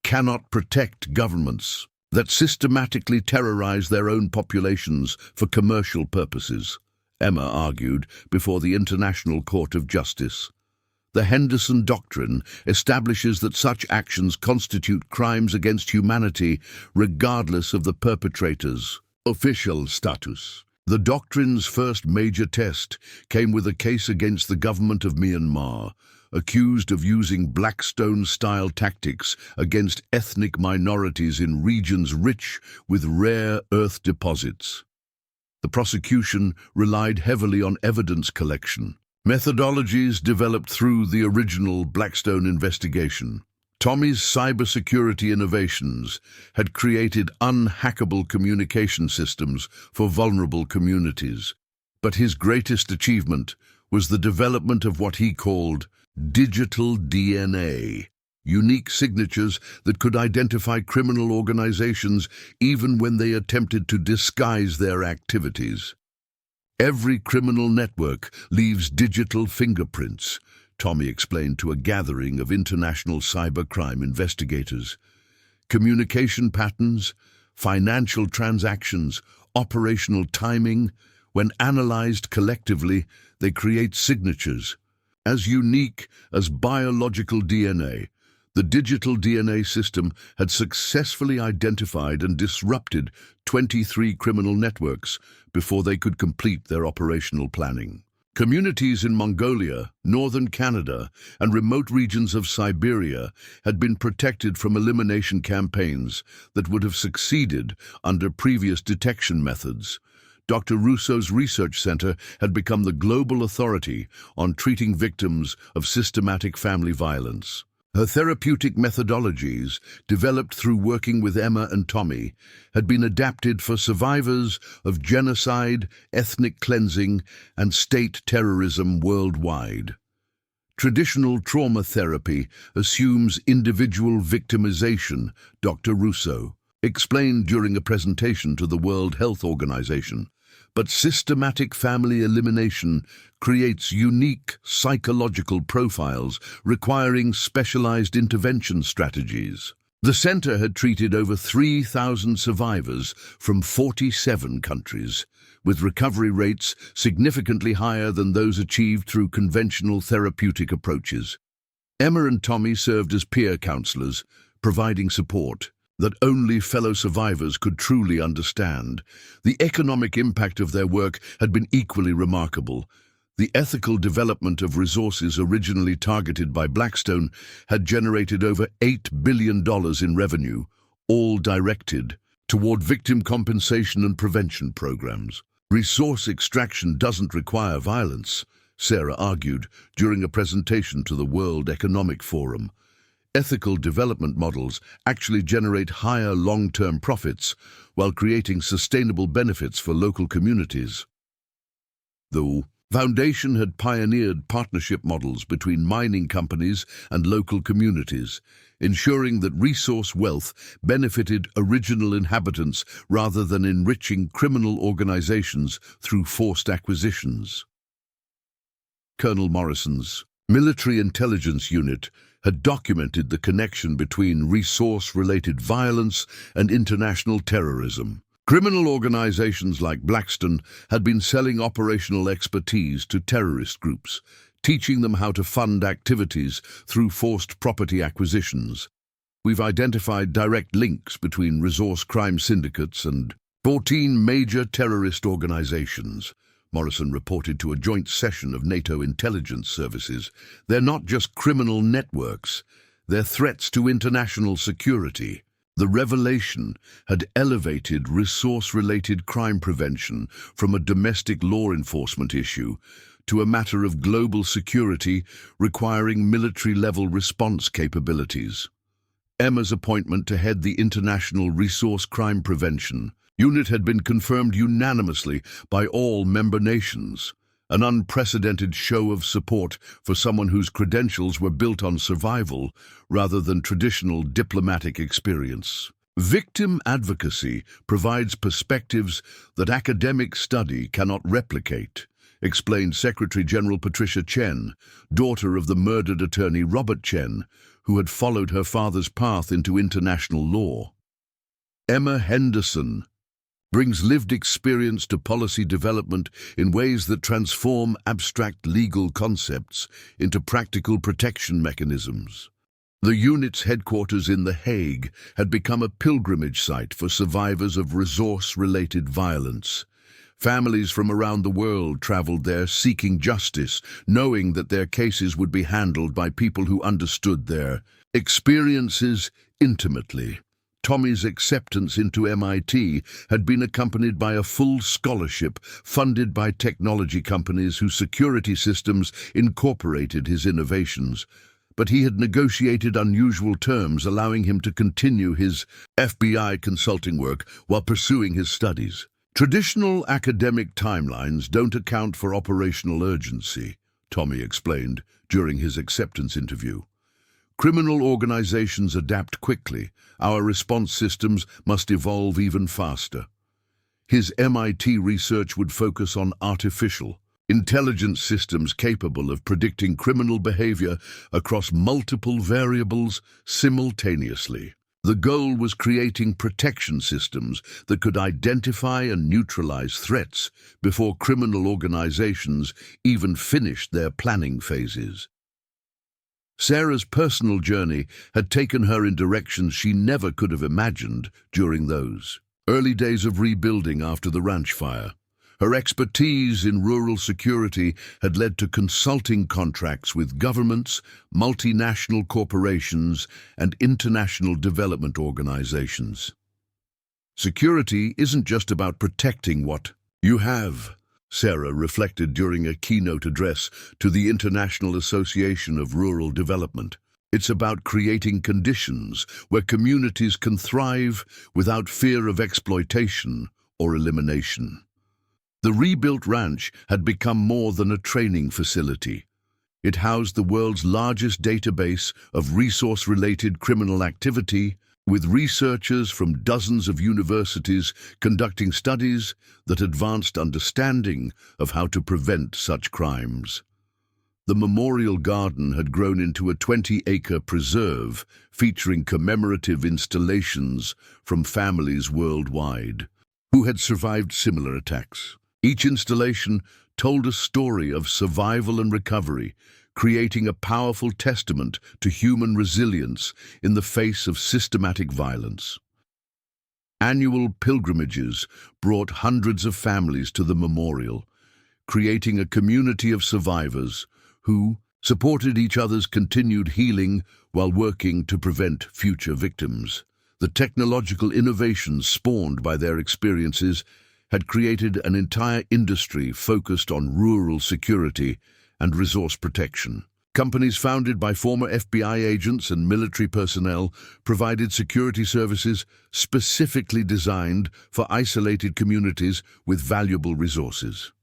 S1: cannot protect governments. that systematically terrorize their own populations for commercial purposes, Emma argued before the International Court of Justice. The Henderson Doctrine establishes that such actions constitute crimes against humanity regardless of the perpetrator's official status. The doctrine's first major test came with a case against the government of Myanmar, accused of using Blackstone-style tactics against ethnic minorities in regions rich with rare earth deposits. The prosecution relied heavily on evidence collection, methodologies developed through the original Blackstone investigation. Tommy's cybersecurity innovations had created unhackable communication systems for vulnerable communities, but his greatest achievement was the development of what he called digital DNA, unique signatures that could identify criminal organizations even when they attempted to disguise their activities. Every criminal network leaves digital fingerprints, Tommy explained to a gathering of international cybercrime investigators. Communication patterns, financial transactions, operational timing, when analyzed collectively, they create signatures. As unique as biological DNA, the digital DNA system had successfully identified and disrupted 23 criminal networks before they could complete their operational planning. Communities in Mongolia, northern Canada, and remote regions of Siberia had been protected from elimination campaigns that would have succeeded under previous detection methods. Dr. Russo's research center had become the global authority on treating victims of systematic family violence. Her therapeutic methodologies, developed through working with Emma and Tommy, had been adapted for survivors of genocide, ethnic cleansing, and state terrorism worldwide. Traditional trauma therapy assumes individual victimization, Dr. Russo explained during a presentation to the World Health Organization. But systematic family elimination creates unique psychological profiles requiring specialized intervention strategies. The center had treated over 3,000 survivors from 47 countries, with recovery rates significantly higher than those achieved through conventional therapeutic approaches. Emma and Tommy served as peer counselors, providing support that only fellow survivors could truly understand. The economic impact of their work had been equally remarkable. The ethical development of resources originally targeted by Blackstone had generated over $8 billion in revenue, all directed toward victim compensation and prevention programs. Resource extraction doesn't require violence, Sarah argued during a presentation to the World Economic Forum. Ethical development models actually generate higher long-term profits while creating sustainable benefits for local communities. The Foundation had pioneered partnership models between mining companies and local communities, ensuring that resource wealth benefited original inhabitants rather than enriching criminal organizations through forced acquisitions. Colonel Morrison's military intelligence unit had documented the connection between resource-related violence and international terrorism. Criminal organizations like Blackstone had been selling operational expertise to terrorist groups, teaching them how to fund activities through forced property acquisitions. We've identified direct links between resource crime syndicates and 14 major terrorist organizations, Morrison reported to a joint session of NATO intelligence services. They're not just criminal networks, they're threats to international security. The revelation had elevated resource-related crime prevention from a domestic law enforcement issue to a matter of global security requiring military-level response capabilities. Emma's appointment to head the International Resource Crime Prevention Unit had been confirmed unanimously by all member nations, an unprecedented show of support for someone whose credentials were built on survival rather than traditional diplomatic experience. Victim advocacy provides perspectives that academic study cannot replicate, explained Secretary General Patricia Chen, daughter of the murdered attorney Robert Chen, who had followed her father's path into international law. Emma Henderson brings lived experience to policy development in ways that transform abstract legal concepts into practical protection mechanisms. The unit's headquarters in The Hague had become a pilgrimage site for survivors of resource-related violence. Families from around the world traveled there seeking justice, knowing that their cases would be handled by people who understood their experiences intimately. Tommy's acceptance into MIT had been accompanied by a full scholarship funded by technology companies whose security systems incorporated his innovations. But he had negotiated unusual terms, allowing him to continue his FBI consulting work while pursuing his studies. Traditional academic timelines don't account for operational urgency, Tommy explained during his acceptance interview. Criminal organizations adapt quickly. Our response systems must evolve even faster. His MIT research would focus on artificial intelligence systems capable of predicting criminal behavior across multiple variables simultaneously. The goal was creating protection systems that could identify and neutralize threats before criminal organizations even finished their planning phases. Sarah's personal journey had taken her in directions she never could have imagined during those early days of rebuilding after the ranch fire. Her expertise in rural security had led to consulting contracts with governments, multinational corporations, and international development organizations. Security isn't just about protecting what you have, Sarah reflected during a keynote address to the International Association of Rural Development. It's about creating conditions where communities can thrive without fear of exploitation or elimination. The rebuilt ranch had become more than a training facility. It housed the world's largest database of resource-related criminal activity, with researchers from dozens of universities conducting studies that advanced understanding of how to prevent such crimes. The memorial garden had grown into a 20-acre preserve featuring commemorative installations from families worldwide who had survived similar attacks. Each installation told a story of survival and recovery, creating a powerful testament to human resilience in the face of systematic violence. Annual pilgrimages brought hundreds of families to the memorial, creating a community of survivors who supported each other's continued healing while working to prevent future victims. The technological innovations spawned by their experiences had created an entire industry focused on rural security and resource protection. Companies founded by former FBI agents and military personnel provided security services specifically designed for isolated communities with valuable resources.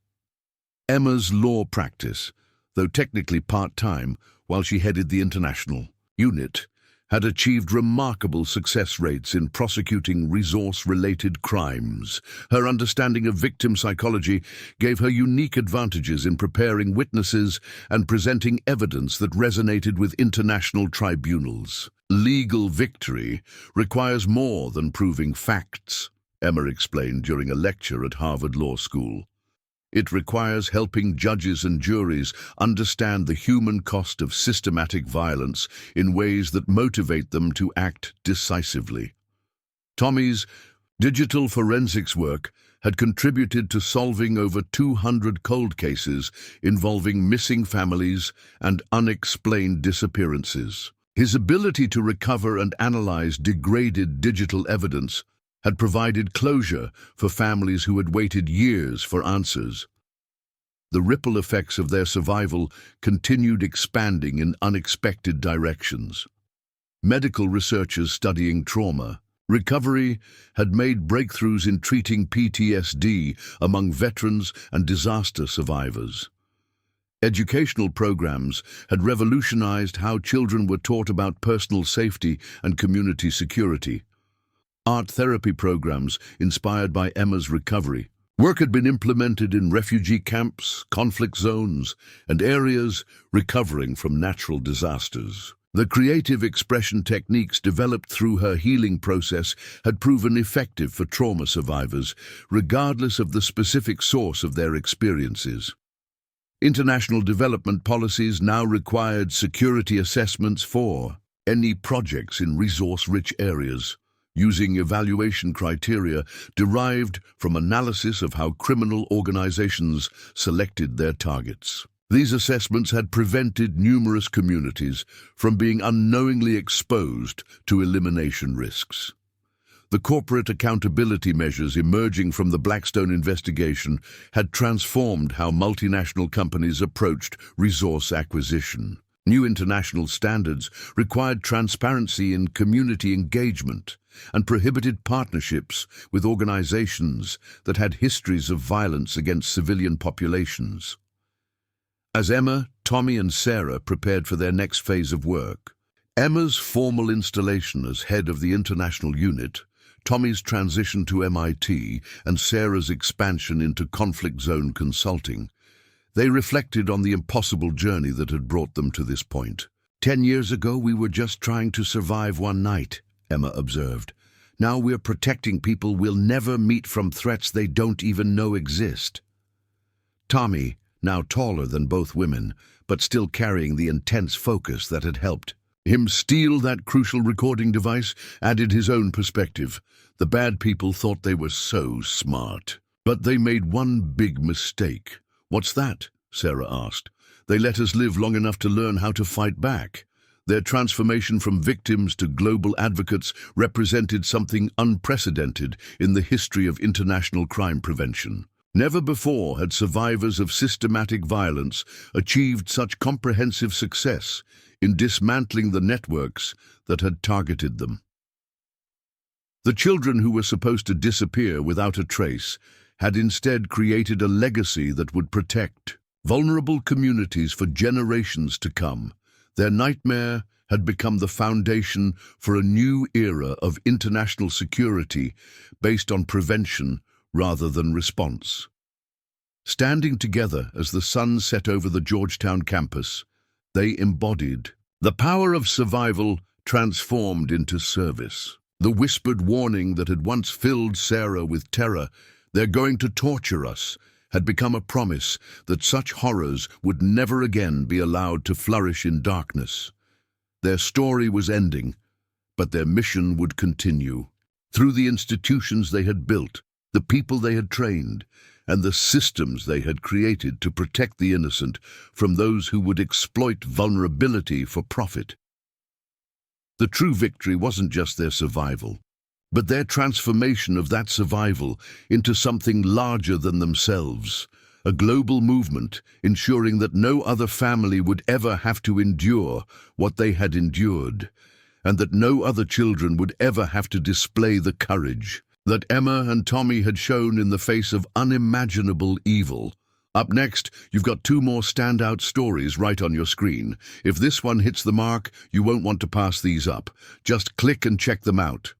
S1: Emma's law practice, though technically part-time while she headed the international unit, had achieved remarkable success rates in prosecuting resource-related crimes. Her understanding of victim psychology gave her unique advantages in preparing witnesses and presenting evidence that resonated with international tribunals. Legal victory requires more than proving facts, Emma explained during a lecture at Harvard Law School. It requires helping judges and juries understand the human cost of systematic violence in ways that motivate them to act decisively. Tommy's digital forensics work had contributed to solving over 200 cold cases involving missing families and unexplained disappearances. His ability to recover and analyze degraded digital evidence had provided closure for families who had waited years for answers. The ripple effects of their survival continued expanding in unexpected directions. Medical researchers studying trauma recovery had made breakthroughs in treating PTSD among veterans and disaster survivors. Educational programs had revolutionized how children were taught about personal safety and community security. Art therapy programs inspired by Emma's recovery. Work had been implemented in refugee camps, conflict zones, and areas recovering from natural disasters. The creative expression techniques developed through her healing process had proven effective for trauma survivors, regardless of the specific source of their experiences. International development policies now required security assessments for any projects in resource-rich areas, using evaluation criteria derived from analysis of how criminal organizations selected their targets. These assessments had prevented numerous communities from being unknowingly exposed to elimination risks. The corporate accountability measures emerging from the Blackstone investigation had transformed how multinational companies approached resource acquisition. New international standards required transparency in community engagement and prohibited partnerships with organizations that had histories of violence against civilian populations. As Emma, Tommy and Sarah prepared for their next phase of work, Emma's formal installation as head of the international unit, Tommy's transition to MIT, and Sarah's expansion into conflict zone consulting, they reflected on the impossible journey that had brought them to this point. 10 years ago, we were just trying to survive one night, Emma observed. Now we're protecting people we'll never meet from threats they don't even know exist. Tommy, now taller than both women, but still carrying the intense focus that had helped him steal that crucial recording device, added his own perspective. The bad people thought they were so smart. But they made one big mistake. What's that? Sarah asked. They let us live long enough to learn how to fight back. Their transformation from victims to global advocates represented something unprecedented in the history of international crime prevention. Never before had survivors of systematic violence achieved such comprehensive success in dismantling the networks that had targeted them. The children who were supposed to disappear without a trace had instead created a legacy that would protect vulnerable communities for generations to come. Their nightmare had become the foundation for a new era of international security based on prevention rather than response. Standing together as the sun set over the Georgetown campus, they embodied the power of survival transformed into service. The whispered warning that had once filled Sarah with terror, "They're going to torture us," had become a promise that such horrors would never again be allowed to flourish in darkness. Their story was ending, but their mission would continue. Through the institutions they had built, the people they had trained, and the systems they had created to protect the innocent from those who would exploit vulnerability for profit. The true victory wasn't just their survival, but their transformation of that survival into something larger than themselves, a global movement ensuring that no other family would ever have to endure what they had endured, and that no other children would ever have to display the courage that Emma and Tommy had shown in the face of unimaginable evil. Up next, you've got 2 more standout stories right on your screen. If this one hits the mark, you won't want to pass these up. Just click and check them out.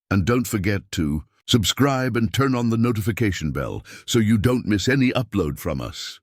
S1: And don't forget to subscribe and turn on the notification bell so you don't miss any upload from us.